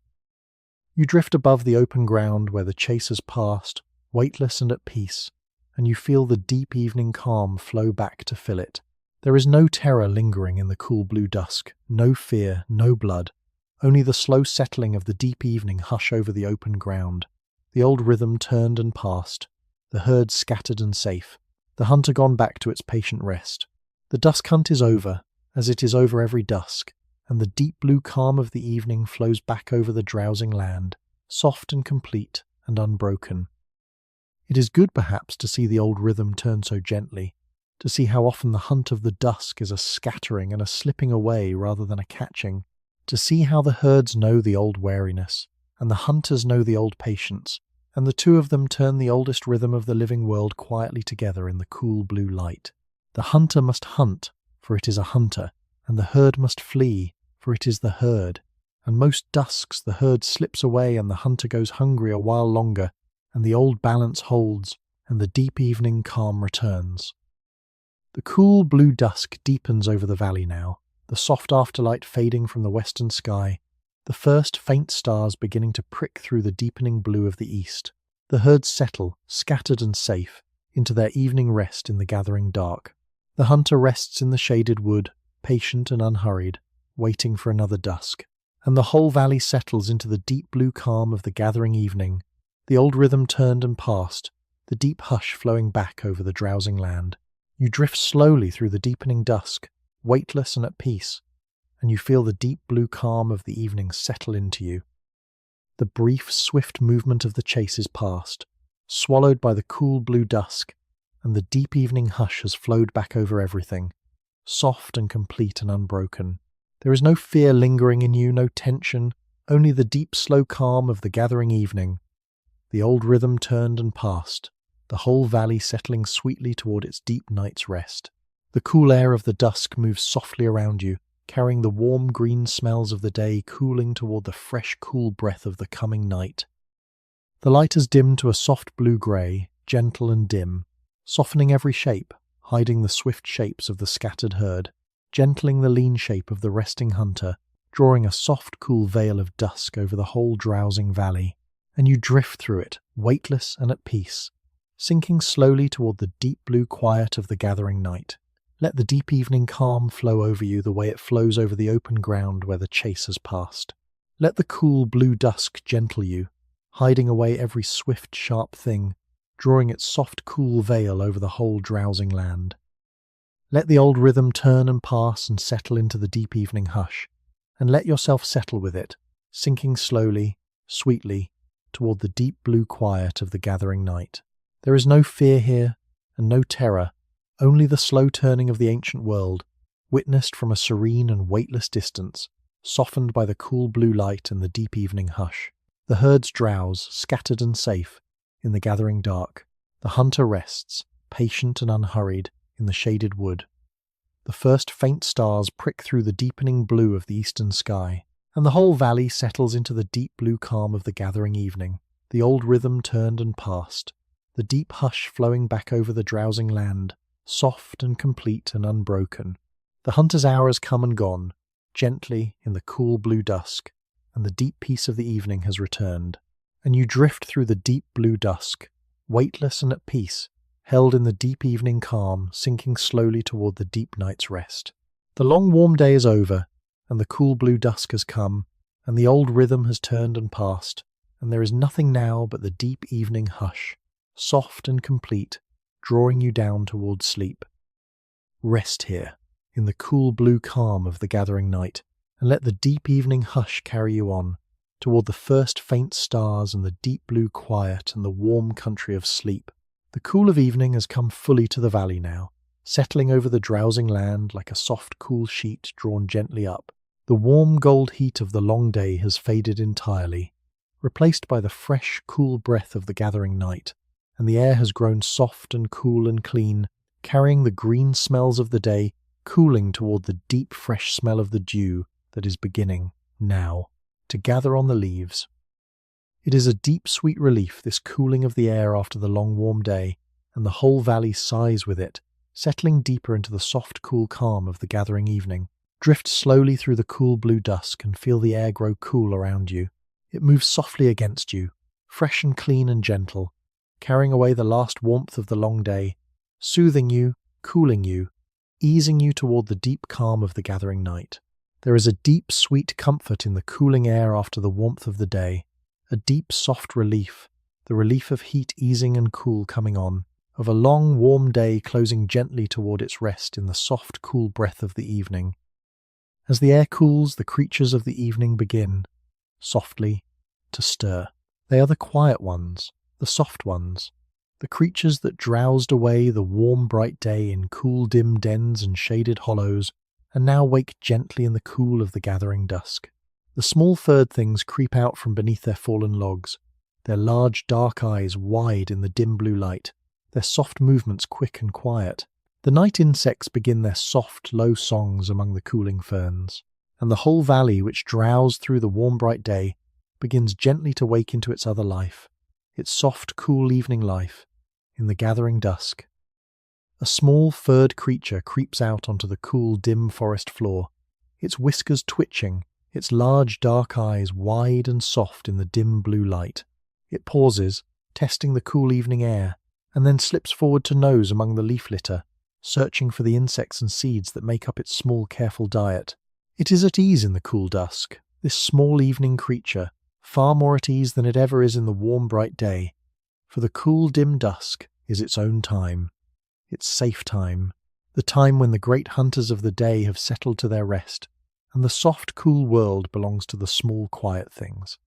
You drift above the open ground where the chase has passed, weightless and at peace, and you feel the deep evening calm flow back to fill it. There is no terror lingering in the cool blue dusk, no fear, no blood, only the slow settling of the deep evening hush over the open ground. The old rhythm turned and passed, the herd scattered and safe, the hunter gone back to its patient rest. The dusk hunt is over, as it is over every dusk, and the deep blue calm of the evening flows back over the drowsing land, soft and complete and unbroken. It is good, perhaps, to see the old rhythm turn so gently, to see how often the hunt of the dusk is a scattering and a slipping away rather than a catching, to see how the herds know the old wariness, and the hunters know the old patience, and the two of them turn the oldest rhythm of the living world quietly together in the cool blue light. The hunter must hunt, for it is a hunter, and the herd must flee, for it is the herd. And most dusks the herd slips away and the hunter goes hungry a while longer, and the old balance holds, and the deep evening calm returns. The cool blue dusk deepens over the valley now, the soft afterlight fading from the western sky, the first faint stars beginning to prick through the deepening blue of the east. The herds settle, scattered and safe, into their evening rest in the gathering dark. The hunter rests in the shaded wood, patient and unhurried, waiting for another dusk, and the whole valley settles into the deep blue calm of the gathering evening. The old rhythm turned and passed, the deep hush flowing back over the drowsing land. You drift slowly through the deepening dusk, weightless and at peace, and you feel the deep blue calm of the evening settle into you. The brief, swift movement of the chase is past, swallowed by the cool blue dusk, and the deep evening hush has flowed back over everything, soft and complete and unbroken. There is no fear lingering in you, no tension, only the deep, slow calm of the gathering evening. The old rhythm turned and passed, the whole valley settling sweetly toward its deep night's rest. The cool air of the dusk moves softly around you, carrying the warm green smells of the day cooling toward the fresh, cool breath of the coming night. The light has dimmed to a soft blue-grey, gentle and dim, softening every shape, hiding the swift shapes of the scattered herd, gentling the lean shape of the resting hunter, drawing a soft, cool veil of dusk over the whole drowsing valley. And you drift through it, weightless and at peace, sinking slowly toward the deep blue quiet of the gathering night. Let the deep evening calm flow over you the way it flows over the open ground where the chase has passed. Let the cool blue dusk gentle you, hiding away every swift, sharp thing, drawing its soft, cool veil over the whole drowsing land. Let the old rhythm turn and pass and settle into the deep evening hush, and let yourself settle with it, sinking slowly, sweetly, toward the deep blue quiet of the gathering night. There is no fear here, and no terror, only the slow turning of the ancient world, witnessed from a serene and weightless distance, softened by the cool blue light and the deep evening hush. The herds drowse, scattered and safe, in the gathering dark. The hunter rests, patient and unhurried, in the shaded wood. The first faint stars prick through the deepening blue of the eastern sky, and the whole valley settles into the deep blue calm of the gathering evening. The old rhythm turned and passed, the deep hush flowing back over the drowsing land, soft and complete and unbroken. The hunter's hour has come and gone, gently in the cool blue dusk, and the deep peace of the evening has returned. And you drift through the deep blue dusk, weightless and at peace, held in the deep evening calm, sinking slowly toward the deep night's rest. The long warm day is over, and the cool blue dusk has come, and the old rhythm has turned and passed, and there is nothing now but the deep evening hush, soft and complete, drawing you down towards sleep. Rest here, in the cool blue calm of the gathering night, and let the deep evening hush carry you on, toward the first faint stars and the deep blue quiet and the warm country of sleep. The cool of evening has come fully to the valley now, settling over the drowsing land like a soft, cool sheet drawn gently up. The warm gold heat of the long day has faded entirely, replaced by the fresh, cool breath of the gathering night, and the air has grown soft and cool and clean, carrying the green smells of the day, cooling toward the deep, fresh smell of the dew that is beginning, now, to gather on the leaves. It is a deep, sweet relief, this cooling of the air after the long, warm day, and the whole valley sighs with it, settling deeper into the soft, cool calm of the gathering evening. Drift slowly through the cool blue dusk and feel the air grow cool around you. It moves softly against you, fresh and clean and gentle, carrying away the last warmth of the long day, soothing you, cooling you, easing you toward the deep calm of the gathering night. There is a deep, sweet comfort in the cooling air after the warmth of the day, a deep, soft relief, the relief of heat easing and cool coming on, of a long, warm day closing gently toward its rest in the soft, cool breath of the evening. As the air cools, the creatures of the evening begin, softly, to stir. They are the quiet ones, the soft ones, the creatures that drowsed away the warm, bright day in cool, dim dens and shaded hollows, and now wake gently in the cool of the gathering dusk. The small furred things creep out from beneath their fallen logs, their large dark eyes wide in the dim blue light, their soft movements quick and quiet. The night insects begin their soft, low songs among the cooling ferns, and the whole valley, which drowsed through the warm, bright day, begins gently to wake into its other life, its soft, cool evening life, in the gathering dusk. A small, furred creature creeps out onto the cool, dim forest floor, its whiskers twitching, its large, dark eyes wide and soft in the dim blue light. It pauses, testing the cool evening air, and then slips forward to nose among the leaf litter, searching for the insects and seeds that make up its small, careful diet. It is at ease in the cool dusk, this small evening creature, far more at ease than it ever is in the warm, bright day, for the cool, dim dusk is its own time, its safe time, the time when the great hunters of the day have settled to their rest, and the soft, cool world belongs to the small, quiet things.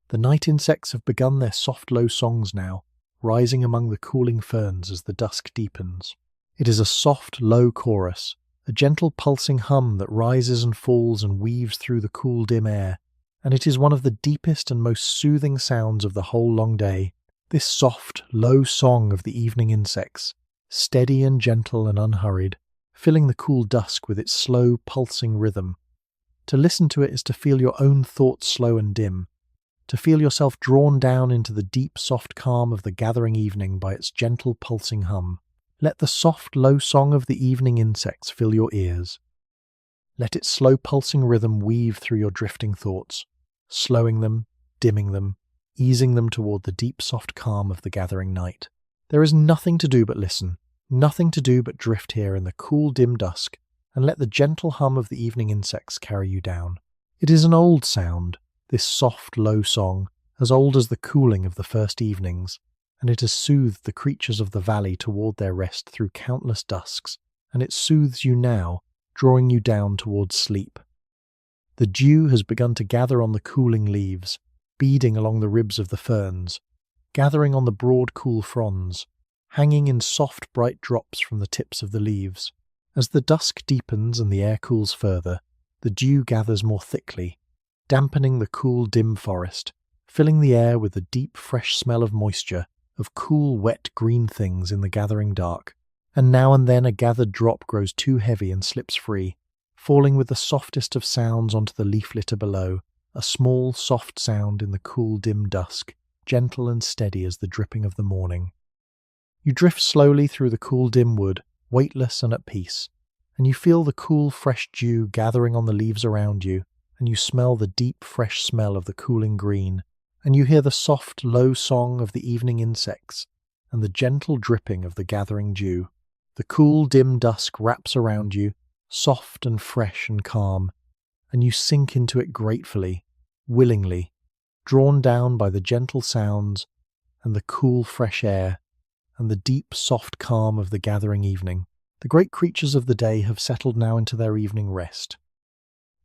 The night insects have begun their soft, low songs now, rising among the cooling ferns as the dusk deepens. It is a soft, low chorus, a gentle pulsing hum that rises and falls and weaves through the cool, dim air, and it is one of the deepest and most soothing sounds of the whole long day, this soft, low song of the evening insects, steady and gentle and unhurried, filling the cool dusk with its slow, pulsing rhythm. To listen to it is to feel your own thoughts slow and dim, to feel yourself drawn down into the deep, soft calm of the gathering evening by its gentle, pulsing hum. Let the soft, low song of the evening insects fill your ears. Let its slow, pulsing rhythm weave through your drifting thoughts, slowing them, dimming them, easing them toward the deep, soft calm of the gathering night. There is nothing to do but listen, nothing to do but drift here in the cool, dim dusk, and let the gentle hum of the evening insects carry you down. It is an old sound, this soft, low song, as old as the cooling of the first evenings, and it has soothed the creatures of the valley toward their rest through countless dusks, and it soothes you now, drawing you down towards sleep. The dew has begun to gather on the cooling leaves, beading along the ribs of the ferns, gathering on the broad, cool fronds, hanging in soft, bright drops from the tips of the leaves. As the dusk deepens and the air cools further, the dew gathers more thickly, dampening the cool, dim forest, filling the air with the deep, fresh smell of moisture, of cool, wet, green things in the gathering dark. And now and then a gathered drop grows too heavy and slips free, falling with the softest of sounds onto the leaf litter below, a small, soft sound in the cool, dim dusk, gentle and steady as the dripping of the morning. You drift slowly through the cool, dim wood, weightless and at peace, and you feel the cool, fresh dew gathering on the leaves around you, and you smell the deep, fresh smell of the cooling green, and you hear the soft, low song of the evening insects, and the gentle dripping of the gathering dew. The cool, dim dusk wraps around you, soft and fresh and calm, and you sink into it gratefully, willingly, drawn down by the gentle sounds and the cool, fresh air, and the deep, soft calm of the gathering evening. The great creatures of the day have settled now into their evening rest.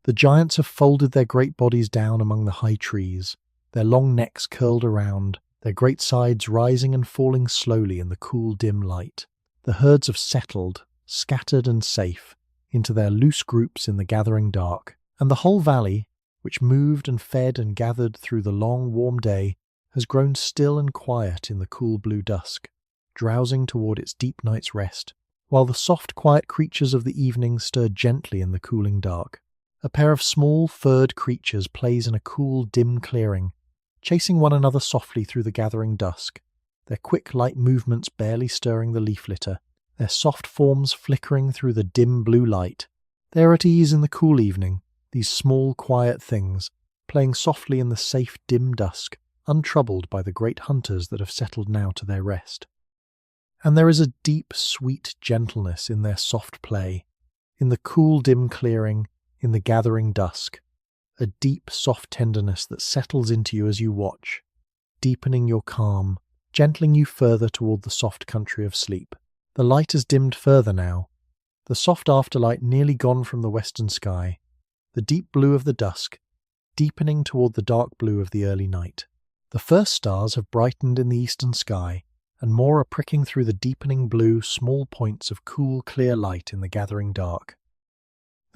The giants have folded their great bodies down among the high trees, their long necks curled around, their great sides rising and falling slowly in the cool, dim light. The herds have settled, scattered and safe, into their loose groups in the gathering dark, and the whole valley, which moved and fed and gathered through the long, warm day, has grown still and quiet in the cool blue dusk, drowsing toward its deep night's rest, while the soft, quiet creatures of the evening stir gently in the cooling dark. A pair of small, furred creatures plays in a cool, dim clearing, chasing one another softly through the gathering dusk, their quick light movements barely stirring the leaf litter, their soft forms flickering through the dim blue light. They are at ease in the cool evening, these small, quiet things, playing softly in the safe, dim dusk, untroubled by the great hunters that have settled now to their rest. And there is a deep, sweet gentleness in their soft play, in the cool, dim clearing, in the gathering dusk, a deep, soft tenderness that settles into you as you watch, deepening your calm, gentling you further toward the soft country of sleep. The light has dimmed further now, the soft afterlight nearly gone from the western sky, the deep blue of the dusk, deepening toward the dark blue of the early night. The first stars have brightened in the eastern sky, and more are pricking through the deepening blue small points of cool, clear light in the gathering dark.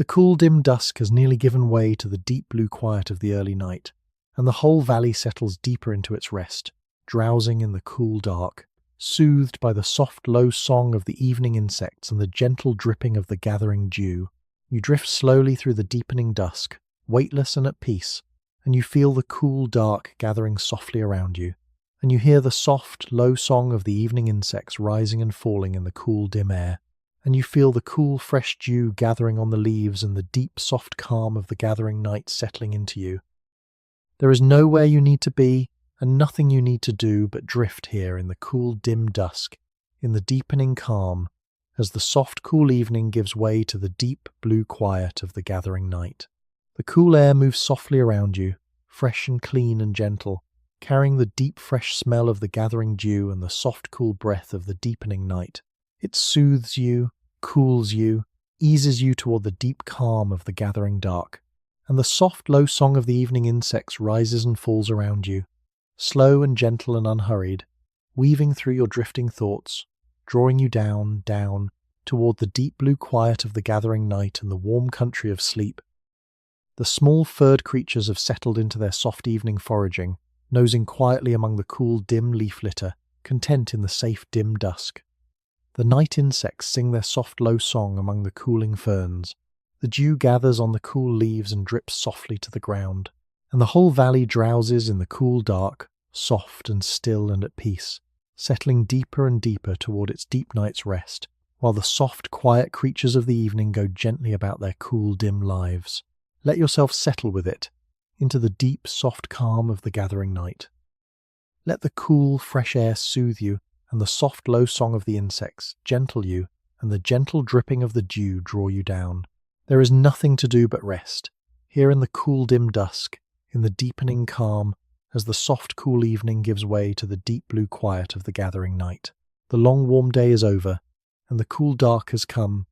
The cool, dim dusk has nearly given way to the deep blue quiet of the early night, and the whole valley settles deeper into its rest, drowsing in the cool dark, soothed by the soft, low song of the evening insects and the gentle dripping of the gathering dew. You drift slowly through the deepening dusk, weightless and at peace, and you feel the cool dark gathering softly around you, and you hear the soft, low song of the evening insects rising and falling in the cool, dim air, and you feel the cool, fresh dew gathering on the leaves and the deep, soft calm of the gathering night settling into you. There is nowhere you need to be, and nothing you need to do but drift here in the cool, dim dusk, in the deepening calm, as the soft, cool evening gives way to the deep, blue quiet of the gathering night. The cool air moves softly around you, fresh and clean and gentle, carrying the deep, fresh smell of the gathering dew and the soft, cool breath of the deepening night. It soothes you, cools you, eases you toward the deep calm of the gathering dark, and the soft, low song of the evening insects rises and falls around you, slow and gentle and unhurried, weaving through your drifting thoughts, drawing you down, down, toward the deep blue quiet of the gathering night and the warm country of sleep. The small furred creatures have settled into their soft evening foraging, nosing quietly among the cool, dim leaf litter, content in the safe, dim dusk. The night insects sing their soft, low song among the cooling ferns. The dew gathers on the cool leaves and drips softly to the ground, and the whole valley drowses in the cool dark, soft and still and at peace, settling deeper and deeper toward its deep night's rest, while the soft, quiet creatures of the evening go gently about their cool, dim lives. Let yourself settle with it, into the deep, soft calm of the gathering night. Let the cool, fresh air soothe you, and the soft, low song of the insects gentle you, and the gentle dripping of the dew draw you down. There is nothing to do but rest, here in the cool, dim dusk, in the deepening calm, as the soft, cool evening gives way to the deep blue quiet of the gathering night. The long, warm day is over, and the cool dark has come,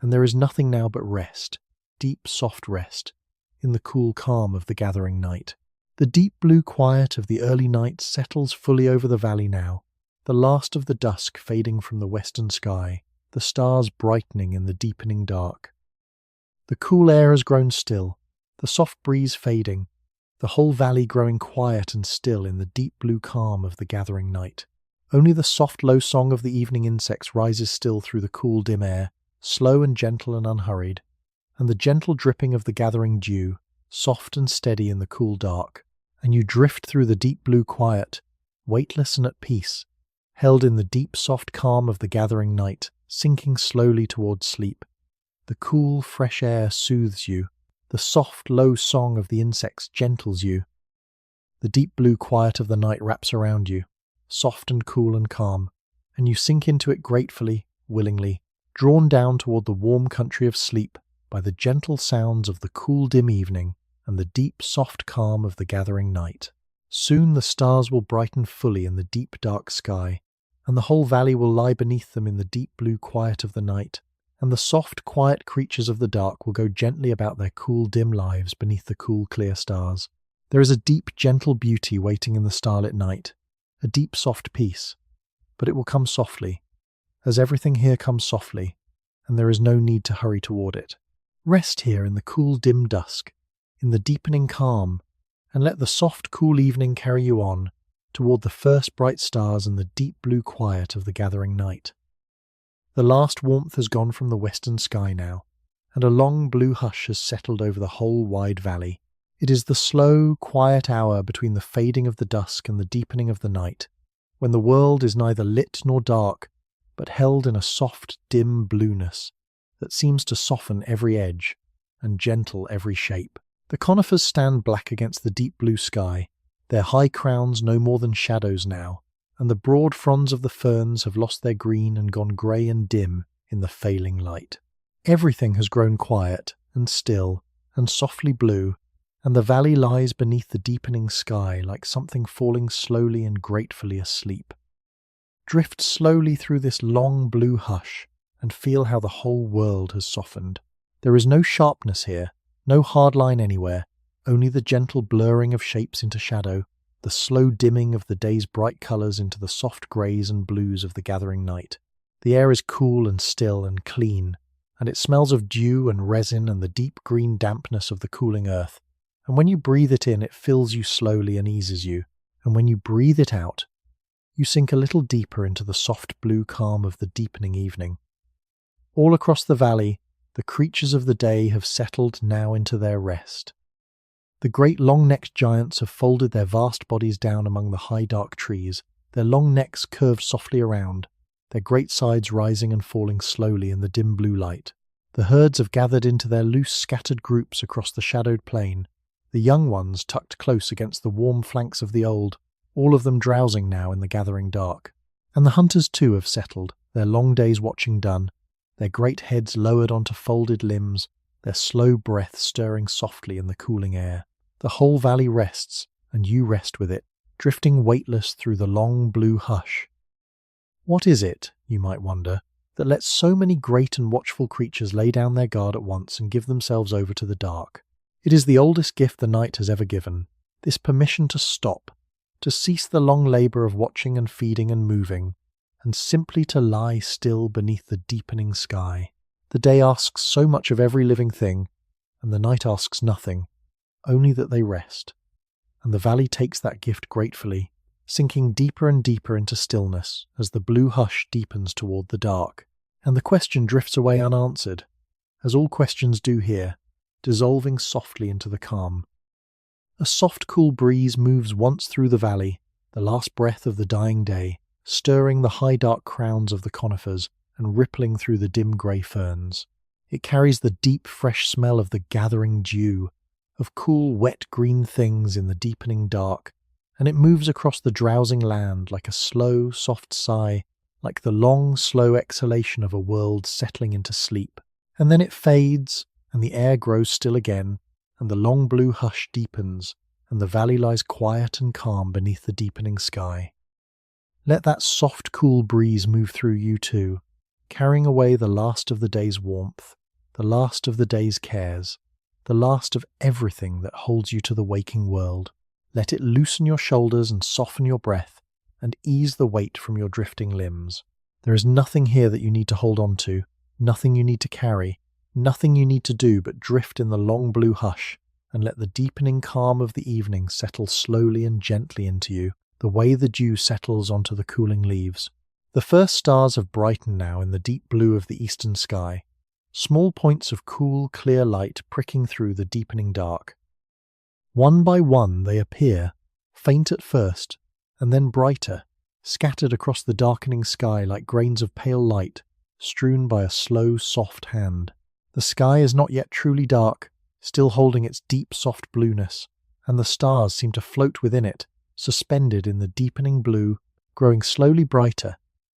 and there is nothing now but rest, deep, soft rest, in the cool calm of the gathering night. The deep blue quiet of the early night settles fully over the valley now, the last of the dusk fading from the western sky, the stars brightening in the deepening dark. The cool air has grown still, the soft breeze fading, the whole valley growing quiet and still in the deep blue calm of the gathering night. Only the soft, low song of the evening insects rises still through the cool, dim air, slow and gentle and unhurried, and the gentle dripping of the gathering dew, soft and steady in the cool dark, and you drift through the deep blue quiet, weightless and at peace, held in the deep, soft calm of the gathering night, sinking slowly towards sleep. The cool, fresh air soothes you, the soft, low song of the insects gentles you. The deep blue quiet of the night wraps around you, soft and cool and calm, and you sink into it gratefully, willingly, drawn down toward the warm country of sleep by the gentle sounds of the cool, dim evening and the deep, soft calm of the gathering night. Soon the stars will brighten fully in the deep, dark sky, and the whole valley will lie beneath them in the deep blue quiet of the night, and the soft, quiet creatures of the dark will go gently about their cool, dim lives beneath the cool, clear stars. There is a deep, gentle beauty waiting in the starlit night, a deep, soft peace, but it will come softly, as everything here comes softly, and there is no need to hurry toward it. Rest here in the cool, dim dusk, in the deepening calm, and let the soft, cool evening carry you on, toward the first bright stars and the deep blue quiet of the gathering night. The last warmth has gone from the western sky now, and a long blue hush has settled over the whole wide valley. It is the slow, quiet hour between the fading of the dusk and the deepening of the night, when the world is neither lit nor dark, but held in a soft, dim blueness that seems to soften every edge and gentle every shape. The conifers stand black against the deep blue sky, their high crowns no more than shadows now, and the broad fronds of the ferns have lost their green and gone grey and dim in the failing light. Everything has grown quiet and still and softly blue, and the valley lies beneath the deepening sky like something falling slowly and gratefully asleep. Drift slowly through this long blue hush and feel how the whole world has softened. There is no sharpness here, no hard line anywhere, only the gentle blurring of shapes into shadow, the slow dimming of the day's bright colours into the soft greys and blues of the gathering night. The air is cool and still and clean, and it smells of dew and resin and the deep green dampness of the cooling earth. And when you breathe it in, it fills you slowly and eases you, and when you breathe it out, you sink a little deeper into the soft blue calm of the deepening evening. All across the valley, the creatures of the day have settled now into their rest. The great long-necked giants have folded their vast bodies down among the high dark trees, their long necks curved softly around, their great sides rising and falling slowly in the dim blue light. The herds have gathered into their loose scattered groups across the shadowed plain, the young ones tucked close against the warm flanks of the old, all of them drowsing now in the gathering dark. And the hunters too have settled, their long day's watching done, their great heads lowered onto folded limbs, their slow breath stirring softly in the cooling air. The whole valley rests, and you rest with it, drifting weightless through the long blue hush. What is it, you might wonder, that lets so many great and watchful creatures lay down their guard at once and give themselves over to the dark? It is the oldest gift the night has ever given, this permission to stop, to cease the long labour of watching and feeding and moving, and simply to lie still beneath the deepening sky. The day asks so much of every living thing, and the night asks nothing, only that they rest. And the valley takes that gift gratefully, sinking deeper and deeper into stillness as the blue hush deepens toward the dark, and the question drifts away unanswered, as all questions do here, dissolving softly into the calm. A soft cool breeze moves once through the valley, the last breath of the dying day, stirring the high dark crowns of the conifers and rippling through the dim grey ferns. It carries the deep fresh smell of the gathering dew, of cool wet green things in the deepening dark, and it moves across the drowsing land like a slow soft sigh, like the long slow exhalation of a world settling into sleep. And then it fades, and the air grows still again, and the long blue hush deepens, and the valley lies quiet and calm beneath the deepening sky. Let that soft, cool breeze move through you too, carrying away the last of the day's warmth, the last of the day's cares, the last of everything that holds you to the waking world. Let it loosen your shoulders and soften your breath, and ease the weight from your drifting limbs. There is nothing here that you need to hold on to, nothing you need to carry, nothing you need to do but drift in the long blue hush, and let the deepening calm of the evening settle slowly and gently into you, the way the dew settles onto the cooling leaves. The first stars have brightened now in the deep blue of the eastern sky, small points of cool, clear light pricking through the deepening dark. One by one they appear, faint at first, and then brighter, scattered across the darkening sky like grains of pale light, strewn by a slow, soft hand. The sky is not yet truly dark, still holding its deep, soft blueness, and the stars seem to float within it, suspended in the deepening blue, growing slowly brighter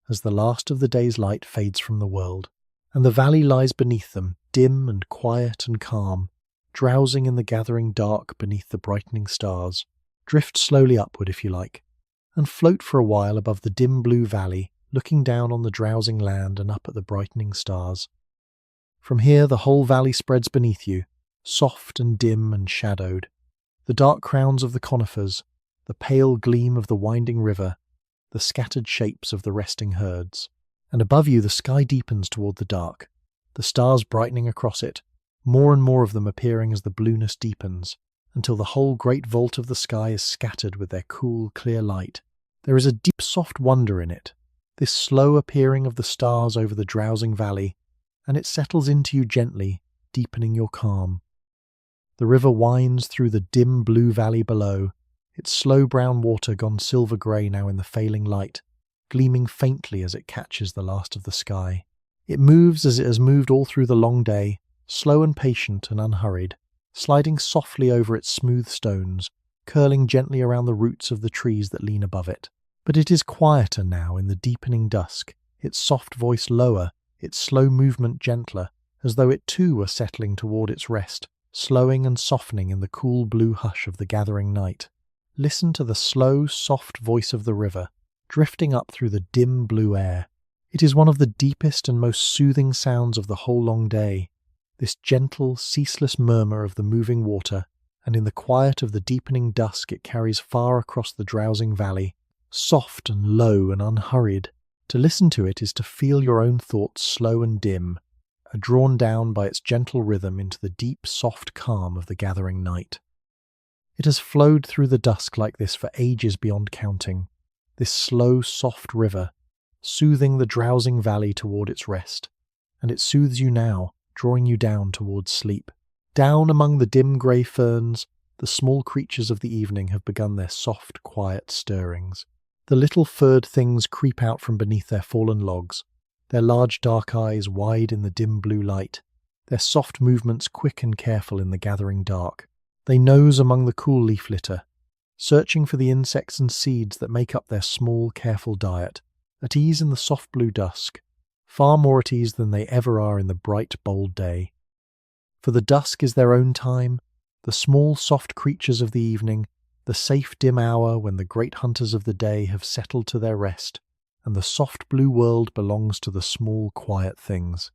as the last of the day's light fades from the world. And the valley lies beneath them, dim and quiet and calm, drowsing in the gathering dark beneath the brightening stars. Drift slowly upward if you like, and float for a while above the dim blue valley, looking down on the drowsing land and up at the brightening stars. From here the whole valley spreads beneath you, soft and dim and shadowed. The dark crowns of the conifers, the pale gleam of the winding river, the scattered shapes of the resting herds. And above you the sky deepens toward the dark, the stars brightening across it, more and more of them appearing as the blueness deepens, until the whole great vault of the sky is scattered with their cool, clear light. There is a deep, soft wonder in it, this slow appearing of the stars over the drowsing valley, and it settles into you gently, deepening your calm. The river winds through the dim blue valley below, its slow brown water gone silver-grey now in the failing light, gleaming faintly as it catches the last of the sky. It moves as it has moved all through the long day, slow and patient and unhurried, sliding softly over its smooth stones, curling gently around the roots of the trees that lean above it. But it is quieter now in the deepening dusk, its soft voice lower, its slow movement gentler, as though it too were settling toward its rest, slowing and softening in the cool blue hush of the gathering night. Listen to the slow, soft voice of the river, drifting up through the dim blue air. It is one of the deepest and most soothing sounds of the whole long day, this gentle, ceaseless murmur of the moving water, and in the quiet of the deepening dusk it carries far across the drowsing valley, soft and low and unhurried. To listen to it is to feel your own thoughts slow and dim, drawn down by its gentle rhythm into the deep, soft calm of the gathering night. It has flowed through the dusk like this for ages beyond counting, this slow, soft river, soothing the drowsing valley toward its rest, and it soothes you now, drawing you down towards sleep. Down among the dim grey ferns, the small creatures of the evening have begun their soft, quiet stirrings. The little furred things creep out from beneath their fallen logs, their large dark eyes wide in the dim blue light, their soft movements quick and careful in the gathering dark. They nose among the cool leaf litter, searching for the insects and seeds that make up their small, careful diet, at ease in the soft blue dusk, far more at ease than they ever are in the bright, bold day. For the dusk is their own time, the small, soft creatures of the evening, the safe, dim hour when the great hunters of the day have settled to their rest, and the soft blue world belongs to the small, quiet things.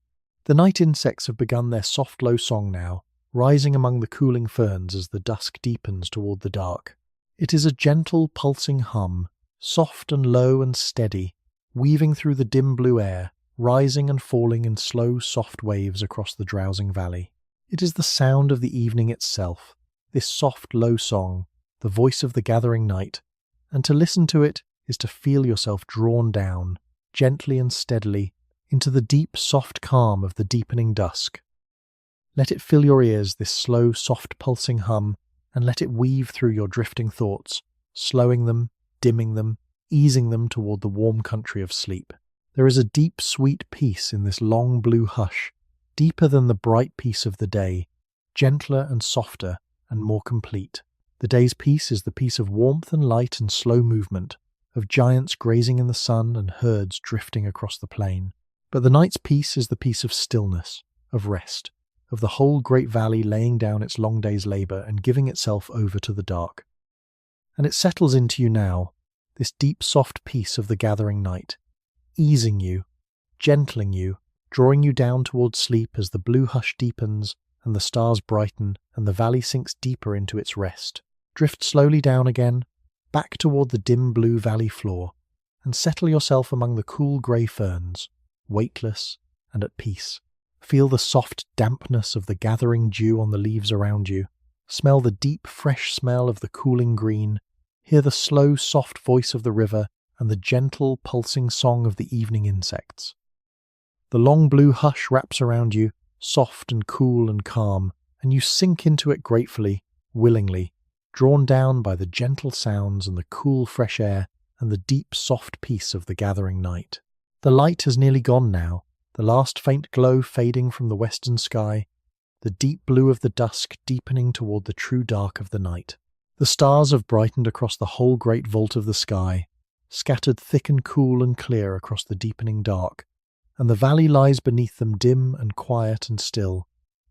The night insects have begun their soft, low song now, rising among the cooling ferns as the dusk deepens toward the dark. It is a gentle, pulsing hum, soft and low and steady, weaving through the dim blue air, rising and falling in slow, soft waves across the drowsing valley. It is the sound of the evening itself, this soft, low song, the voice of the gathering night, and to listen to it is to feel yourself drawn down, gently and steadily, into the deep, soft calm of the deepening dusk. Let it fill your ears, this slow, soft, pulsing hum, and let it weave through your drifting thoughts, slowing them, dimming them, easing them toward the warm country of sleep. There is a deep, sweet peace in this long blue hush, deeper than the bright peace of the day, gentler and softer and more complete. The day's peace is the peace of warmth and light and slow movement, of giants grazing in the sun and herds drifting across the plain. But the night's peace is the peace of stillness, of rest, of the whole great valley laying down its long day's labour and giving itself over to the dark. And it settles into you now, this deep soft peace of the gathering night, easing you, gentling you, drawing you down towards sleep as the blue hush deepens and the stars brighten and the valley sinks deeper into its rest. Drift slowly down again, back toward the dim blue valley floor, and settle yourself among the cool grey ferns, weightless and at peace. Feel the soft dampness of the gathering dew on the leaves around you. Smell the deep, fresh smell of the cooling green. Hear the slow, soft voice of the river and the gentle, pulsing song of the evening insects. The long blue hush wraps around you, soft and cool and calm, and you sink into it gratefully, willingly, drawn down by the gentle sounds and the cool, fresh air and the deep, soft peace of the gathering night. The light has nearly gone now, the last faint glow fading from the western sky, the deep blue of the dusk deepening toward the true dark of the night. The stars have brightened across the whole great vault of the sky, scattered thick and cool and clear across the deepening dark, and the valley lies beneath them dim and quiet and still,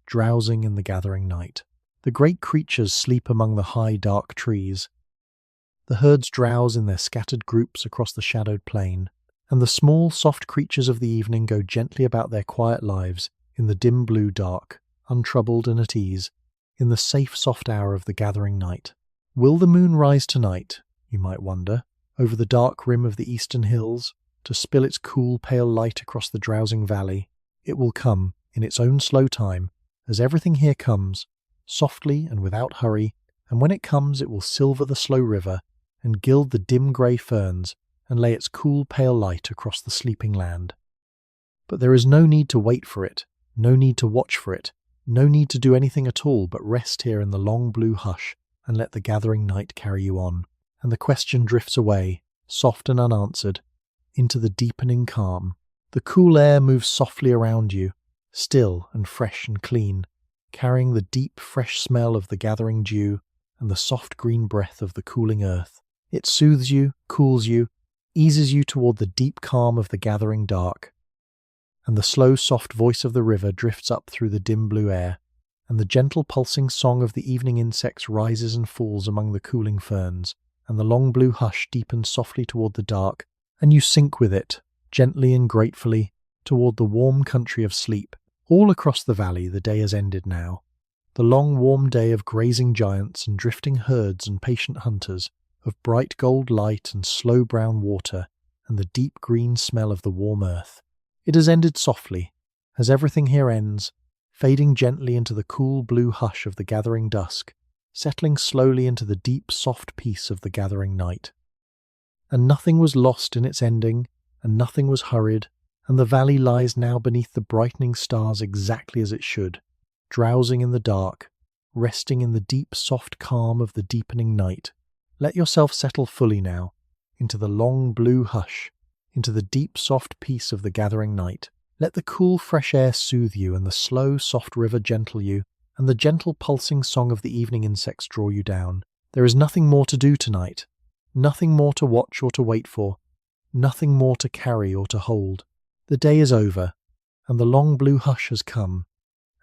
drowsing in the gathering night. The great creatures sleep among the high dark trees. The herds drowse in their scattered groups across the shadowed plain, and the small soft creatures of the evening go gently about their quiet lives in the dim blue dark, untroubled and at ease, in the safe soft hour of the gathering night. Will the moon rise tonight, you might wonder, over the dark rim of the eastern hills, to spill its cool pale light across the drowsing valley? It will come, in its own slow time, as everything here comes, softly and without hurry, and when it comes it will silver the slow river, and gild the dim grey ferns, and lay its cool pale light across the sleeping land. But there is no need to wait for it, no need to watch for it. No need to do anything at all but rest here in the long blue hush and let the gathering night carry you on. And the question drifts away, soft and unanswered, into the deepening calm. The cool air moves softly around you, still and fresh and clean, carrying the deep, fresh smell of the gathering dew and the soft green breath of the cooling earth. It soothes you, cools you, eases you toward the deep calm of the gathering dark. And the slow, soft voice of the river drifts up through the dim blue air, and the gentle pulsing song of the evening insects rises and falls among the cooling ferns, and the long blue hush deepens softly toward the dark, and you sink with it, gently and gratefully, toward the warm country of sleep. All across the valley the day has ended now. The long warm day of grazing giants and drifting herds and patient hunters, of bright gold light and slow brown water, and the deep green smell of the warm earth. It has ended softly, as everything here ends, fading gently into the cool blue hush of the gathering dusk, settling slowly into the deep soft peace of the gathering night. And nothing was lost in its ending, and nothing was hurried, and the valley lies now beneath the brightening stars exactly as it should, drowsing in the dark, resting in the deep soft calm of the deepening night. Let yourself settle fully now, into the long blue hush, into the deep soft peace of the gathering night. Let the cool fresh air soothe you, and the slow soft river gentle you, and the gentle pulsing song of the evening insects draw you down. There is nothing more to do tonight, nothing more to watch or to wait for, nothing more to carry or to hold. The day is over, and the long blue hush has come,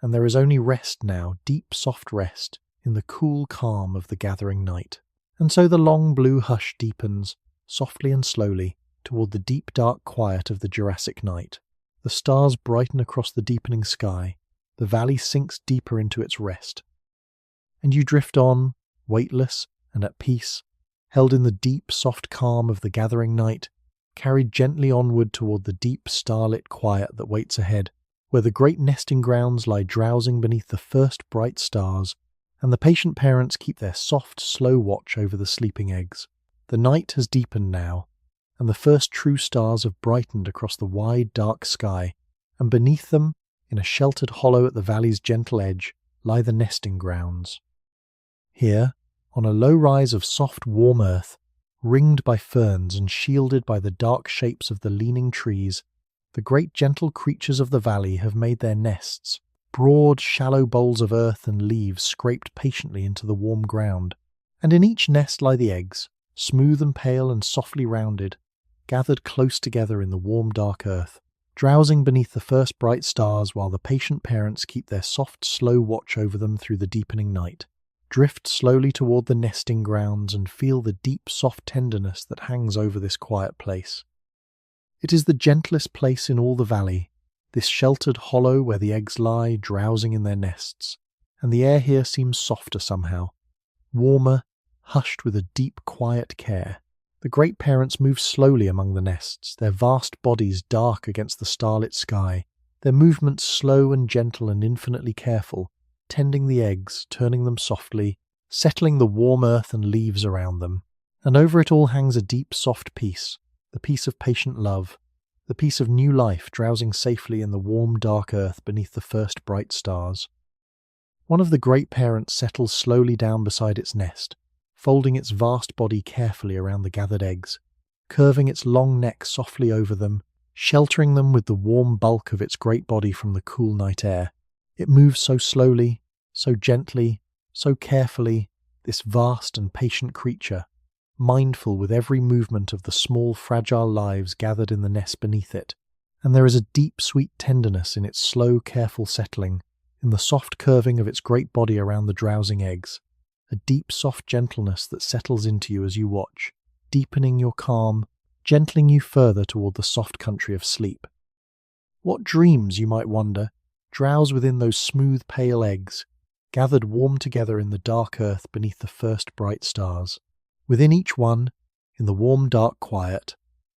and there is only rest now, deep soft rest, in the cool calm of the gathering night. And so the long blue hush deepens, softly and slowly, toward the deep dark quiet of the Jurassic night. The stars brighten across the deepening sky, the valley sinks deeper into its rest. And you drift on, weightless and at peace, held in the deep soft calm of the gathering night, carried gently onward toward the deep starlit quiet that waits ahead, where the great nesting grounds lie drowsing beneath the first bright stars, and the patient parents keep their soft, slow watch over the sleeping eggs. The night has deepened now, and the first true stars have brightened across the wide, dark sky, and beneath them, in a sheltered hollow at the valley's gentle edge, lie the nesting grounds. Here, on a low rise of soft, warm earth, ringed by ferns and shielded by the dark shapes of the leaning trees, the great gentle creatures of the valley have made their nests, broad, shallow bowls of earth and leaves scraped patiently into the warm ground, and in each nest lie the eggs, smooth and pale and softly rounded, gathered close together in the warm dark earth, drowsing beneath the first bright stars while the patient parents keep their soft, slow watch over them through the deepening night. Drift slowly toward the nesting grounds and feel the deep, soft tenderness that hangs over this quiet place. It is the gentlest place in all the valley, this sheltered hollow where the eggs lie drowsing in their nests, and the air here seems softer somehow, warmer, hushed with a deep, quiet care. The great parents move slowly among the nests, their vast bodies dark against the starlit sky, their movements slow and gentle and infinitely careful, tending the eggs, turning them softly, settling the warm earth and leaves around them. And over it all hangs a deep, soft peace, the peace of patient love, the peace of new life drowsing safely in the warm, dark earth beneath the first bright stars. One of the great parents settles slowly down beside its nest, folding its vast body carefully around the gathered eggs, curving its long neck softly over them, sheltering them with the warm bulk of its great body from the cool night air. It moves so slowly, so gently, so carefully, this vast and patient creature, mindful with every movement of the small, fragile lives gathered in the nest beneath it, and there is a deep, sweet tenderness in its slow, careful settling, in the soft curving of its great body around the drowsing eggs, a deep, soft gentleness that settles into you as you watch, deepening your calm, gentling you further toward the soft country of sleep. What dreams, you might wonder, drowse within those smooth, pale eggs, gathered warm together in the dark earth beneath the first bright stars. Within each one, in the warm, dark quiet,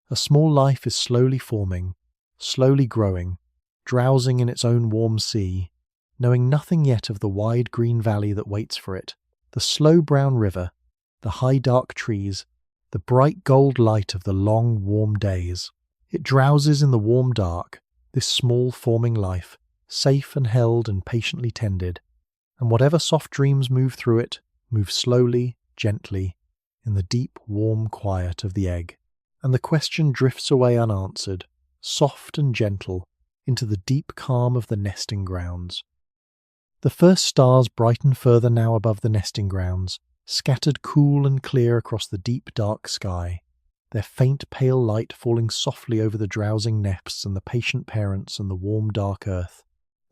a small life is slowly forming, slowly growing, drowsing in its own warm sea, knowing nothing yet of the wide green valley that waits for it, the slow brown river, the high dark trees, the bright gold light of the long warm days. It drowses in the warm dark, this small forming life, safe and held and patiently tended, and whatever soft dreams move through it, move slowly, gently, in the deep, warm quiet of the egg. And the question drifts away unanswered, soft and gentle, into the deep calm of the nesting grounds. The first stars brighten further now above the nesting grounds, scattered cool and clear across the deep dark sky, their faint pale light falling softly over the drowsing nests and the patient parents and the warm dark earth.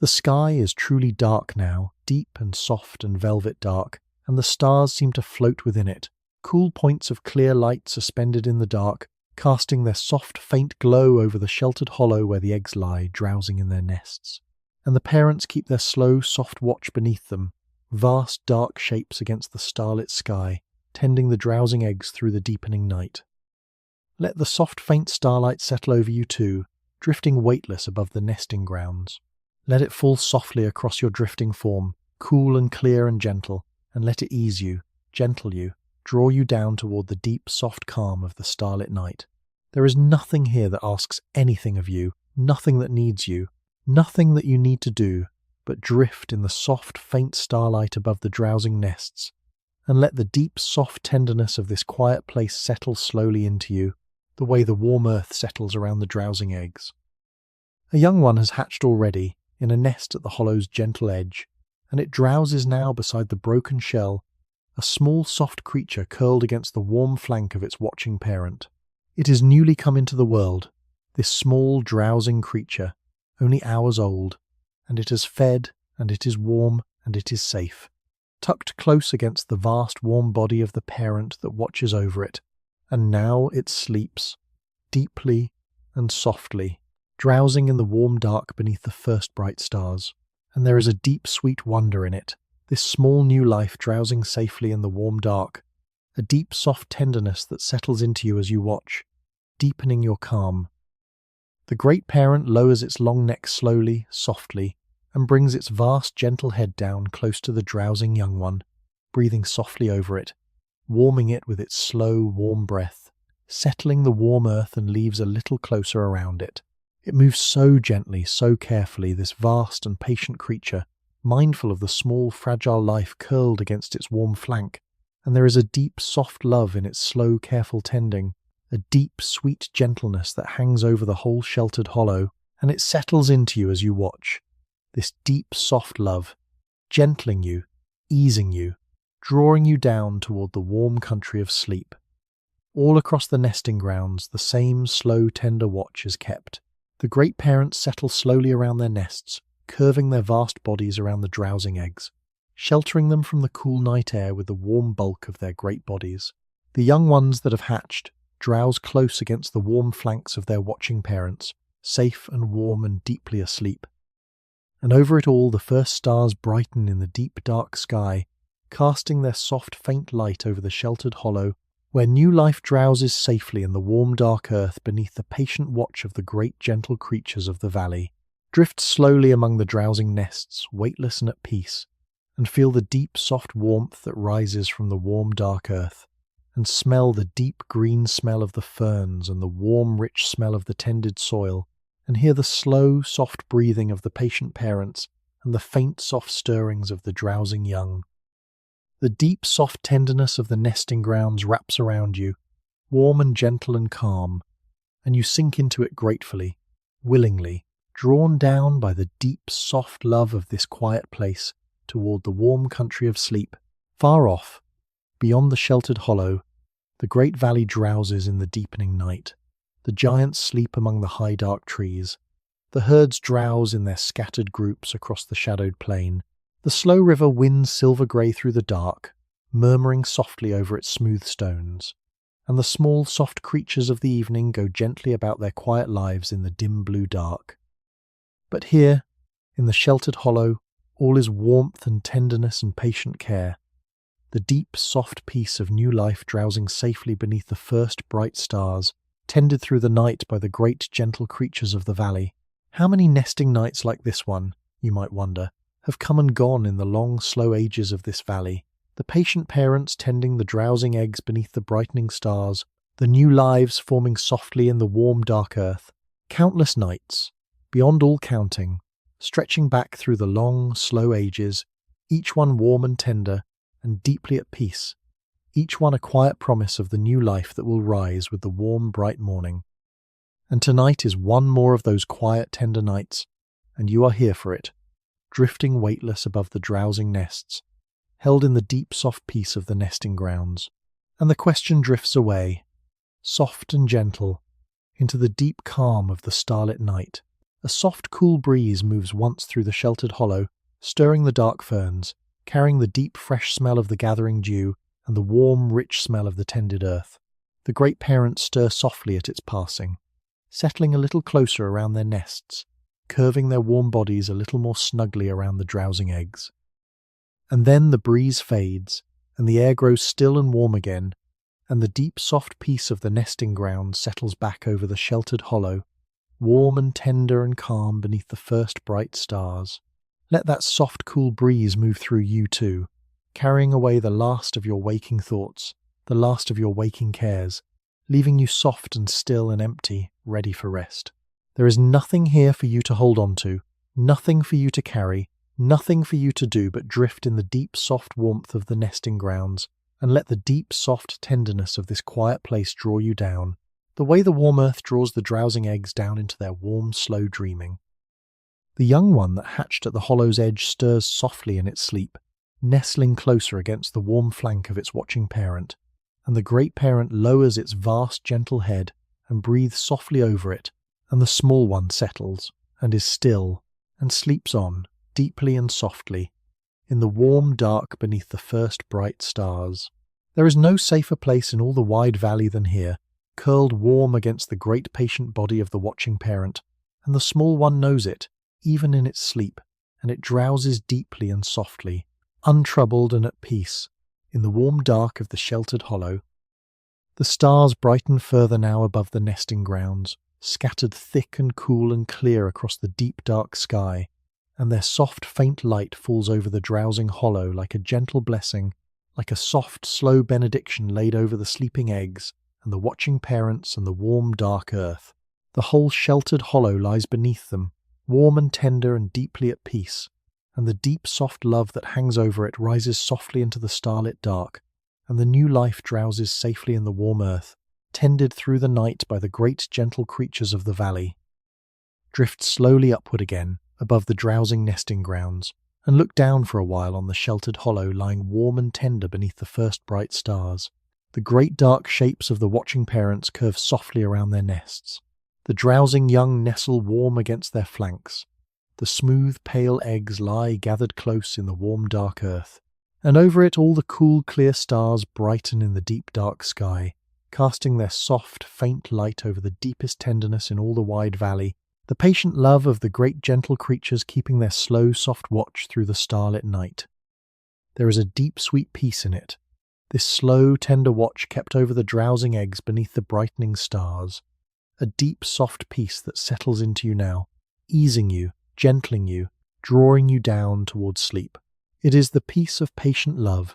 The sky is truly dark now, deep and soft and velvet dark, and the stars seem to float within it, cool points of clear light suspended in the dark, casting their soft faint glow over the sheltered hollow where the eggs lie, drowsing in their nests. And the parents keep their slow, soft watch beneath them, vast dark shapes against the starlit sky, tending the drowsing eggs through the deepening night. Let the soft faint starlight settle over you too, drifting weightless above the nesting grounds. Let it fall softly across your drifting form, cool and clear and gentle, and let it ease you, gentle you, draw you down toward the deep, soft calm of the starlit night. There is nothing here that asks anything of you, nothing that needs you, nothing that you need to do, but drift in the soft, faint starlight above the drowsing nests, and let the deep, soft tenderness of this quiet place settle slowly into you, the way the warm earth settles around the drowsing eggs. A young one has hatched already, in a nest at the hollow's gentle edge, and it drowses now beside the broken shell, a small soft creature curled against the warm flank of its watching parent. It is newly come into the world, this small drowsing creature, only hours old, and it has fed, and it is warm, and it is safe, tucked close against the vast warm body of the parent that watches over it, and now it sleeps, deeply and softly, drowsing in the warm dark beneath the first bright stars. And there is a deep sweet wonder in it, this small new life drowsing safely in the warm dark, a deep soft tenderness that settles into you as you watch, deepening your calm. The great parent lowers its long neck slowly, softly, and brings its vast gentle head down close to the drowsing young one, breathing softly over it, warming it with its slow, warm breath, settling the warm earth and leaves a little closer around it. It moves so gently, so carefully, this vast and patient creature, mindful of the small, fragile life curled against its warm flank, and there is a deep, soft love in its slow, careful tending, a deep, sweet gentleness that hangs over the whole sheltered hollow, and it settles into you as you watch. This deep, soft love, gentling you, easing you, drawing you down toward the warm country of sleep. All across the nesting grounds, the same slow, tender watch is kept. The great parents settle slowly around their nests, curving their vast bodies around the drowsing eggs, sheltering them from the cool night air with the warm bulk of their great bodies. The young ones that have hatched drowse close against the warm flanks of their watching parents, safe and warm and deeply asleep. And over it all the first stars brighten in the deep dark sky, casting their soft faint light over the sheltered hollow, where new life drowses safely in the warm dark earth beneath the patient watch of the great gentle creatures of the valley. Drift slowly among the drowsing nests, weightless and at peace, and feel the deep soft warmth that rises from the warm dark earth, and smell the deep green smell of the ferns and the warm rich smell of the tended soil, and hear the slow soft breathing of the patient parents and the faint soft stirrings of the drowsing young. The deep soft tenderness of the nesting grounds wraps around you, warm and gentle and calm, and you sink into it gratefully, willingly, drawn down by the deep soft love of this quiet place toward the warm country of sleep. Far off, beyond the sheltered hollow, the great valley drowses in the deepening night. The giants sleep among the high dark trees. The herds drowse in their scattered groups across the shadowed plain. The slow river winds silver-grey through the dark, murmuring softly over its smooth stones, and the small soft creatures of the evening go gently about their quiet lives in the dim blue dark. But here, in the sheltered hollow, all is warmth and tenderness and patient care, the deep soft peace of new life drowsing safely beneath the first bright stars, tended through the night by the great gentle creatures of the valley. How many nesting nights like this one, you might wonder, have come and gone in the long, slow ages of this valley, the patient parents tending the drowsing eggs beneath the brightening stars, the new lives forming softly in the warm, dark earth. Countless nights, beyond all counting, stretching back through the long, slow ages, each one warm and tender and deeply at peace, each one a quiet promise of the new life that will rise with the warm, bright morning. And tonight is one more of those quiet, tender nights, and you are here for it, drifting weightless above the drowsing nests, held in the deep, soft peace of the nesting grounds. And the question drifts away, soft and gentle, into the deep calm of the starlit night. A soft, cool breeze moves once through the sheltered hollow, stirring the dark ferns, carrying the deep, fresh smell of the gathering dew and the warm, rich smell of the tended earth. The great parents stir softly at its passing, settling a little closer around their nests, curving their warm bodies a little more snugly around the drowsing eggs. And then the breeze fades, and the air grows still and warm again, and the deep, soft peace of the nesting ground settles back over the sheltered hollow, warm and tender and calm beneath the first bright stars. Let that soft, cool breeze move through you too, carrying away the last of your waking thoughts, the last of your waking cares, leaving you soft and still and empty, ready for rest. There is nothing here for you to hold on to, nothing for you to carry, nothing for you to do but drift in the deep, soft warmth of the nesting grounds, and let the deep, soft tenderness of this quiet place draw you down, the way the warm earth draws the drowsing eggs down into their warm, slow dreaming. The young one that hatched at the hollow's edge stirs softly in its sleep, nestling closer against the warm flank of its watching parent, and the great parent lowers its vast, gentle head and breathes softly over it, and the small one settles, and is still, and sleeps on, deeply and softly, in the warm dark beneath the first bright stars. There is no safer place in all the wide valley than here, curled warm against the great patient body of the watching parent, and the small one knows it, even in its sleep, and it drowses deeply and softly, untroubled and at peace, in the warm dark of the sheltered hollow. The stars brighten further now above the nesting grounds, scattered thick and cool and clear across the deep dark sky, and their soft faint light falls over the drowsing hollow like a gentle blessing, like a soft slow benediction laid over the sleeping eggs and the watching parents and the warm dark earth. The whole sheltered hollow lies beneath them, warm and tender and deeply at peace, and the deep soft love that hangs over it rises softly into the starlit dark, and the new life drowses safely in the warm earth, tended through the night by the great gentle creatures of the valley. Drift slowly upward again, above the drowsing nesting grounds, and look down for a while on the sheltered hollow lying warm and tender beneath the first bright stars. The great dark shapes of the watching parents curve softly around their nests. The drowsing young nestle warm against their flanks. The smooth, pale eggs lie gathered close in the warm dark earth, and over it all the cool, clear stars brighten in the deep dark sky, casting their soft, faint light over the deepest tenderness in all the wide valley, the patient love of the great gentle creatures keeping their slow, soft watch through the starlit night. There is a deep, sweet peace in it, this slow, tender watch kept over the drowsing eggs beneath the brightening stars, a deep, soft peace that settles into you now, easing you, gentling you, drawing you down towards sleep. It is the peace of patient love,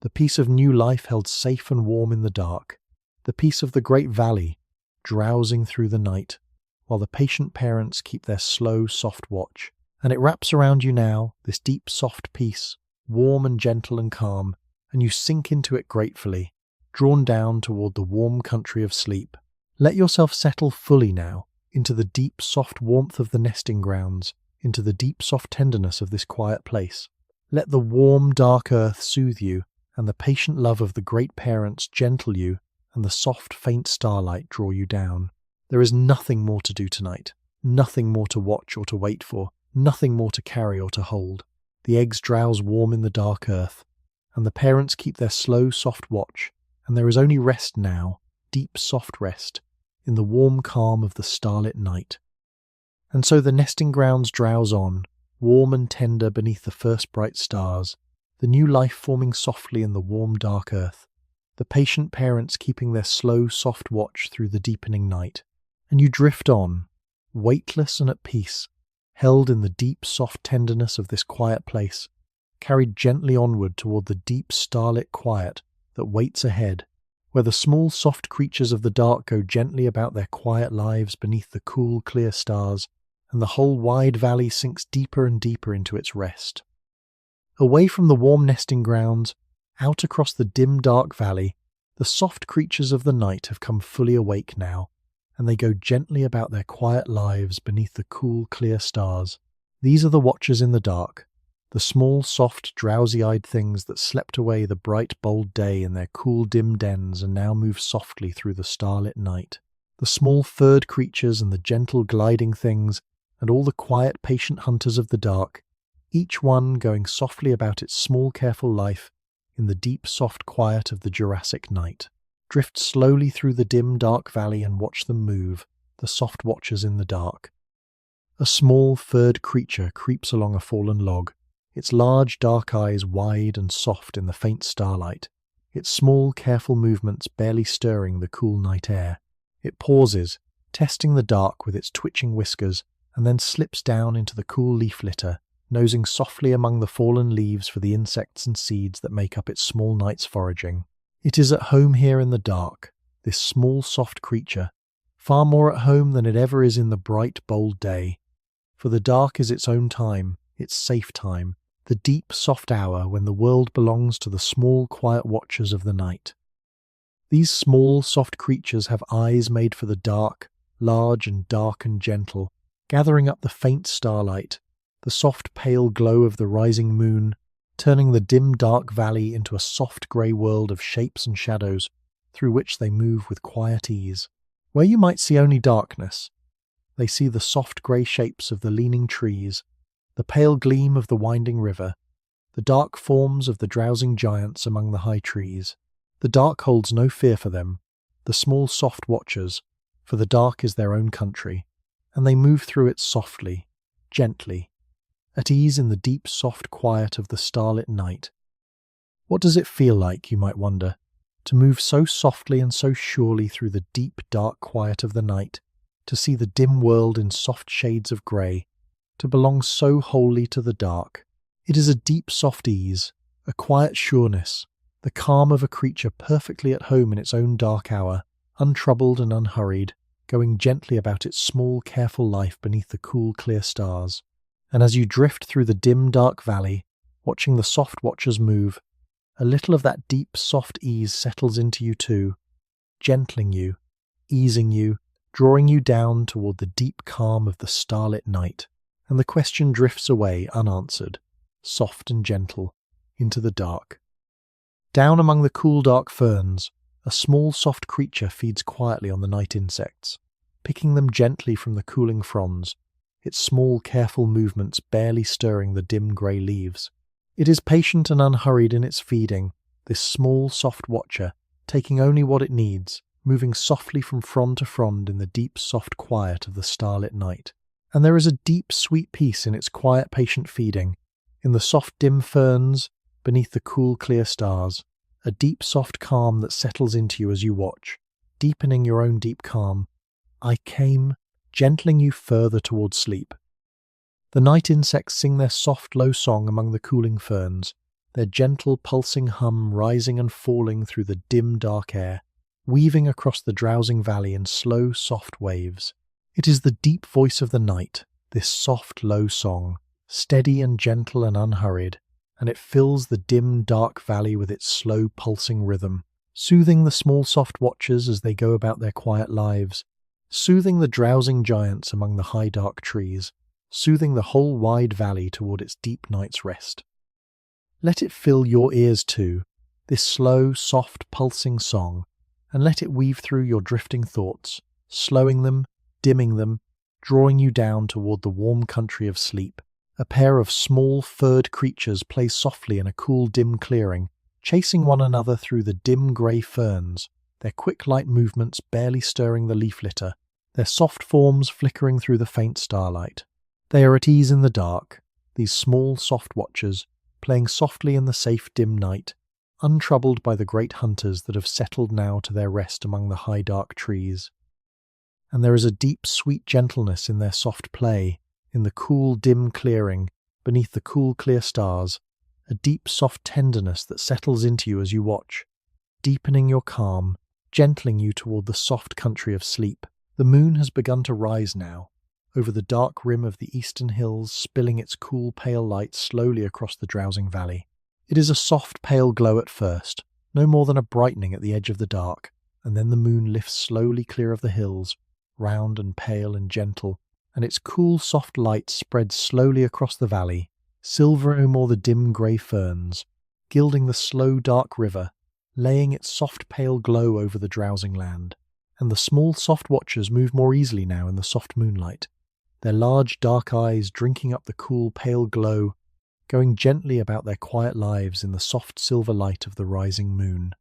the peace of new life held safe and warm in the dark, the peace of the great valley, drowsing through the night, while the patient parents keep their slow, soft watch. And it wraps around you now, this deep, soft peace, warm and gentle and calm, and you sink into it gratefully, drawn down toward the warm country of sleep. Let yourself settle fully now, into the deep, soft warmth of the nesting grounds, into the deep, soft tenderness of this quiet place. Let the warm, dark earth soothe you, and the patient love of the great parents gentle you, and the soft, faint starlight draw you down. There is nothing more to do tonight, nothing more to watch or to wait for, nothing more to carry or to hold. The eggs drowse warm in the dark earth, and the parents keep their slow, soft watch, and there is only rest now, deep, soft rest, in the warm calm of the starlit night. And so the nesting grounds drowse on, warm and tender beneath the first bright stars, the new life forming softly in the warm dark earth, the patient parents keeping their slow, soft watch through the deepening night. And you drift on, weightless and at peace, held in the deep, soft tenderness of this quiet place, carried gently onward toward the deep, starlit quiet that waits ahead, where the small, soft creatures of the dark go gently about their quiet lives beneath the cool, clear stars, and the whole wide valley sinks deeper and deeper into its rest. Away from the warm nesting grounds, out across the dim dark valley, the soft creatures of the night have come fully awake now, and they go gently about their quiet lives beneath the cool, clear stars. These are the watchers in the dark, the small, soft, drowsy-eyed things that slept away the bright, bold day in their cool, dim dens and now move softly through the starlit night. The small, furred creatures and the gentle, gliding things, and all the quiet, patient hunters of the dark, each one going softly about its small, careful life in the deep, soft quiet of the Jurassic night. Drift slowly through the dim, dark valley and watch them move, the soft watchers in the dark. A small, furred creature creeps along a fallen log, its large, dark eyes wide and soft in the faint starlight, its small, careful movements barely stirring the cool night air. It pauses, testing the dark with its twitching whiskers, and then slips down into the cool leaf litter, nosing softly among the fallen leaves for the insects and seeds that make up its small night's foraging. It is at home here in the dark, this small, soft creature, far more at home than it ever is in the bright, bold day. For the dark is its own time, its safe time, the deep, soft hour when the world belongs to the small, quiet watchers of the night. These small, soft creatures have eyes made for the dark, large and dark and gentle, gathering up the faint starlight, the soft, pale glow of the rising moon, turning the dim, dark valley into a soft grey world of shapes and shadows through which they move with quiet ease. Where you might see only darkness, they see the soft grey shapes of the leaning trees, the pale gleam of the winding river, the dark forms of the drowsing giants among the high trees. The dark holds no fear for them, the small soft watchers, for the dark is their own country, and they move through it softly, gently, at ease in the deep soft quiet of the starlit night. What does it feel like, you might wonder, to move so softly and so surely through the deep dark quiet of the night, to see the dim world in soft shades of grey, to belong so wholly to the dark? It is a deep soft ease, a quiet sureness, the calm of a creature perfectly at home in its own dark hour, untroubled and unhurried, going gently about its small, careful life beneath the cool, clear stars. And as you drift through the dim, dark valley, watching the soft watchers move, a little of that deep, soft ease settles into you too, gentling you, easing you, drawing you down toward the deep calm of the starlit night, and the question drifts away unanswered, soft and gentle, into the dark. Down among the cool dark ferns, a small soft creature feeds quietly on the night insects, picking them gently from the cooling fronds, its small careful movements barely stirring the dim grey leaves. It is patient and unhurried in its feeding, this small soft watcher, taking only what it needs, moving softly from frond to frond in the deep soft quiet of the starlit night. And there is a deep sweet peace in its quiet patient feeding, in the soft dim ferns, beneath the cool clear stars, a deep soft calm that settles into you as you watch, deepening your own deep calm. I came, gentling you further towards sleep. The night insects sing their soft low song among the cooling ferns, their gentle pulsing hum rising and falling through the dim dark air, weaving across the drowsing valley in slow soft waves. It is the deep voice of the night, this soft low song, steady and gentle and unhurried, and it fills the dim, dark valley with its slow, pulsing rhythm, soothing the small, soft watchers as they go about their quiet lives, soothing the drowsing giants among the high, dark trees, soothing the whole wide valley toward its deep night's rest. Let it fill your ears too, this slow, soft, pulsing song, and let it weave through your drifting thoughts, slowing them, dimming them, drawing you down toward the warm country of sleep. A pair of small, furred creatures play softly in a cool, dim clearing, chasing one another through the dim grey ferns, their quick light movements barely stirring the leaf litter, their soft forms flickering through the faint starlight. They are at ease in the dark, these small, soft watchers, playing softly in the safe, dim night, untroubled by the great hunters that have settled now to their rest among the high, dark trees. And there is a deep, sweet gentleness in their soft play, in the cool, dim clearing, beneath the cool, clear stars, a deep, soft tenderness that settles into you as you watch, deepening your calm, gentling you toward the soft country of sleep. The moon has begun to rise now, over the dark rim of the eastern hills, spilling its cool pale light slowly across the drowsing valley. It is a soft pale glow at first, no more than a brightening at the edge of the dark, and then the moon lifts slowly clear of the hills, round and pale and gentle, and its cool soft light spreads slowly across the valley, silvering more the dim grey ferns, gilding the slow dark river, laying its soft pale glow over the drowsing land. And the small soft watchers move more easily now in the soft moonlight, their large dark eyes drinking up the cool pale glow, going gently about their quiet lives in the soft silver light of the rising moon.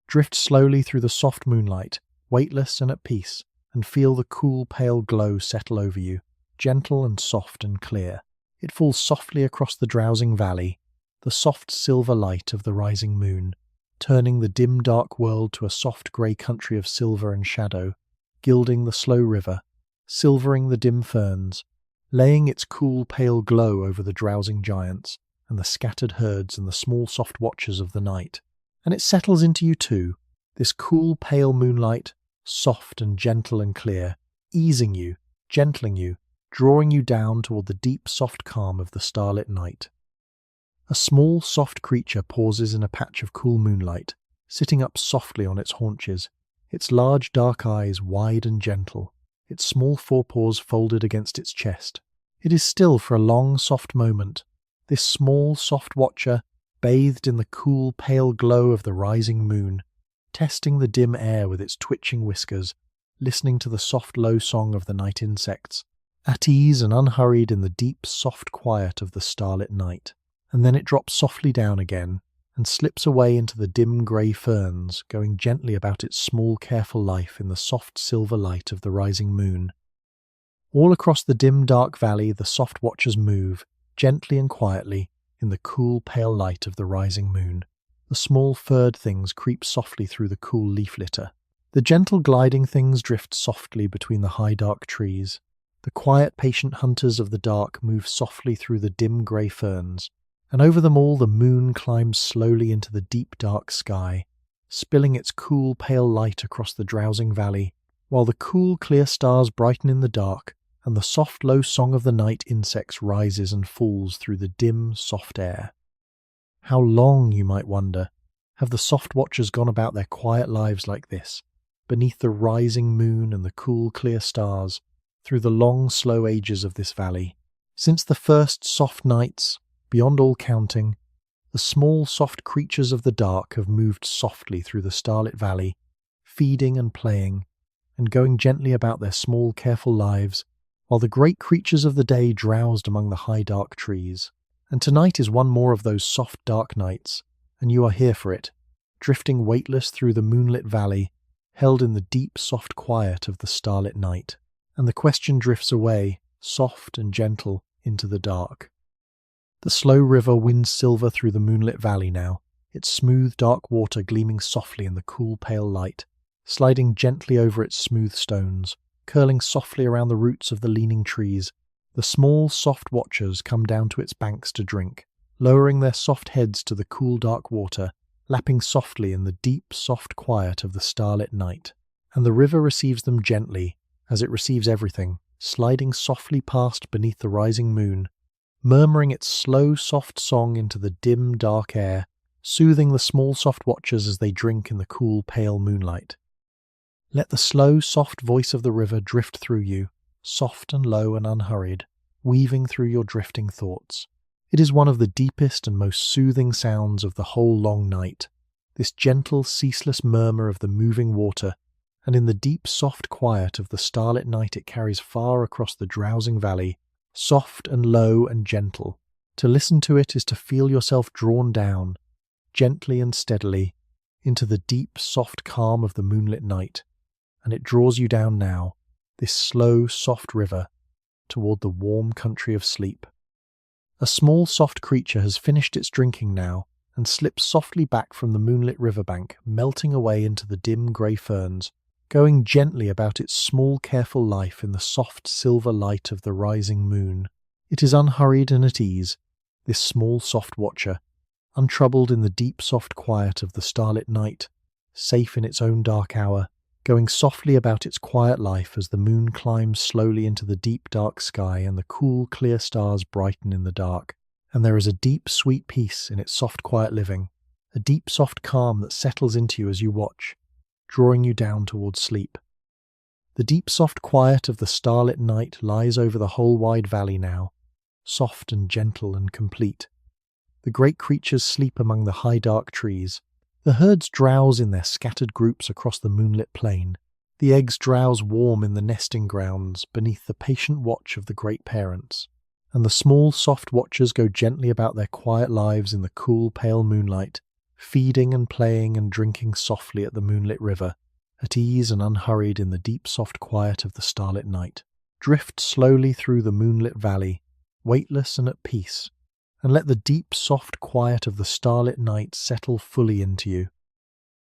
Drift slowly through the soft moonlight, weightless and at peace, and feel the cool pale glow settle over you, gentle and soft and clear. It falls softly across the drowsing valley, the soft silver light of the rising moon, turning the dim dark world to a soft grey country of silver and shadow, gilding the slow river, silvering the dim ferns, laying its cool pale glow over the drowsing giants and the scattered herds and the small soft watchers of the night. And it settles into you too, this cool pale moonlight, soft and gentle and clear, easing you, gentling you, drawing you down toward the deep soft calm of the starlit night. A small, soft creature pauses in a patch of cool moonlight, sitting up softly on its haunches, its large dark eyes wide and gentle, its small forepaws folded against its chest. It is still for a long, soft moment, this small, soft watcher, bathed in the cool, pale glow of the rising moon, testing the dim air with its twitching whiskers, listening to the soft, low song of the night insects, at ease and unhurried in the deep, soft quiet of the starlit night. And then it drops softly down again and slips away into the dim grey ferns, going gently about its small, careful life in the soft silver light of the rising moon. All across the dim dark valley the soft watchers move, gently and quietly, in the cool pale light of the rising moon. The small furred things creep softly through the cool leaf litter. The gentle gliding things drift softly between the high dark trees. The quiet patient hunters of the dark move softly through the dim grey ferns, and over them all the moon climbs slowly into the deep dark sky, spilling its cool pale light across the drowsing valley, while the cool clear stars brighten in the dark, and the soft low song of the night insects rises and falls through the dim soft air. How long, you might wonder, have the soft watchers gone about their quiet lives like this, beneath the rising moon and the cool clear stars, through the long slow ages of this valley? Since the first soft nights, beyond all counting, the small soft creatures of the dark have moved softly through the starlit valley, feeding and playing, and going gently about their small careful lives, while the great creatures of the day drowsed among the high dark trees. And tonight is one more of those soft dark nights, and you are here for it, drifting weightless through the moonlit valley, held in the deep soft quiet of the starlit night. And the question drifts away, soft and gentle, into the dark. The slow river winds silver through the moonlit valley now, its smooth dark water gleaming softly in the cool pale light, sliding gently over its smooth stones, curling softly around the roots of the leaning trees. The small soft watchers come down to its banks to drink, lowering their soft heads to the cool dark water, lapping softly in the deep soft quiet of the starlit night. And the river receives them gently, as it receives everything, sliding softly past beneath the rising moon, murmuring its slow, soft song into the dim, dark air, soothing the small, soft watchers as they drink in the cool, pale moonlight. Let the slow, soft voice of the river drift through you, soft and low and unhurried, weaving through your drifting thoughts. It is one of the deepest and most soothing sounds of the whole long night, this gentle, ceaseless murmur of the moving water, and in the deep, soft quiet of the starlit night it carries far across the drowsing valley, soft and low and gentle. To listen to it is to feel yourself drawn down, gently and steadily, into the deep, soft calm of the moonlit night, and it draws you down now, this slow, soft river, toward the warm country of sleep. A small, soft creature has finished its drinking now, and slips softly back from the moonlit riverbank, melting away into the dim grey ferns, going gently about its small, careful life in the soft silver light of the rising moon. It is unhurried and at ease, this small, soft watcher, untroubled in the deep, soft quiet of the starlit night, safe in its own dark hour, going softly about its quiet life as the moon climbs slowly into the deep dark sky and the cool clear stars brighten in the dark. And there is a deep sweet peace in its soft quiet living, a deep soft calm that settles into you as you watch, drawing you down towards sleep. The deep soft quiet of the starlit night lies over the whole wide valley now, soft and gentle and complete. The great creatures sleep among the high dark trees. The herds drowse in their scattered groups across the moonlit plain. The eggs drowse warm in the nesting grounds beneath the patient watch of the great parents. And the small soft watchers go gently about their quiet lives in the cool pale moonlight, feeding and playing and drinking softly at the moonlit river, at ease and unhurried in the deep soft quiet of the starlit night. Drift slowly through the moonlit valley, weightless and at peace, and let the deep soft quiet of the starlit night settle fully into you.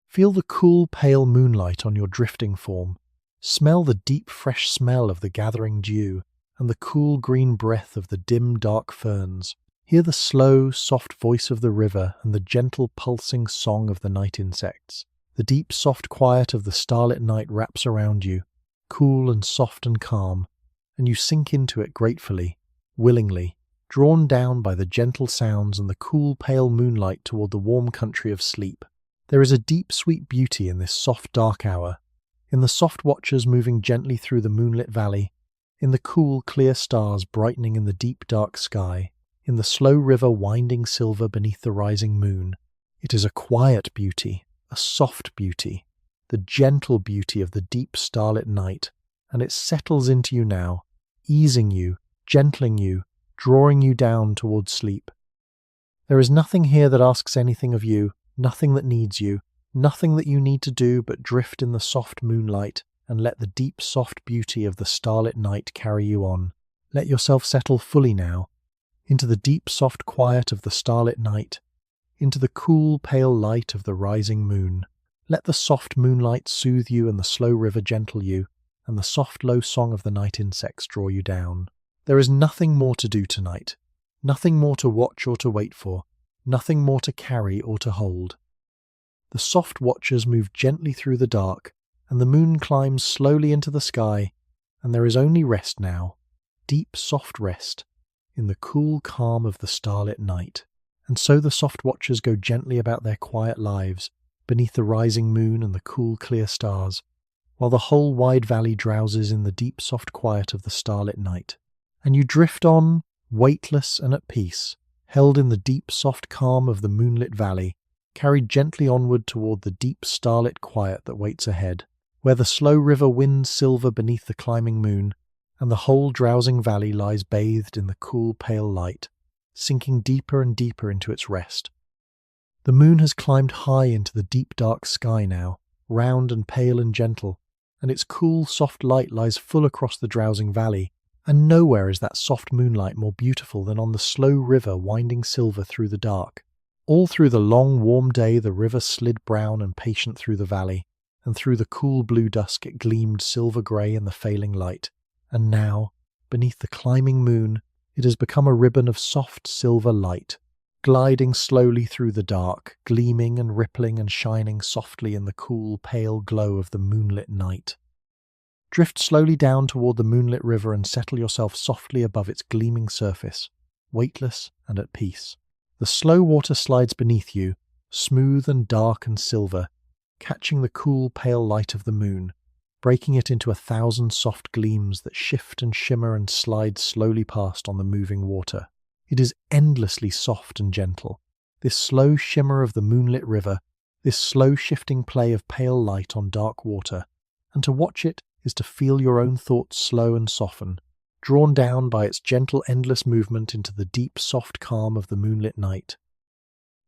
Feel the cool pale moonlight on your drifting form. Smell the deep fresh smell of the gathering dew and the cool green breath of the dim dark ferns. Hear the slow soft voice of the river and the gentle pulsing song of the night insects. The deep soft quiet of the starlit night wraps around you, cool and soft and calm, and you sink into it gratefully, willingly, drawn down by the gentle sounds and the cool pale moonlight toward the warm country of sleep. There is a deep sweet beauty in this soft dark hour, in the soft watchers moving gently through the moonlit valley, in the cool clear stars brightening in the deep dark sky, in the slow river winding silver beneath the rising moon. It is a quiet beauty, a soft beauty, the gentle beauty of the deep starlit night, and it settles into you now, easing you, gentling you, drawing you down towards sleep. There is nothing here that asks anything of you, nothing that needs you, nothing that you need to do but drift in the soft moonlight and let the deep soft beauty of the starlit night carry you on. Let yourself settle fully now, into the deep soft quiet of the starlit night, into the cool pale light of the rising moon. Let the soft moonlight soothe you and the slow river gentle you, and the soft low song of the night insects draw you down. There is nothing more to do tonight, nothing more to watch or to wait for, nothing more to carry or to hold. The soft watchers move gently through the dark, and the moon climbs slowly into the sky, and there is only rest now, deep soft rest, in the cool calm of the starlit night. And so the soft watchers go gently about their quiet lives, beneath the rising moon and the cool clear stars, while the whole wide valley drowses in the deep soft quiet of the starlit night. And you drift on, weightless and at peace, held in the deep soft calm of the moonlit valley, carried gently onward toward the deep starlit quiet that waits ahead, where the slow river winds silver beneath the climbing moon, and the whole drowsing valley lies bathed in the cool pale light, sinking deeper and deeper into its rest. The moon has climbed high into the deep dark sky now, round and pale and gentle, and its cool soft light lies full across the drowsing valley, and nowhere is that soft moonlight more beautiful than on the slow river winding silver through the dark. All through the long warm day the river slid brown and patient through the valley, and through the cool blue dusk it gleamed silver grey in the failing light, and now, beneath the climbing moon, it has become a ribbon of soft silver light, gliding slowly through the dark, gleaming and rippling and shining softly in the cool pale glow of the moonlit night. Drift slowly down toward the moonlit river and settle yourself softly above its gleaming surface, weightless and at peace. The slow water slides beneath you, smooth and dark and silver, catching the cool pale light of the moon, breaking it into 1,000 soft gleams that shift and shimmer and slide slowly past on the moving water. It is endlessly soft and gentle, this slow shimmer of the moonlit river, this slow shifting play of pale light on dark water, and to watch it is to feel your own thoughts slow and soften, drawn down by its gentle endless movement into the deep soft calm of the moonlit night.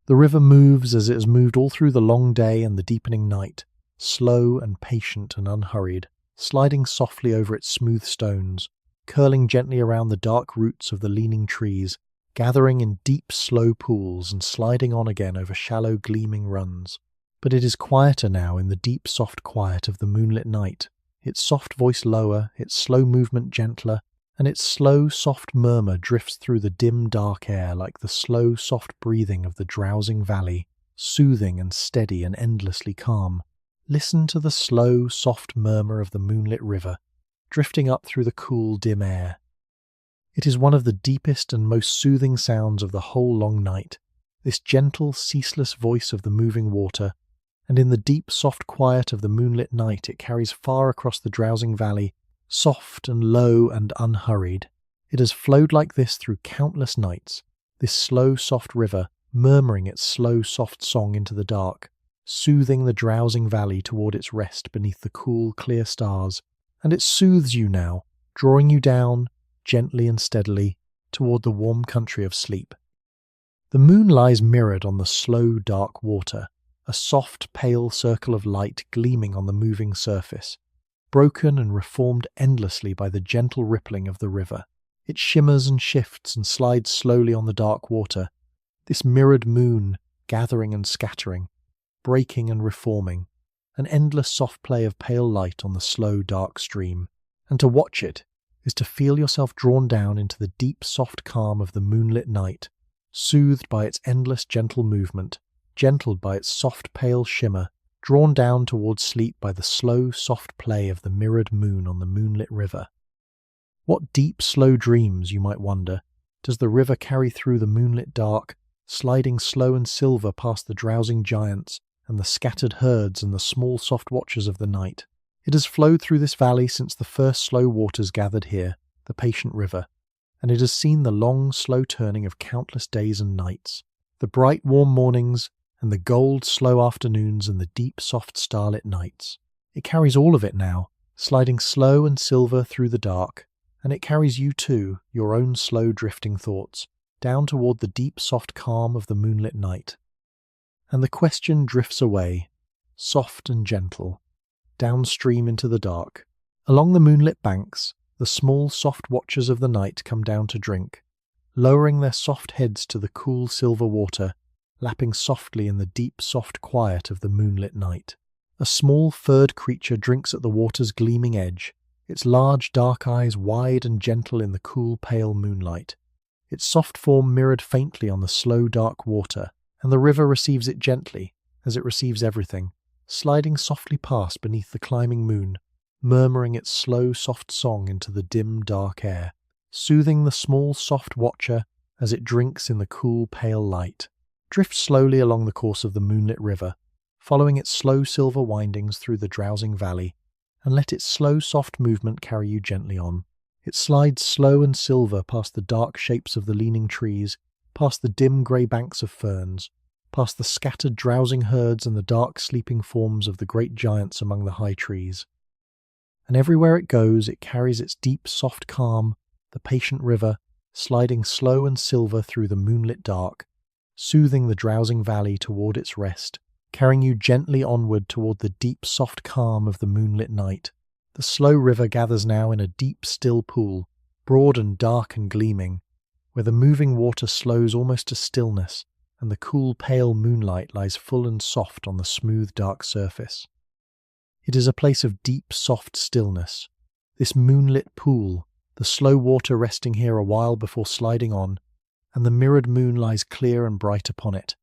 The river moves as it has moved all through the long day and the deepening night, slow and patient and unhurried, sliding softly over its smooth stones, curling gently around the dark roots of the leaning trees, gathering in deep slow pools and sliding on again over shallow gleaming runs. But it is quieter now in the deep soft quiet of the moonlit night, its soft voice lower, its slow movement gentler, and its slow soft murmur drifts through the dim dark air like the slow soft breathing of the drowsing valley, soothing and steady and endlessly calm. Listen to the slow, soft murmur of the moonlit river, drifting up through the cool, dim air. It is one of the deepest and most soothing sounds of the whole long night, this gentle, ceaseless voice of the moving water, and in the deep, soft quiet of the moonlit night it carries far across the drowsing valley, soft and low and unhurried. It has flowed like this through countless nights, this slow, soft river, murmuring its slow, soft song into the dark, soothing the drowsing valley toward its rest beneath the cool, clear stars, and it soothes you now, drawing you down, gently and steadily, toward the warm country of sleep. The moon lies mirrored on the slow, dark water, a soft, pale circle of light gleaming on the moving surface, broken and reformed endlessly by the gentle rippling of the river. It shimmers and shifts and slides slowly on the dark water, this mirrored moon gathering and scattering, breaking and reforming, an endless soft play of pale light on the slow, dark stream. And to watch it is to feel yourself drawn down into the deep, soft calm of the moonlit night, soothed by its endless gentle movement, gentled by its soft, pale shimmer, drawn down towards sleep by the slow, soft play of the mirrored moon on the moonlit river. What deep, slow dreams, you might wonder, does the river carry through the moonlit dark, sliding slow and silver past the drowsing giants and the scattered herds and the small, soft watchers of the night? It has flowed through this valley since the first slow waters gathered here, the patient river, and it has seen the long, slow turning of countless days and nights, the bright, warm mornings, and the gold, slow afternoons and the deep, soft, starlit nights. It carries all of it now, sliding slow and silver through the dark, and it carries you too, your own slow drifting thoughts, down toward the deep, soft calm of the moonlit night. And the question drifts away, soft and gentle, downstream into the dark. Along the moonlit banks, the small, soft watchers of the night come down to drink, lowering their soft heads to the cool silver water, lapping softly in the deep, soft quiet of the moonlit night. A small, furred creature drinks at the water's gleaming edge, its large, dark eyes wide and gentle in the cool, pale moonlight. Its soft form mirrored faintly on the slow, dark water, and the river receives it gently, as it receives everything, sliding softly past beneath the climbing moon, murmuring its slow, soft song into the dim, dark air, soothing the small, soft watcher as it drinks in the cool, pale light. Drift slowly along the course of the moonlit river, following its slow silver windings through the drowsing valley, and let its slow, soft movement carry you gently on. It slides slow and silver past the dark shapes of the leaning trees, past the dim grey banks of ferns, past the scattered drowsing herds and the dark sleeping forms of the great giants among the high trees. And everywhere it goes, it carries its deep, soft calm, the patient river, sliding slow and silver through the moonlit dark, soothing the drowsing valley toward its rest, carrying you gently onward toward the deep, soft calm of the moonlit night. The slow river gathers now in a deep, still pool, broad and dark and gleaming, where the moving water slows almost to stillness, and the cool, pale moonlight lies full and soft on the smooth, dark surface. It is a place of deep, soft stillness. This moonlit pool, the slow water resting here a while before sliding on, and the mirrored moon lies clear and bright upon it,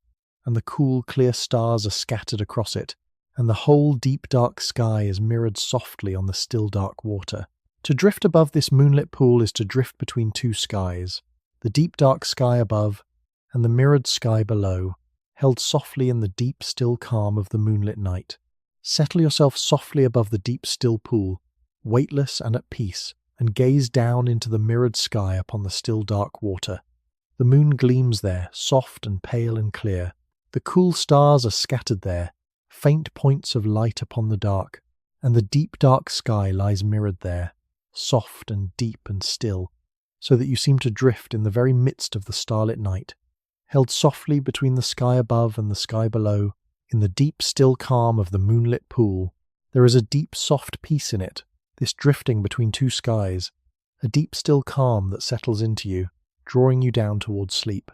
and the cool, clear stars are scattered across it, and the whole deep, dark sky is mirrored softly on the still, dark water. To drift above this moonlit pool is to drift between two skies, the deep, dark sky above and the mirrored sky below, held softly in the deep, still calm of the moonlit night. Settle yourself softly above the deep, still pool, weightless and at peace, and gaze down into the mirrored sky upon the still, dark water. The moon gleams there, soft and pale and clear. The cool stars are scattered there, faint points of light upon the dark, and the deep, dark sky lies mirrored there, soft and deep and still, so that you seem to drift in the very midst of the starlit night, held softly between the sky above and the sky below, in the deep, still calm of the moonlit pool. There is a deep, soft peace in it, this drifting between two skies, a deep, still calm that settles into you, drawing you down towards sleep.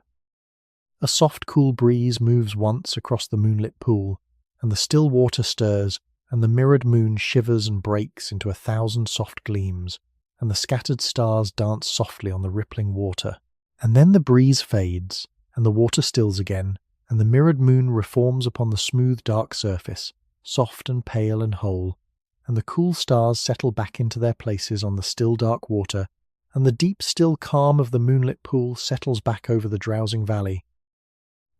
A soft, cool breeze moves once across the moonlit pool, and the still water stirs, and the mirrored moon shivers and breaks into 1,000 soft gleams, and the scattered stars dance softly on the rippling water. And then the breeze fades, and the water stills again, and the mirrored moon reforms upon the smooth, dark surface, soft and pale and whole, and the cool stars settle back into their places on the still dark water, and the deep still calm of the moonlit pool settles back over the drowsing valley.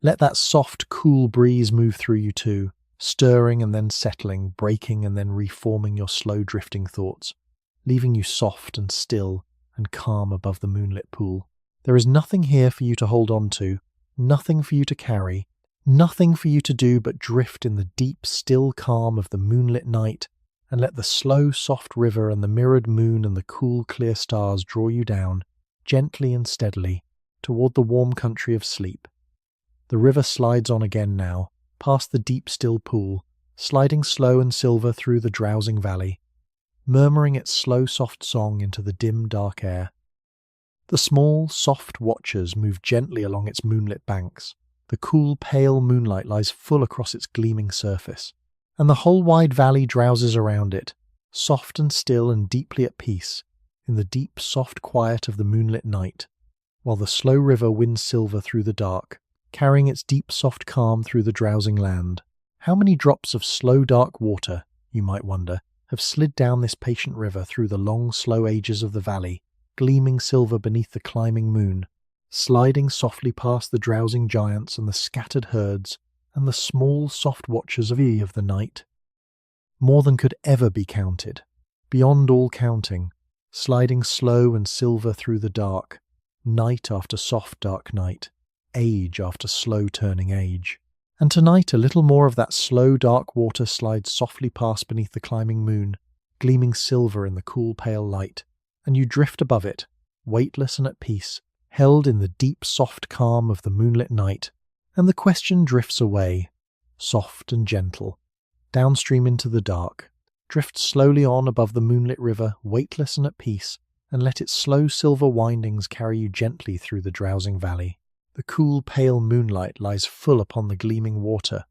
Let that soft, cool breeze move through you too, stirring and then settling, breaking and then reforming your slow drifting thoughts, leaving you soft and still and calm above the moonlit pool. There is nothing here for you to hold on to, nothing for you to carry, nothing for you to do but drift in the deep, still calm of the moonlit night, and let the slow, soft river and the mirrored moon and the cool, clear stars draw you down, gently and steadily, toward the warm country of sleep. The river slides on again now, past the deep, still pool, sliding slow and silver through the drowsing valley, murmuring its slow, soft song into the dim, dark air. The small, soft watchers move gently along its moonlit banks. The cool, pale moonlight lies full across its gleaming surface, and the whole wide valley drowses around it, soft and still and deeply at peace, in the deep, soft quiet of the moonlit night, while the slow river winds silver through the dark, carrying its deep, soft calm through the drowsing land. How many drops of slow, dark water, you might wonder, have slid down this patient river through the long, slow ages of the valley, gleaming silver beneath the climbing moon, sliding softly past the drowsing giants and the scattered herds and the small, soft watchers of the night? More than could ever be counted, beyond all counting, sliding slow and silver through the dark, night after soft dark night, age after slow turning age. And tonight a little more of that slow dark water slides softly past beneath the climbing moon, gleaming silver in the cool pale light, and you drift above it, weightless and at peace, held in the deep soft calm of the moonlit night, and the question drifts away, soft and gentle, downstream into the dark. Drift slowly on above the moonlit river, weightless and at peace, and let its slow silver windings carry you gently through the drowsing valley. The cool, pale moonlight lies full upon the gleaming water.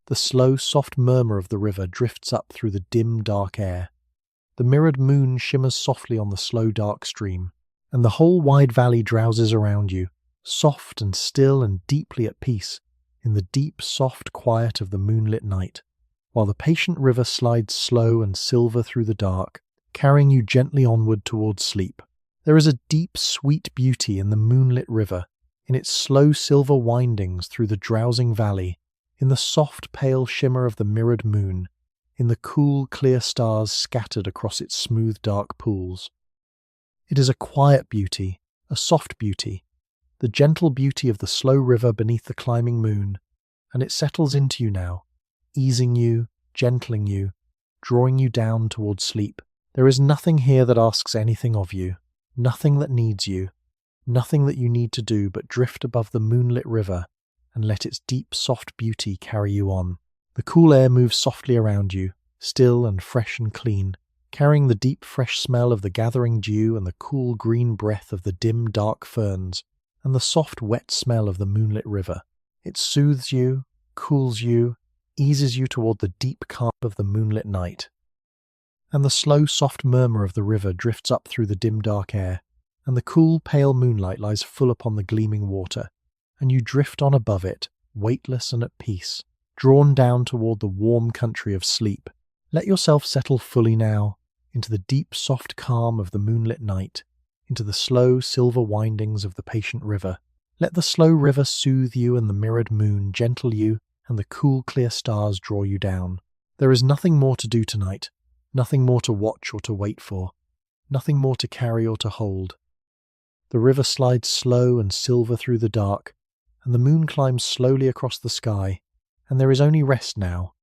The slow, soft murmur of the river drifts up through the dim, dark air. The mirrored moon shimmers softly on the slow, dark stream, and the whole wide valley drowses around you, soft and still and deeply at peace, in the deep, soft quiet of the moonlit night, while the patient river slides slow and silver through the dark, carrying you gently onward towards sleep. There is a deep, sweet beauty in the moonlit river, in its slow silver windings through the drowsing valley, in the soft pale shimmer of the mirrored moon, in the cool clear stars scattered across its smooth dark pools. It is a quiet beauty, a soft beauty, the gentle beauty of the slow river beneath the climbing moon, and it settles into you now, easing you, gentling you, drawing you down towards sleep. There is nothing here that asks anything of you, nothing that needs you, nothing that you need to do but drift above the moonlit river and let its deep, soft beauty carry you on. The cool air moves softly around you, still and fresh and clean, carrying the deep, fresh smell of the gathering dew and the cool green breath of the dim, dark ferns, and the soft, wet smell of the moonlit river. It soothes you, cools you, eases you toward the deep calm of the moonlit night. And the slow, soft murmur of the river drifts up through the dim, dark air, and the cool, pale moonlight lies full upon the gleaming water, and you drift on above it, weightless and at peace, drawn down toward the warm country of sleep. Let yourself settle fully now, into the deep, soft calm of the moonlit night, into the slow, silver windings of the patient river. Let the slow river soothe you and the mirrored moon gentle you, and the cool, clear stars draw you down. There is nothing more to do tonight, nothing more to watch or to wait for, nothing more to carry or to hold. The river slides slow and silver through the dark, and the moon climbs slowly across the sky, and there is only rest now,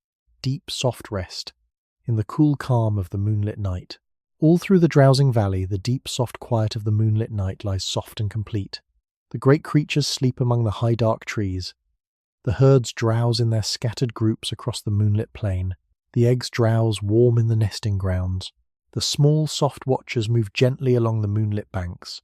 deep, soft rest, in the cool calm of the moonlit night. All through the drowsing valley, the deep, soft quiet of the moonlit night lies soft and complete. The great creatures sleep among the high, dark trees. The herds drowse in their scattered groups across the moonlit plain. The eggs drowse warm in the nesting grounds. The small, soft watchers move gently along the moonlit banks.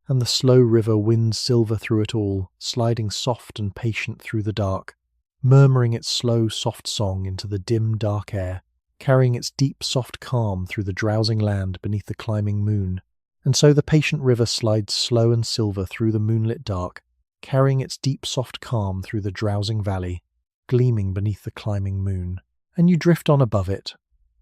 And the slow river winds silver through it all, sliding soft and patient through the dark, murmuring its slow, soft song into the dim, dark air, carrying its deep, soft calm through the drowsing land beneath the climbing moon. And so the patient river slides slow and silver through the moonlit dark, carrying its deep, soft calm through the drowsing valley, gleaming beneath the climbing moon. and you drift on above it,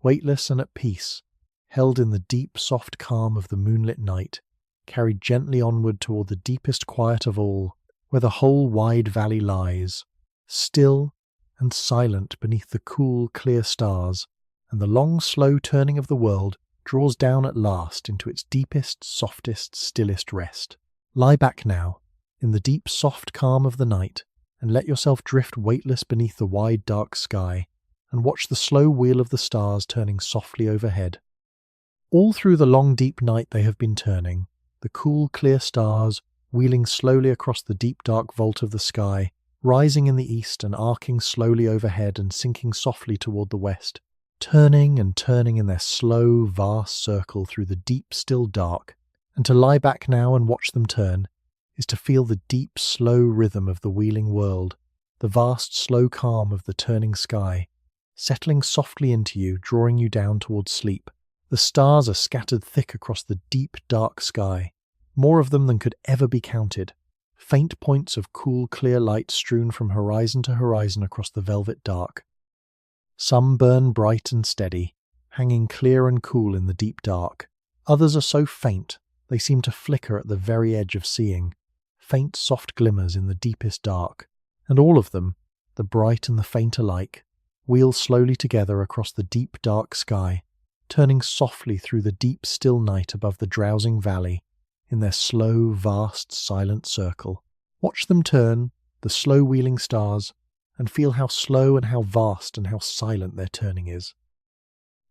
weightless and at peace, held in the deep, soft calm of the moonlit night, carried gently onward toward the deepest quiet of all, where the whole wide valley lies, still and silent beneath the cool, clear stars, and the long, slow turning of the world draws down at last into its deepest, softest, stillest rest. Lie back now, in the deep, soft calm of the night, and let yourself drift weightless beneath the wide, dark sky, and watch the slow wheel of the stars turning softly overhead. All through the long, deep night they have been turning, the cool, clear stars wheeling slowly across the deep, dark vault of the sky, rising in the east and arcing slowly overhead and sinking softly toward the west, turning and turning in their slow, vast circle through the deep, still dark. And to lie back now and watch them turn is to feel the deep, slow rhythm of the wheeling world, the vast, slow calm of the turning sky, settling softly into you, drawing you down towards sleep. The stars are scattered thick across the deep, dark sky, more of them than could ever be counted, faint points of cool, clear light strewn from horizon to horizon across the velvet dark. Some burn bright and steady, hanging clear and cool in the deep dark. Others are so faint they seem to flicker at the very edge of seeing, faint soft glimmers in the deepest dark. And all of them, the bright and the faint alike, wheel slowly together across the deep dark sky, turning softly through the deep still night above the drowsing valley, in their slow, vast, silent circle. Watch them turn, the slow wheeling stars, and feel how slow and how vast and how silent their turning is.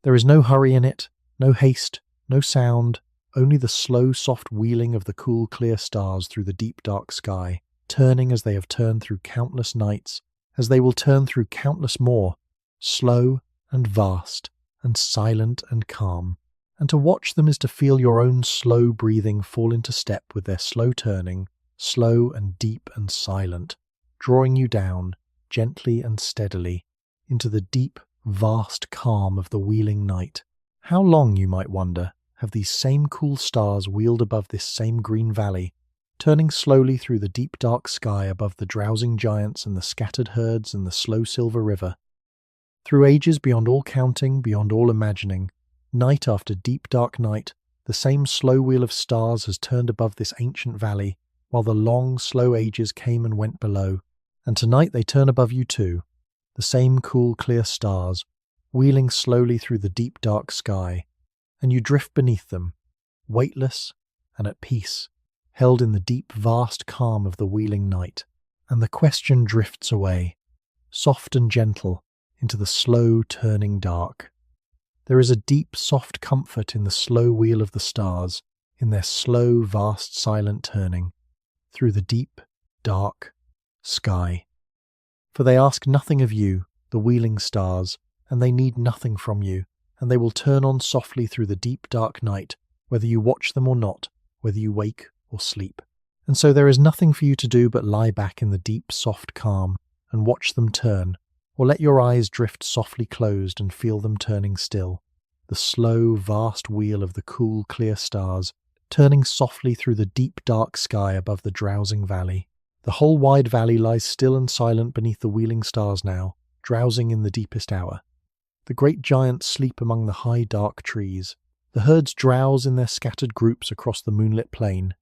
There is no hurry in it, no haste, no sound, only the slow, soft wheeling of the cool, clear stars through the deep, dark sky, turning as they have turned through countless nights, as they will turn through countless more, slow and vast and silent and calm. And to watch them is to feel your own slow breathing fall into step with their slow turning, slow and deep and silent, drawing you down, gently and steadily, into the deep, vast calm of the wheeling night. How long, you might wonder, have these same cool stars wheeled above this same green valley, turning slowly through the deep dark sky above the drowsing giants and the scattered herds and the slow silver river? Through ages beyond all counting, beyond all imagining, night after deep dark night, the same slow wheel of stars has turned above this ancient valley, while the long, slow ages came and went below. And tonight they turn above you too, the same cool, clear stars, wheeling slowly through the deep dark sky, and you drift beneath them, weightless and at peace, held in the deep, vast calm of the wheeling night. And the question drifts away, soft and gentle, into the slow turning dark. There is a deep, soft comfort in the slow wheel of the stars, in their slow, vast, silent turning, through the deep, dark sky. For they ask nothing of you, the wheeling stars, and they need nothing from you, and they will turn on softly through the deep, dark night, whether you watch them or not, whether you wake or sleep. And so there is nothing for you to do but lie back in the deep, soft calm, and watch them turn, or let your eyes drift softly closed and feel them turning still, the slow, vast wheel of the cool, clear stars, turning softly through the deep, dark sky above the drowsing valley. The whole wide valley lies still and silent beneath the wheeling stars now, drowsing in the deepest hour. The great giants sleep among the high, dark trees. The herds drowse in their scattered groups across the moonlit plain.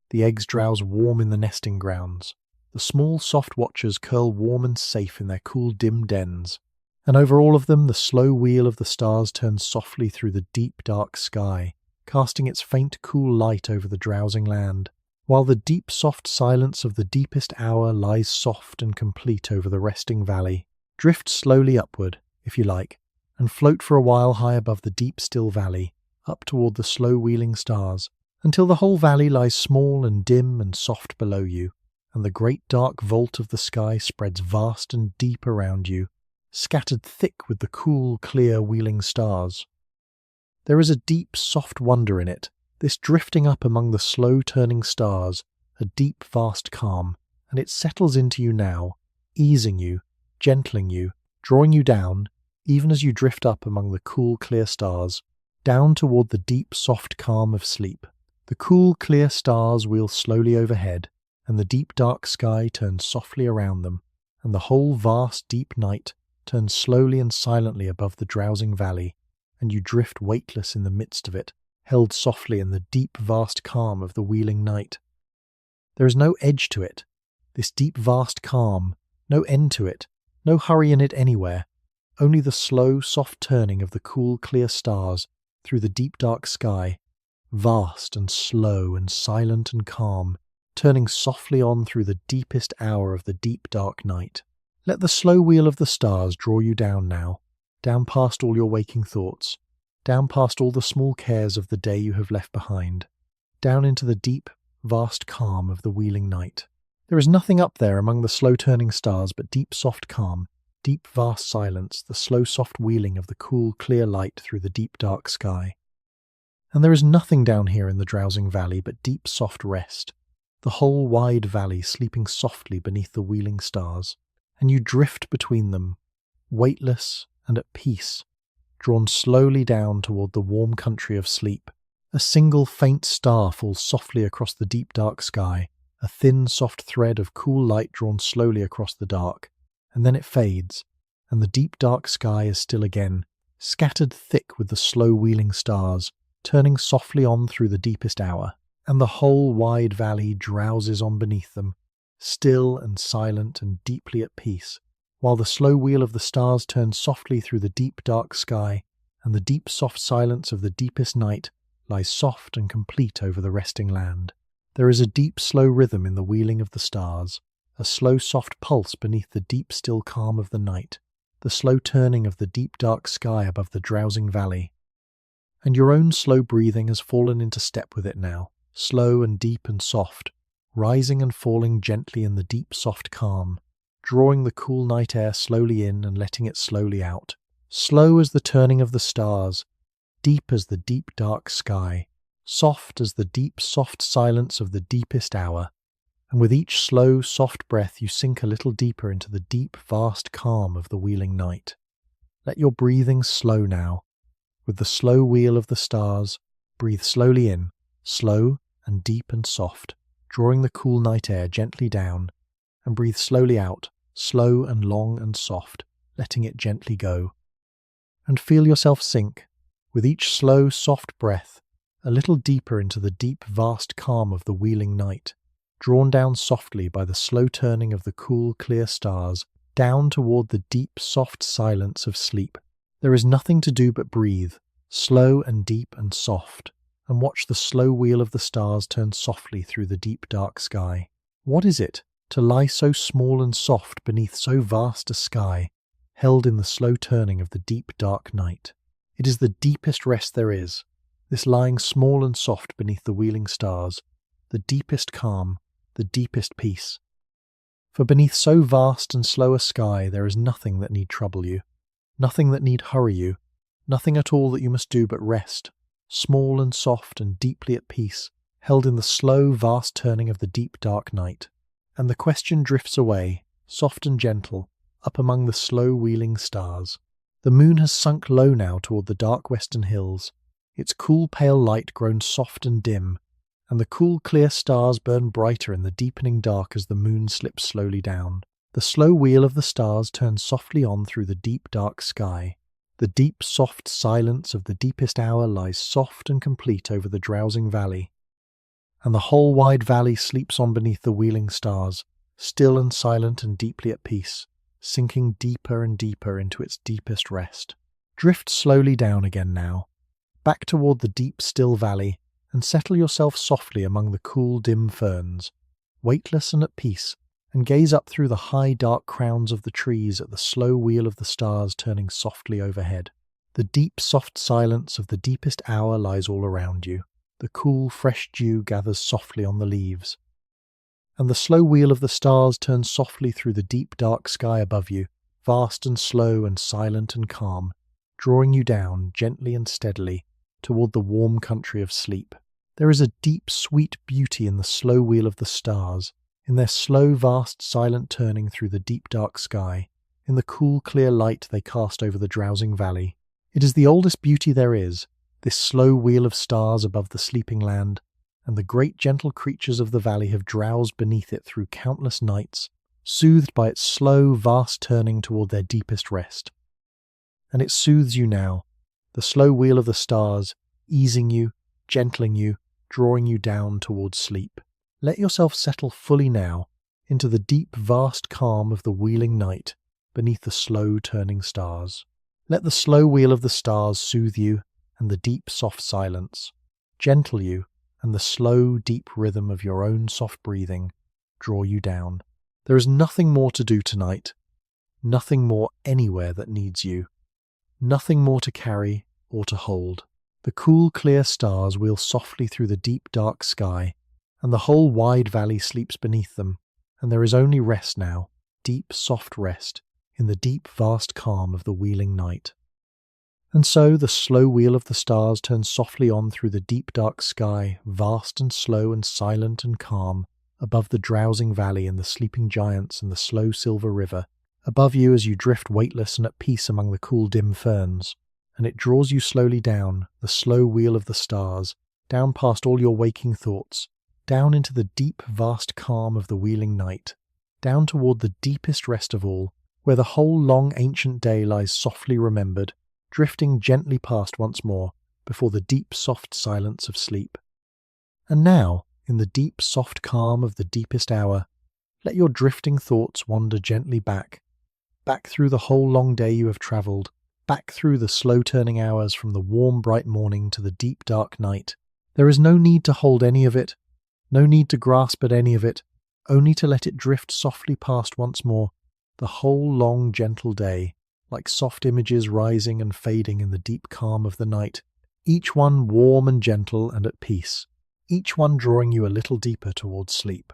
The eggs drowse warm in the nesting grounds. The small, soft watchers curl warm and safe in their cool, dim dens. And over all of them the slow wheel of the stars turns softly through the deep, dark sky, casting its faint, cool light over the drowsing land, while the deep, soft silence of the deepest hour lies soft and complete over the resting valley. Drift slowly upward, if you like, and float for a while high above the deep, still valley, up toward the slow wheeling stars, until the whole valley lies small and dim and soft below you, and the great dark vault of the sky spreads vast and deep around you, scattered thick with the cool, clear wheeling stars. There is a deep, soft wonder in it, this drifting up among the slow turning stars, a deep, vast calm, and it settles into you now, easing you, gentling you, drawing you down, even as you drift up among the cool, clear stars, down toward the deep, soft calm of sleep. The cool, clear stars wheel slowly overhead, and the deep, dark sky turns softly around them, and the whole vast, deep night turns slowly and silently above the drowsing valley, and you drift weightless in the midst of it, held softly in the deep, vast calm of the wheeling night. There is no edge to it, this deep, vast calm, no end to it, no hurry in it anywhere, only the slow, soft turning of the cool, clear stars through the deep, dark sky, vast and slow and silent and calm, turning softly on through the deepest hour of the deep, dark night. Let the slow wheel of the stars draw you down now, down past all your waking thoughts, down past all the small cares of the day you have left behind, down into the deep, vast calm of the wheeling night. There is nothing up there among the slow-turning stars but deep, soft calm, deep, vast silence, the slow, soft wheeling of the cool, clear light through the deep, dark sky. And there is nothing down here in the drowsing valley but deep, soft rest, the whole wide valley sleeping softly beneath the wheeling stars, and you drift between them, weightless and at peace, drawn slowly down toward the warm country of sleep. A single faint star falls softly across the deep, dark sky, a thin, soft thread of cool light drawn slowly across the dark, and then it fades, and the deep, dark sky is still again, scattered thick with the slow wheeling stars, turning softly on through the deepest hour, and the whole wide valley drowses on beneath them, still and silent and deeply at peace, while the slow wheel of the stars turns softly through the deep, dark sky, and the deep, soft silence of the deepest night lies soft and complete over the resting land. There is a deep, slow rhythm in the wheeling of the stars, a slow, soft pulse beneath the deep, still calm of the night, the slow turning of the deep, dark sky above the drowsing valley. And your own slow breathing has fallen into step with it now, slow and deep and soft, rising and falling gently in the deep, soft calm, drawing the cool night air slowly in and letting it slowly out, slow as the turning of the stars, deep as the deep, dark sky, soft as the deep, soft silence of the deepest hour, and with each slow, soft breath you sink a little deeper into the deep, vast calm of the wheeling night. Let your breathing slow now. With the slow wheel of the stars, breathe slowly in, slow and deep and soft, drawing the cool night air gently down, and breathe slowly out, slow and long and soft, letting it gently go. And feel yourself sink, with each slow, soft breath, a little deeper into the deep, vast calm of the wheeling night, drawn down softly by the slow turning of the cool, clear stars, down toward the deep, soft silence of sleep. There is nothing to do but breathe, slow and deep and soft, and watch the slow wheel of the stars turn softly through the deep, dark sky. What is it to lie so small and soft beneath so vast a sky, held in the slow turning of the deep, dark night? It is the deepest rest there is, this lying small and soft beneath the wheeling stars, the deepest calm, the deepest peace. For beneath so vast and slow a sky there is nothing that need trouble you, nothing that need hurry you, nothing at all that you must do but rest, small and soft and deeply at peace, held in the slow, vast turning of the deep, dark night. And the question drifts away, soft and gentle, up among the slow wheeling stars. The moon has sunk low now toward the dark western hills, its cool pale light grown soft and dim, and the cool clear stars burn brighter in the deepening dark as the moon slips slowly down. The slow wheel of the stars turns softly on through the deep, dark sky. The deep, soft silence of the deepest hour lies soft and complete over the drowsing valley, and the whole wide valley sleeps on beneath the wheeling stars, still and silent and deeply at peace, sinking deeper and deeper into its deepest rest. Drift slowly down again now, back toward the deep, still valley, and settle yourself softly among the cool, dim ferns, weightless and at peace, and gaze up through the high, dark crowns of the trees at the slow wheel of the stars turning softly overhead. The deep, soft silence of the deepest hour lies all around you. The cool, fresh dew gathers softly on the leaves, and the slow wheel of the stars turns softly through the deep, dark sky above you, vast and slow and silent and calm, drawing you down gently and steadily toward the warm country of sleep. There is a deep, sweet beauty in the slow wheel of the stars, in their slow, vast, silent turning through the deep, dark sky, in the cool, clear light they cast over the drowsing valley. It is the oldest beauty there is, this slow wheel of stars above the sleeping land, and the great gentle creatures of the valley have drowsed beneath it through countless nights, soothed by its slow, vast turning toward their deepest rest. And it soothes you now, the slow wheel of the stars, easing you, gentling you, drawing you down towards sleep. Let yourself settle fully now into the deep, vast calm of the wheeling night beneath the slow turning stars. Let the slow wheel of the stars soothe you, and the deep, soft silence gentle you, and the slow, deep rhythm of your own soft breathing draw you down. There is nothing more to do tonight, nothing more anywhere that needs you, nothing more to carry or to hold. The cool, clear stars wheel softly through the deep, dark sky, and the whole wide valley sleeps beneath them, and there is only rest now, deep, soft rest, in the deep, vast calm of the wheeling night. And so the slow wheel of the stars turns softly on through the deep, dark sky, vast and slow and silent and calm, above the drowsing valley and the sleeping giants and the slow silver river, above you as you drift weightless and at peace among the cool, dim ferns. And it draws you slowly down, the slow wheel of the stars, down past all your waking thoughts, down into the deep, vast calm of the wheeling night, down toward the deepest rest of all, where the whole long ancient day lies softly remembered, drifting gently past once more before the deep, soft silence of sleep. And now, in the deep, soft calm of the deepest hour, let your drifting thoughts wander gently back through the whole long day you have travelled, back through the slow-turning hours from the warm, bright morning to the deep, dark night. There is no need to hold any of it, no need to grasp at any of it, only to let it drift softly past once more, the whole long, gentle day, like soft images rising and fading in the deep calm of the night, each one warm and gentle and at peace, each one drawing you a little deeper towards sleep.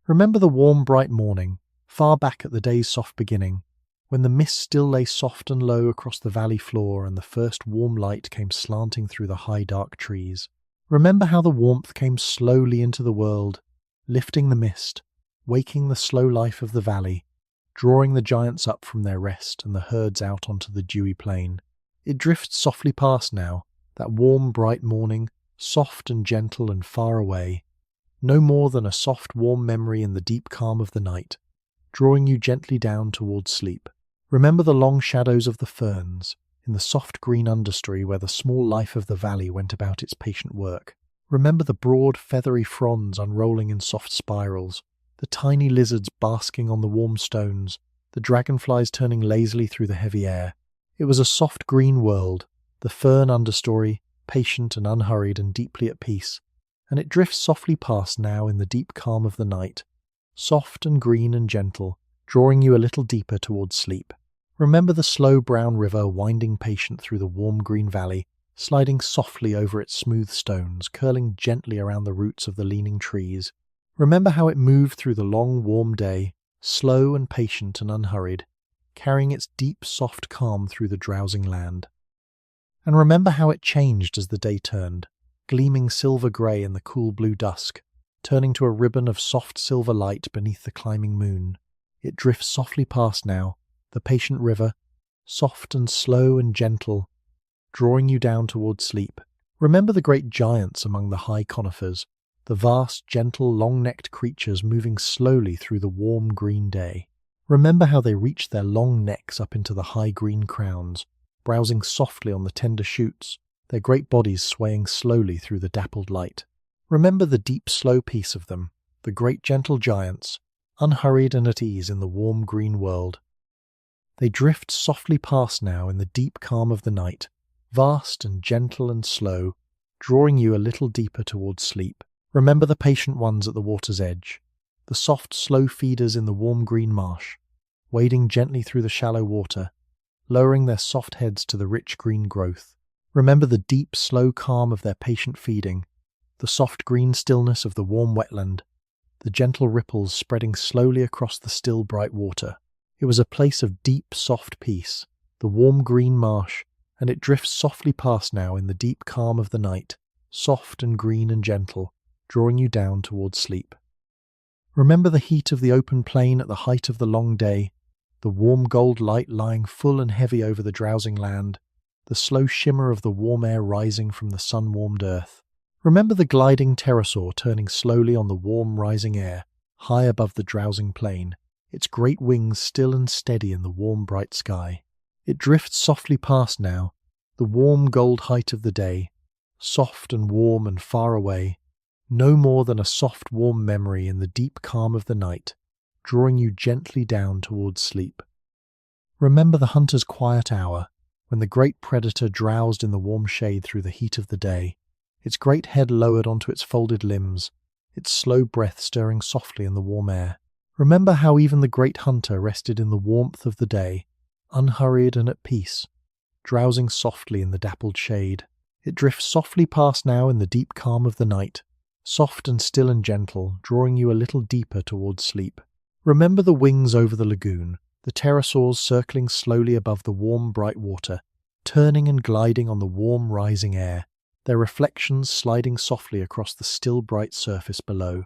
Remember the warm, bright morning, far back at the day's soft beginning, when the mist still lay soft and low across the valley floor and the first warm light came slanting through the high dark trees. Remember how the warmth came slowly into the world, lifting the mist, waking the slow life of the valley, drawing the giants up from their rest and the herds out onto the dewy plain. It drifts softly past now, that warm, bright morning, soft and gentle and far away, no more than a soft, warm memory in the deep calm of the night, drawing you gently down towards sleep. Remember the long shadows of the ferns, in the soft green understory where the small life of the valley went about its patient work. Remember the broad, feathery fronds unrolling in soft spirals, the tiny lizards basking on the warm stones, the dragonflies turning lazily through the heavy air. It was a soft green world, the fern understory, patient and unhurried and deeply at peace, and it drifts softly past now in the deep calm of the night, soft and green and gentle, drawing you a little deeper towards sleep. Remember the slow brown river winding patient through the warm green valley, sliding softly over its smooth stones, curling gently around the roots of the leaning trees. Remember how it moved through the long warm day, slow and patient and unhurried, carrying its deep soft calm through the drowsing land. And remember how it changed as the day turned, gleaming silver grey in the cool blue dusk, turning to a ribbon of soft silver light beneath the climbing moon. It drifts softly past now, the patient river, soft and slow and gentle, drawing you down towards sleep. Remember the great giants among the high conifers, the vast, gentle, long-necked creatures moving slowly through the warm green day. Remember how they reached their long necks up into the high green crowns, browsing softly on the tender shoots, their great bodies swaying slowly through the dappled light. Remember the deep, slow peace of them, the great gentle giants, unhurried and at ease in the warm green world. They drift softly past now in the deep calm of the night, vast and gentle and slow, drawing you a little deeper towards sleep. Remember the patient ones at the water's edge, the soft, slow feeders in the warm green marsh, wading gently through the shallow water, lowering their soft heads to the rich green growth. Remember the deep, slow calm of their patient feeding, the soft green stillness of the warm wetland, the gentle ripples spreading slowly across the still, bright water. It was a place of deep, soft peace, the warm green marsh, and it drifts softly past now in the deep calm of the night, soft and green and gentle, drawing you down towards sleep. Remember the heat of the open plain at the height of the long day, the warm gold light lying full and heavy over the drowsing land, the slow shimmer of the warm air rising from the sun-warmed earth. Remember the gliding pterosaur turning slowly on the warm rising air, high above the drowsing plain, its great wings still and steady in the warm, bright sky. It drifts softly past now, the warm gold height of the day, soft and warm and far away, no more than a soft, warm memory in the deep calm of the night, drawing you gently down towards sleep. Remember the hunter's quiet hour, when the great predator drowsed in the warm shade through the heat of the day, its great head lowered onto its folded limbs, its slow breath stirring softly in the warm air. Remember how even the great hunter rested in the warmth of the day, unhurried and at peace, drowsing softly in the dappled shade. It drifts softly past now in the deep calm of the night, soft and still and gentle, drawing you a little deeper towards sleep. Remember the wings over the lagoon, the pterosaurs circling slowly above the warm, bright water, turning and gliding on the warm, rising air, their reflections sliding softly across the still, bright surface below.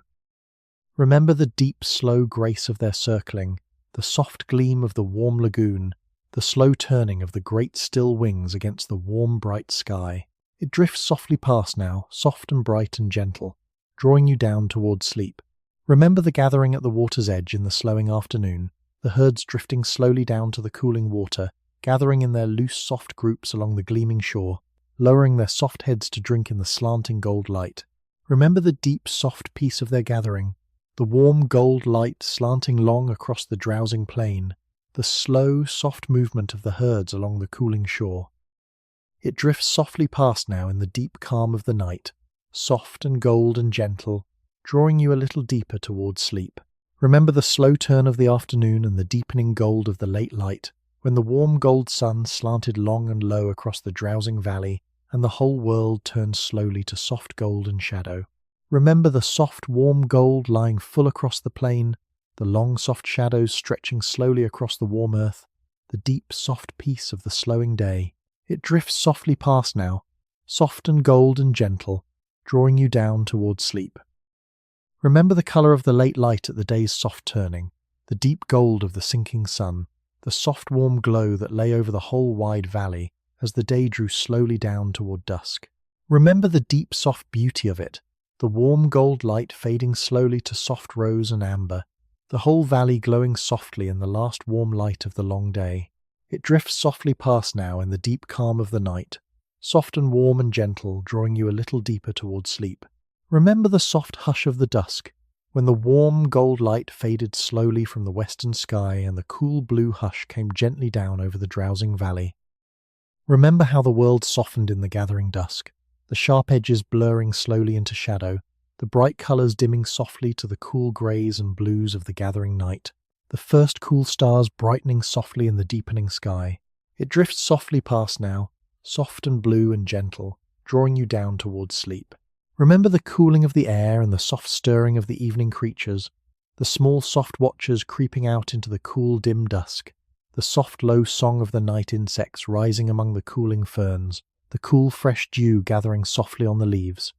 Remember the deep, slow grace of their circling, the soft gleam of the warm lagoon, the slow turning of the great still wings against the warm, bright sky. It drifts softly past now, soft and bright and gentle, drawing you down towards sleep. Remember the gathering at the water's edge in the slowing afternoon, the herds drifting slowly down to the cooling water, gathering in their loose, soft groups along the gleaming shore, lowering their soft heads to drink in the slanting gold light. Remember the deep, soft peace of their gathering, the warm gold light slanting long across the drowsing plain, the slow, soft movement of the herds along the cooling shore. It drifts softly past now in the deep calm of the night, soft and gold and gentle, drawing you a little deeper towards sleep. Remember the slow turn of the afternoon and the deepening gold of the late light, when the warm gold sun slanted long and low across the drowsing valley, and the whole world turned slowly to soft gold and shadow. Remember the soft, warm gold lying full across the plain, the long, soft shadows stretching slowly across the warm earth, the deep, soft peace of the slowing day. It drifts softly past now, soft and gold and gentle, drawing you down towards sleep. Remember the colour of the late light at the day's soft turning, the deep gold of the sinking sun, the soft warm glow that lay over the whole wide valley as the day drew slowly down toward dusk. Remember the deep soft beauty of it, the warm gold light fading slowly to soft rose and amber, the whole valley glowing softly in the last warm light of the long day. It drifts softly past now in the deep calm of the night, soft and warm and gentle, drawing you a little deeper towards sleep. Remember the soft hush of the dusk, when the warm gold light faded slowly from the western sky and the cool blue hush came gently down over the drowsing valley. Remember how the world softened in the gathering dusk, the sharp edges blurring slowly into shadow, the bright colours dimming softly to the cool greys and blues of the gathering night, the first cool stars brightening softly in the deepening sky. It drifts softly past now, soft and blue and gentle, drawing you down towards sleep. Remember the cooling of the air and the soft stirring of the evening creatures, the small soft watchers creeping out into the cool dim dusk, the soft low song of the night insects rising among the cooling ferns, the cool fresh dew gathering softly on the leaves.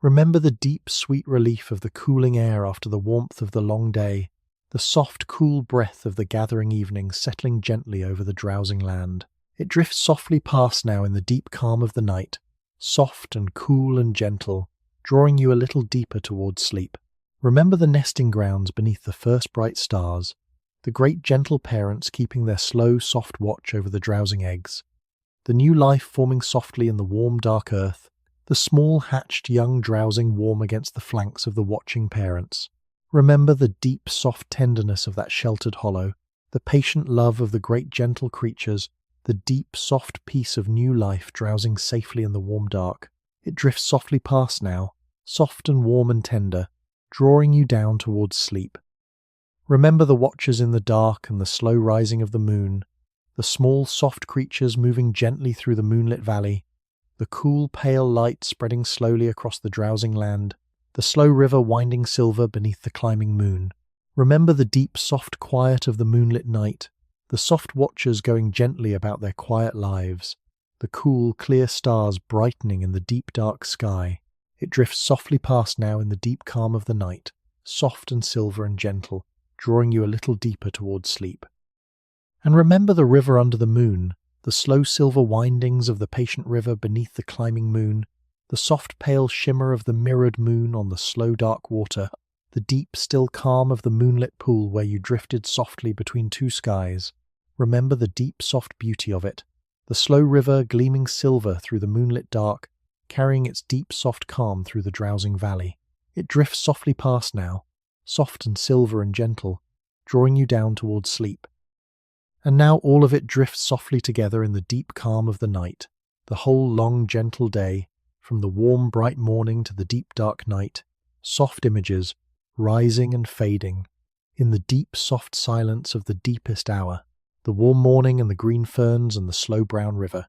Remember the deep sweet relief of the cooling air after the warmth of the long day, the soft cool breath of the gathering evening settling gently over the drowsing land. It drifts softly past now in the deep calm of the night, soft and cool and gentle, drawing you a little deeper towards sleep. Remember the nesting grounds beneath the first bright stars, the great gentle parents keeping their slow, soft watch over the drowsing eggs, the new life forming softly in the warm, dark earth, the small hatched young drowsing warm against the flanks of the watching parents. Remember the deep, soft tenderness of that sheltered hollow, the patient love of the great gentle creatures, the deep, soft peace of new life drowsing safely in the warm dark. It drifts softly past now, soft and warm and tender, drawing you down towards sleep. Remember the watchers in the dark and the slow rising of the moon, the small, soft creatures moving gently through the moonlit valley, the cool, pale light spreading slowly across the drowsing land, the slow river winding silver beneath the climbing moon. Remember the deep, soft quiet of the moonlit night, the soft watchers going gently about their quiet lives, the cool, clear stars brightening in the deep, dark sky. It drifts softly past now in the deep calm of the night, soft and silver and gentle, drawing you a little deeper towards sleep. And remember the river under the moon, the slow silver windings of the patient river beneath the climbing moon, the soft pale shimmer of the mirrored moon on the slow dark water, the deep, still calm of the moonlit pool where you drifted softly between two skies. Remember the deep, soft beauty of it, the slow river gleaming silver through the moonlit dark, carrying its deep, soft calm through the drowsing valley. It drifts softly past now, soft and silver and gentle, drawing you down towards sleep. And now all of it drifts softly together in the deep calm of the night, the whole long, gentle day, from the warm, bright morning to the deep, dark night, soft images, rising and fading, in the deep, soft silence of the deepest hour, the warm morning and the green ferns and the slow brown river,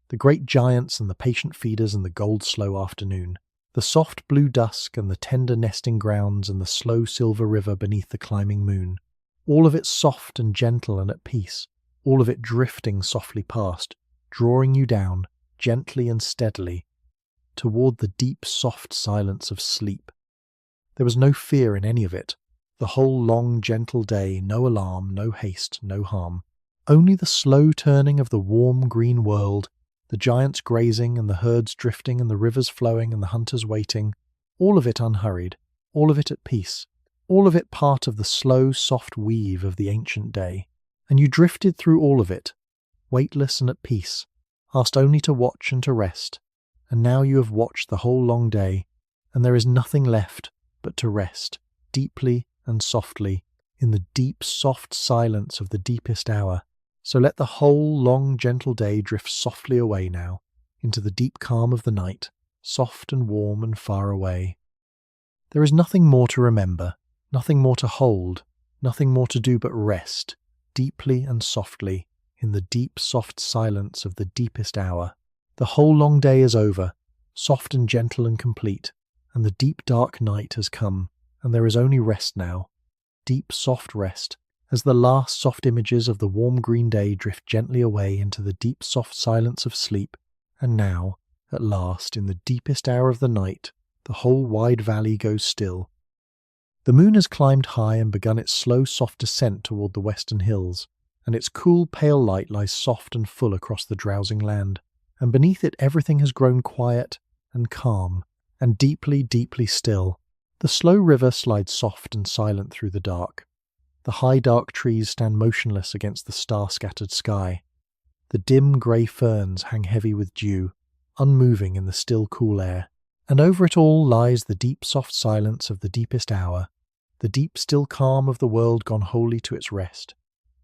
the great giants and the patient feeders and the gold slow afternoon, the soft blue dusk and the tender nesting grounds and the slow silver river beneath the climbing moon, all of it soft and gentle and at peace, all of it drifting softly past, drawing you down, gently and steadily, toward the deep, soft silence of sleep. There was no fear in any of it. The whole long, gentle day, no alarm, no haste, no harm. Only the slow turning of the warm, green world, the giants grazing and the herds drifting and the rivers flowing and the hunters waiting, all of it unhurried, all of it at peace, all of it part of the slow, soft weave of the ancient day. And you drifted through all of it, weightless and at peace, asked only to watch and to rest. And now you have watched the whole long day, and there is nothing left but to rest, deeply and softly, in the deep, soft silence of the deepest hour. So let the whole long, gentle day drift softly away now, into the deep calm of the night, soft and warm and far away. There is nothing more to remember, nothing more to hold, nothing more to do but rest, deeply and softly, in the deep, soft silence of the deepest hour. The whole long day is over, soft and gentle and complete, and the deep, dark night has come, and there is only rest now, deep, soft rest, as the last soft images of the warm green day drift gently away into the deep, soft silence of sleep, and now, at last, in the deepest hour of the night, the whole wide valley goes still. The moon has climbed high and begun its slow, soft descent toward the western hills, and its cool, pale light lies soft and full across the drowsing land, and beneath it everything has grown quiet and calm, and deeply, deeply still. The slow river slides soft and silent through the dark. The high dark trees stand motionless against the star-scattered sky. The dim grey ferns hang heavy with dew, unmoving in the still cool air. And over it all lies the deep soft silence of the deepest hour, the deep still calm of the world gone wholly to its rest.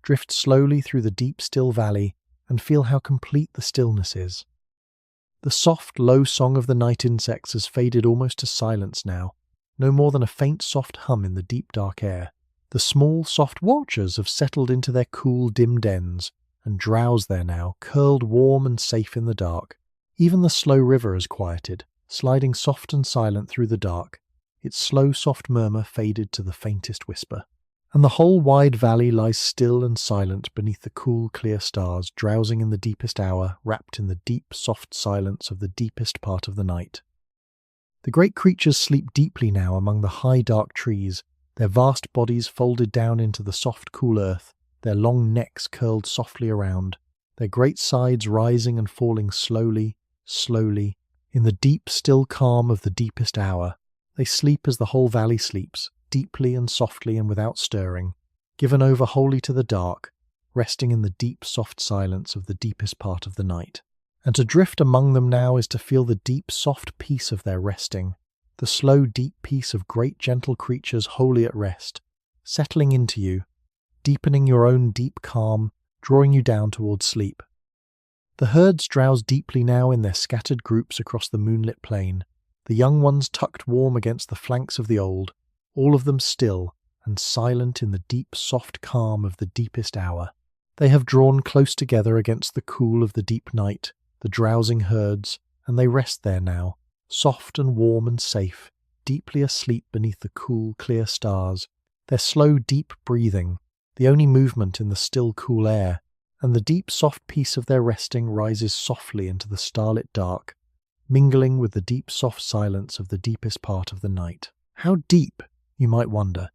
Drift slowly through the deep still valley and feel how complete the stillness is. The soft low song of the night insects has faded almost to silence now, no more than a faint soft hum in the deep dark air. The small, soft watchers have settled into their cool, dim dens, and drowse there now, curled warm and safe in the dark. Even the slow river has quieted, sliding soft and silent through the dark, its slow, soft murmur faded to the faintest whisper. And the whole wide valley lies still and silent beneath the cool, clear stars, drowsing in the deepest hour, wrapped in the deep, soft silence of the deepest part of the night. The great creatures sleep deeply now among the high, dark trees, their vast bodies folded down into the soft, cool earth, their long necks curled softly around, their great sides rising and falling slowly, slowly, in the deep, still calm of the deepest hour. They sleep as the whole valley sleeps, deeply and softly and without stirring, given over wholly to the dark, resting in the deep, soft silence of the deepest part of the night. And to drift among them now is to feel the deep, soft peace of their resting, the slow, deep peace of great, gentle creatures wholly at rest, settling into you, deepening your own deep calm, drawing you down towards sleep. The herds drowse deeply now in their scattered groups across the moonlit plain, the young ones tucked warm against the flanks of the old, all of them still and silent in the deep, soft calm of the deepest hour. They have drawn close together against the cool of the deep night, the drowsing herds, and they rest there now, soft and warm and safe, deeply asleep beneath the cool, clear stars, their slow, deep breathing, the only movement in the still, cool air, and the deep, soft peace of their resting rises softly into the starlit dark, mingling with the deep, soft silence of the deepest part of the night. How deep, you might wonder,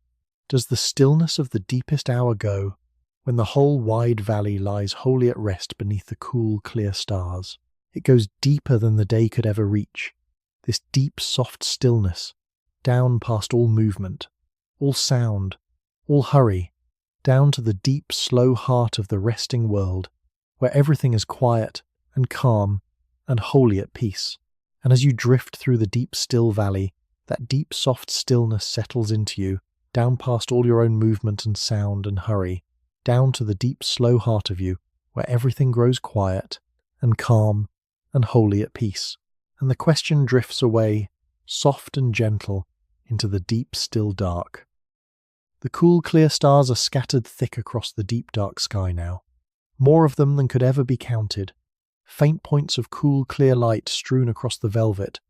does the stillness of the deepest hour go, when the whole wide valley lies wholly at rest beneath the cool, clear stars? It goes deeper than the day could ever reach, this deep, soft stillness, down past all movement, all sound, all hurry, down to the deep, slow heart of the resting world, where everything is quiet and calm and wholly at peace. And as you drift through the deep, still valley, that deep, soft stillness settles into you, down past all your own movement and sound and hurry, down to the deep, slow heart of you, where everything grows quiet and calm and wholly at peace. And the question drifts away, soft and gentle, into the deep, still dark. The cool, clear stars are scattered thick across the deep, dark sky now, more of them than could ever be counted, faint points of cool, clear light strewn across the velvet,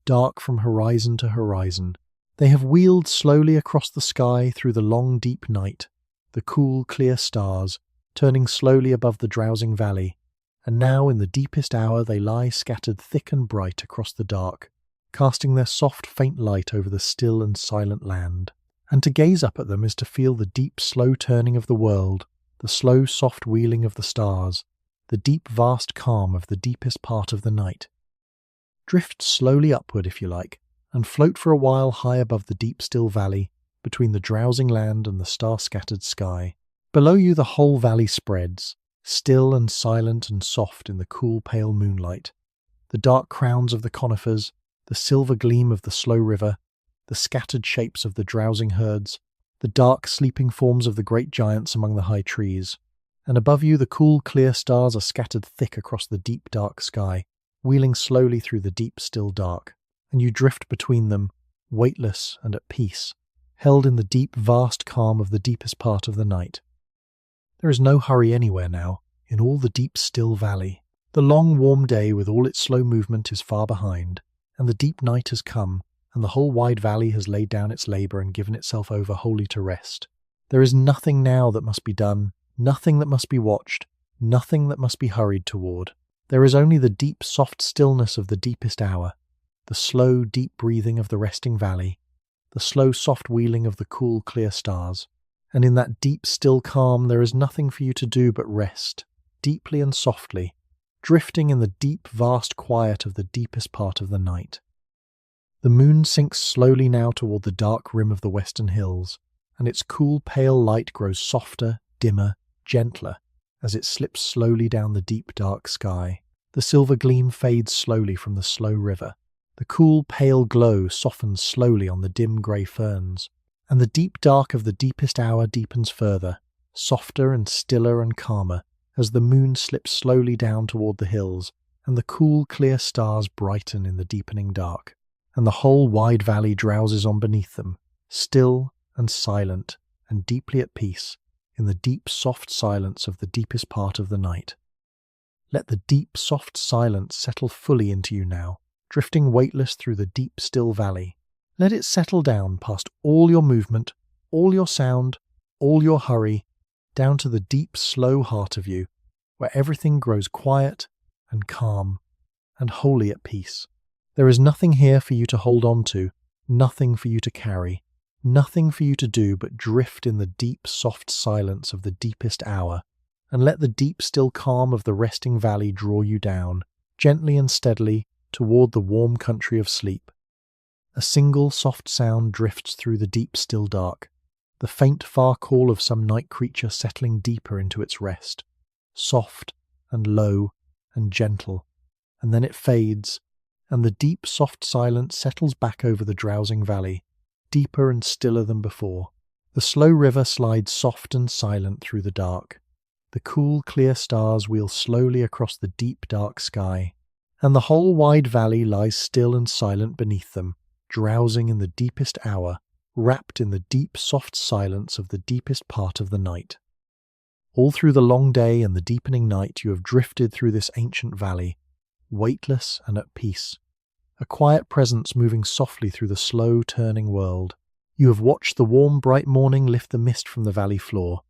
dark from horizon to horizon. They have wheeled slowly across the sky through the long, deep night, the cool, clear stars, turning slowly above the drowsing valley, and now in the deepest hour they lie scattered thick and bright across the dark, casting their soft, faint light over the still and silent land. And to gaze up at them is to feel the deep, slow turning of the world, the slow, soft wheeling of the stars, the deep, vast calm of the deepest part of the night. Drift slowly upward, if you like, and float for a while high above the deep, still valley, between the drowsing land and the star-scattered sky. Below you the whole valley spreads, still and silent and soft in the cool, pale moonlight. The dark crowns of the conifers, the silver gleam of the slow river, the scattered shapes of the drowsing herds, the dark, sleeping forms of the great giants among the high trees. And above you the cool, clear stars are scattered thick across the deep, dark sky, wheeling slowly through the deep, still dark. And you drift between them, weightless and at peace, held in the deep, vast calm of the deepest part of the night. There is no hurry anywhere now, in all the deep, still valley. The long, warm day with all its slow movement is far behind, and the deep night has come, and the whole wide valley has laid down its labour and given itself over wholly to rest. There is nothing now that must be done, nothing that must be watched, nothing that must be hurried toward. There is only the deep, soft stillness of the deepest hour, the slow, deep breathing of the resting valley, the slow, soft wheeling of the cool, clear stars. And in that deep, still calm there is nothing for you to do but rest, deeply and softly, drifting in the deep, vast quiet of the deepest part of the night. The moon sinks slowly now toward the dark rim of the western hills, and its cool, pale light grows softer, dimmer, gentler, as it slips slowly down the deep, dark sky. The silver gleam fades slowly from the slow river. The cool, pale glow softens slowly on the dim grey ferns, and the deep dark of the deepest hour deepens further, softer and stiller and calmer, as the moon slips slowly down toward the hills, and the cool, clear stars brighten in the deepening dark, and the whole wide valley drowses on beneath them, still and silent and deeply at peace, in the deep, soft silence of the deepest part of the night. Let the deep, soft silence settle fully into you now, drifting weightless through the deep, still valley. Let it settle down past all your movement, all your sound, all your hurry, down to the deep, slow heart of you, where everything grows quiet and calm and wholly at peace. There is nothing here for you to hold on to, nothing for you to carry, nothing for you to do but drift in the deep, soft silence of the deepest hour, and let the deep, still calm of the resting valley draw you down, gently and steadily, toward the warm country of sleep. A single soft sound drifts through the deep, still dark, the faint, far call of some night creature settling deeper into its rest, soft and low and gentle, and then it fades, and the deep, soft silence settles back over the drowsing valley, deeper and stiller than before. The slow river slides soft and silent through the dark. The cool, clear stars wheel slowly across the deep, dark sky, and the whole wide valley lies still and silent beneath them, drowsing in the deepest hour, wrapped in the deep, soft silence of the deepest part of the night. All through the long day and the deepening night you have drifted through this ancient valley, weightless and at peace, a quiet presence moving softly through the slow, turning world. You have watched the warm, bright morning lift the mist from the valley floor,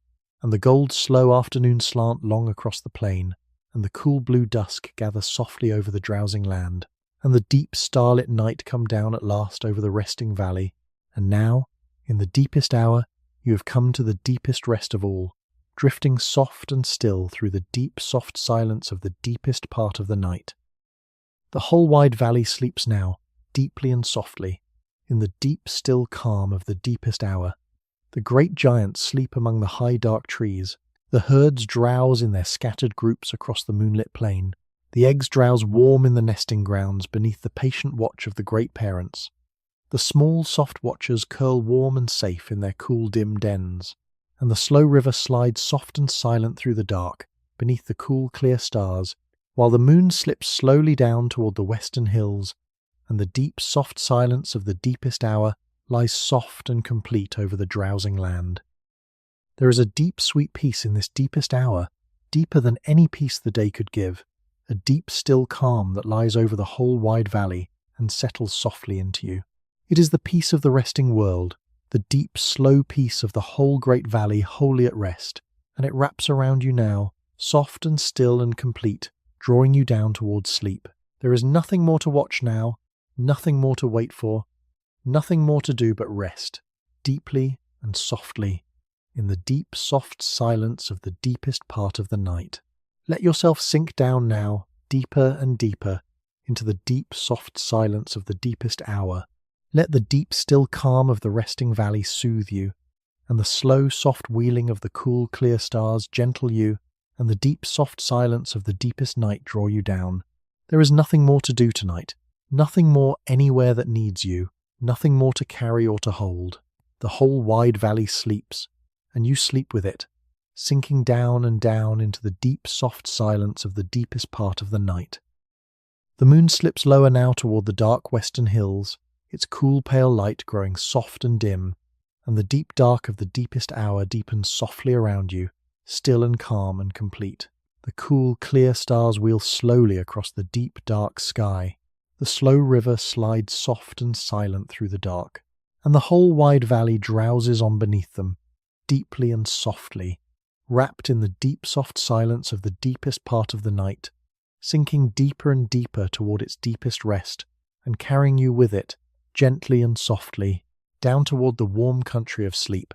and the gold, slow afternoon slant long across the plain, and the cool blue dusk gather softly over the drowsing land, and the deep, starlit night come down at last over the resting valley, and now, in the deepest hour, you have come to the deepest rest of all, drifting soft and still through the deep, soft silence of the deepest part of the night. The whole wide valley sleeps now, deeply and softly, in the deep, still calm of the deepest hour, The great giants sleep among the high dark trees. The herds drowse in their scattered groups across the moonlit plain. The eggs drowse warm in the nesting grounds beneath the patient watch of the great parents. The small, soft watchers curl warm and safe in their cool, dim dens, and the slow river slides soft and silent through the dark, beneath the cool, clear stars, while the moon slips slowly down toward the western hills, and the deep, soft silence of the deepest hour lies soft and complete over the drowsing land. There is a deep, sweet peace in this deepest hour, deeper than any peace the day could give, a deep, still calm that lies over the whole wide valley and settles softly into you. It is the peace of the resting world, the deep, slow peace of the whole great valley wholly at rest, and it wraps around you now, soft and still and complete, drawing you down towards sleep. There is nothing more to watch now, nothing more to wait for, nothing more to do but rest, deeply and softly, in the deep, soft silence of the deepest part of the night. Let yourself sink down now, deeper and deeper, into the deep, soft silence of the deepest hour. Let the deep, still calm of the resting valley soothe you, and the slow, soft wheeling of the cool, clear stars gentle you, and the deep, soft silence of the deepest night draw you down. There is nothing more to do tonight, nothing more anywhere that needs you, nothing more to carry or to hold. The whole wide valley sleeps, and you sleep with it, sinking down and down into the deep, soft silence of the deepest part of the night. The moon slips lower now toward the dark western hills, its cool pale light growing soft and dim, and the deep dark of the deepest hour deepens softly around you, still and calm and complete. The cool, clear stars wheel slowly across the deep, dark sky. The slow river slides soft and silent through the dark, and the whole wide valley drowses on beneath them, deeply and softly, wrapped in the deep, soft silence of the deepest part of the night, sinking deeper and deeper toward its deepest rest, and carrying you with it, gently and softly, down toward the warm country of sleep.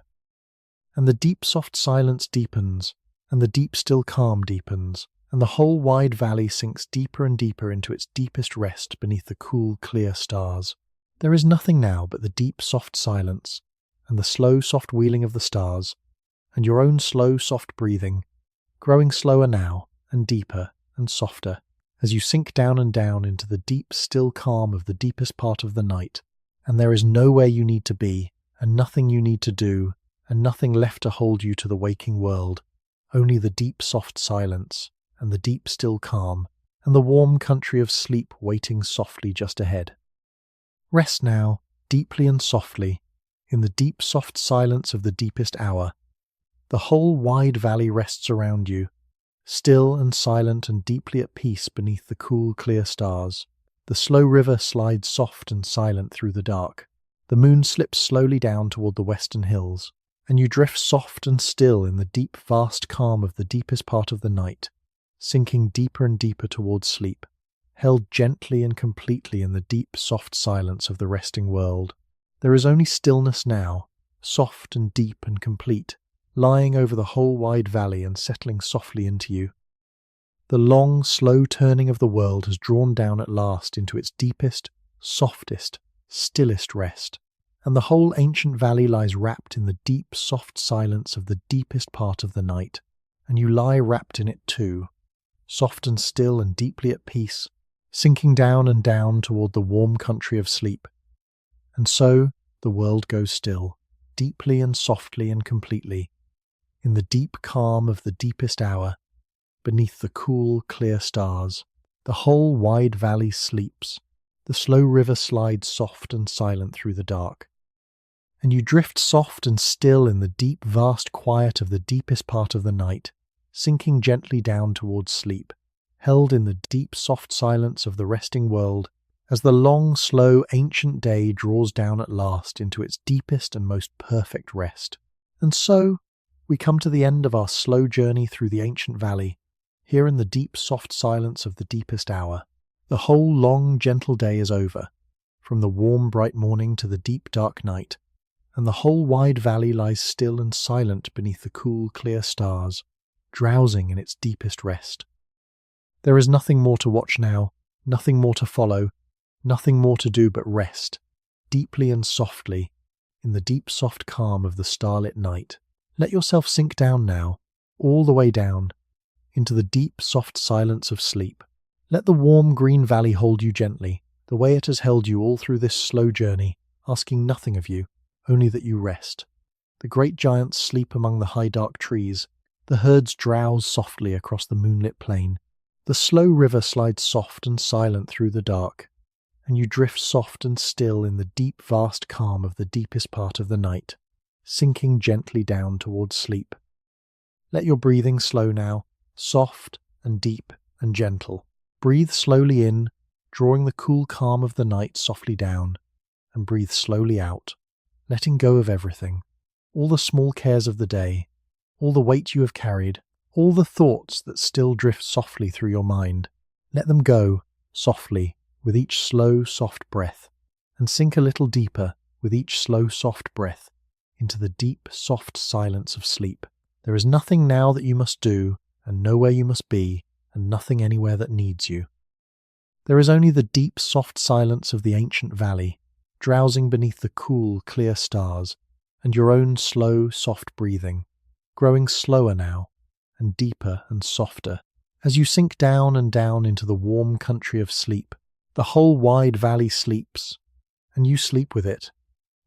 And the deep soft silence deepens, and the deep still calm deepens, and the whole wide valley sinks deeper and deeper into its deepest rest beneath the cool, clear stars. There is nothing now but the deep soft silence, and the slow soft wheeling of the stars, and your own slow soft breathing, growing slower now, and deeper and softer, as you sink down and down into the deep, still calm of the deepest part of the night, and there is nowhere you need to be, and nothing you need to do, and nothing left to hold you to the waking world, only the deep, soft silence, and the deep, still calm, and the warm country of sleep waiting softly just ahead. Rest now, deeply and softly, in the deep, soft silence of the deepest hour. The whole wide valley rests around you, still and silent and deeply at peace beneath the cool, clear stars. The slow river slides soft and silent through the dark. The moon slips slowly down toward the western hills, and you drift soft and still in the deep, vast calm of the deepest part of the night, sinking deeper and deeper towards sleep, held gently and completely in the deep, soft silence of the resting world. There is only stillness now, soft and deep and complete, lying over the whole wide valley and settling softly into you. The long, slow turning of the world has drawn down at last into its deepest, softest, stillest rest, and the whole ancient valley lies wrapped in the deep, soft silence of the deepest part of the night, and you lie wrapped in it too, soft and still and deeply at peace, sinking down and down toward the warm country of sleep. And so the world goes still, deeply and softly and completely, in the deep calm of the deepest hour, beneath the cool, clear stars. The whole wide valley sleeps, the slow river slides soft and silent through the dark, and you drift soft and still in the deep, vast quiet of the deepest part of the night, sinking gently down towards sleep, held in the deep, soft silence of the resting world, as the long, slow, ancient day draws down at last into its deepest and most perfect rest. And so we come to the end of our slow journey through the ancient valley, here in the deep, soft silence of the deepest hour. The whole long, gentle day is over, from the warm, bright morning to the deep, dark night, and the whole wide valley lies still and silent beneath the cool, clear stars, drowsing in its deepest rest. There is nothing more to watch now, nothing more to follow, nothing more to do but rest, deeply and softly, in the deep soft calm of the starlit night. Let yourself sink down now, all the way down, into the deep soft silence of sleep. Let the warm green valley hold you gently, the way it has held you all through this slow journey, asking nothing of you, only that you rest. The great giants sleep among the high dark trees, the herds drowse softly across the moonlit plain. The slow river slides soft and silent through the dark, and you drift soft and still in the deep vast calm of the deepest part of the night, sinking gently down towards sleep. Let your breathing slow now, soft and deep and gentle. Breathe slowly in, drawing the cool calm of the night softly down, and breathe slowly out, letting go of everything, all the small cares of the day, all the weight you have carried, all the thoughts that still drift softly through your mind. Let them go, softly, with each slow, soft breath, and sink a little deeper with each slow, soft breath into the deep, soft silence of sleep. There is nothing now that you must do, and nowhere you must be, and nothing anywhere that needs you. There is only the deep, soft silence of the ancient valley, drowsing beneath the cool, clear stars, and your own slow, soft breathing, growing slower now, and deeper and softer. As you sink down and down into the warm country of sleep, the whole wide valley sleeps, and you sleep with it,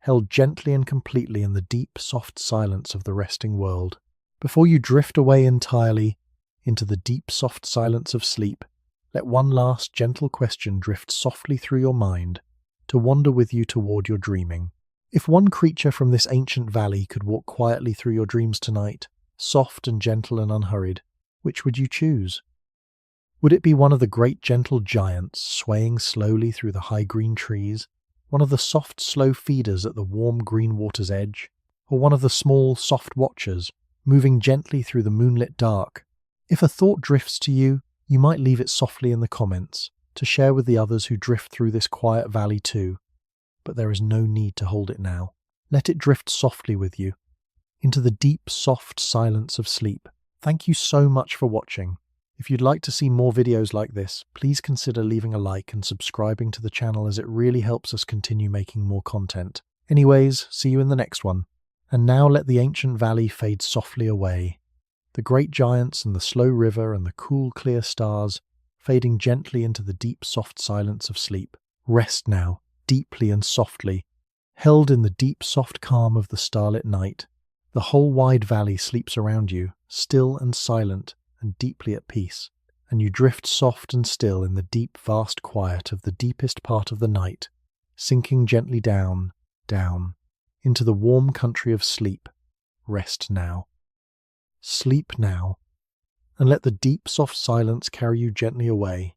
held gently and completely in the deep, soft silence of the resting world. Before you drift away entirely into the deep, soft silence of sleep, let one last gentle question drift softly through your mind to wander with you toward your dreaming. If one creature from this ancient valley could walk quietly through your dreams tonight, soft and gentle and unhurried, which would you choose? Would it be one of the great gentle giants swaying slowly through the high green trees, one of the soft slow feeders at the warm green water's edge, or one of the small soft watchers moving gently through the moonlit dark? If a thought drifts to you, you might leave it softly in the comments to share with the others who drift through this quiet valley too, but there is no need to hold it now. Let it drift softly with you into the deep, soft silence of sleep. Thank you so much for watching. If you'd like to see more videos like this, please consider leaving a like and subscribing to the channel, as it really helps us continue making more content. Anyways, see you in the next one. And now let the ancient valley fade softly away. The great giants and the slow river and the cool, clear stars fading gently into the deep, soft silence of sleep. Rest now, deeply and softly, held in the deep, soft calm of the starlit night. The whole wide valley sleeps around you, still and silent and deeply at peace, and you drift soft and still in the deep, vast quiet of the deepest part of the night, sinking gently down, down, into the warm country of sleep. Rest now. Sleep now, and let the deep, soft silence carry you gently away,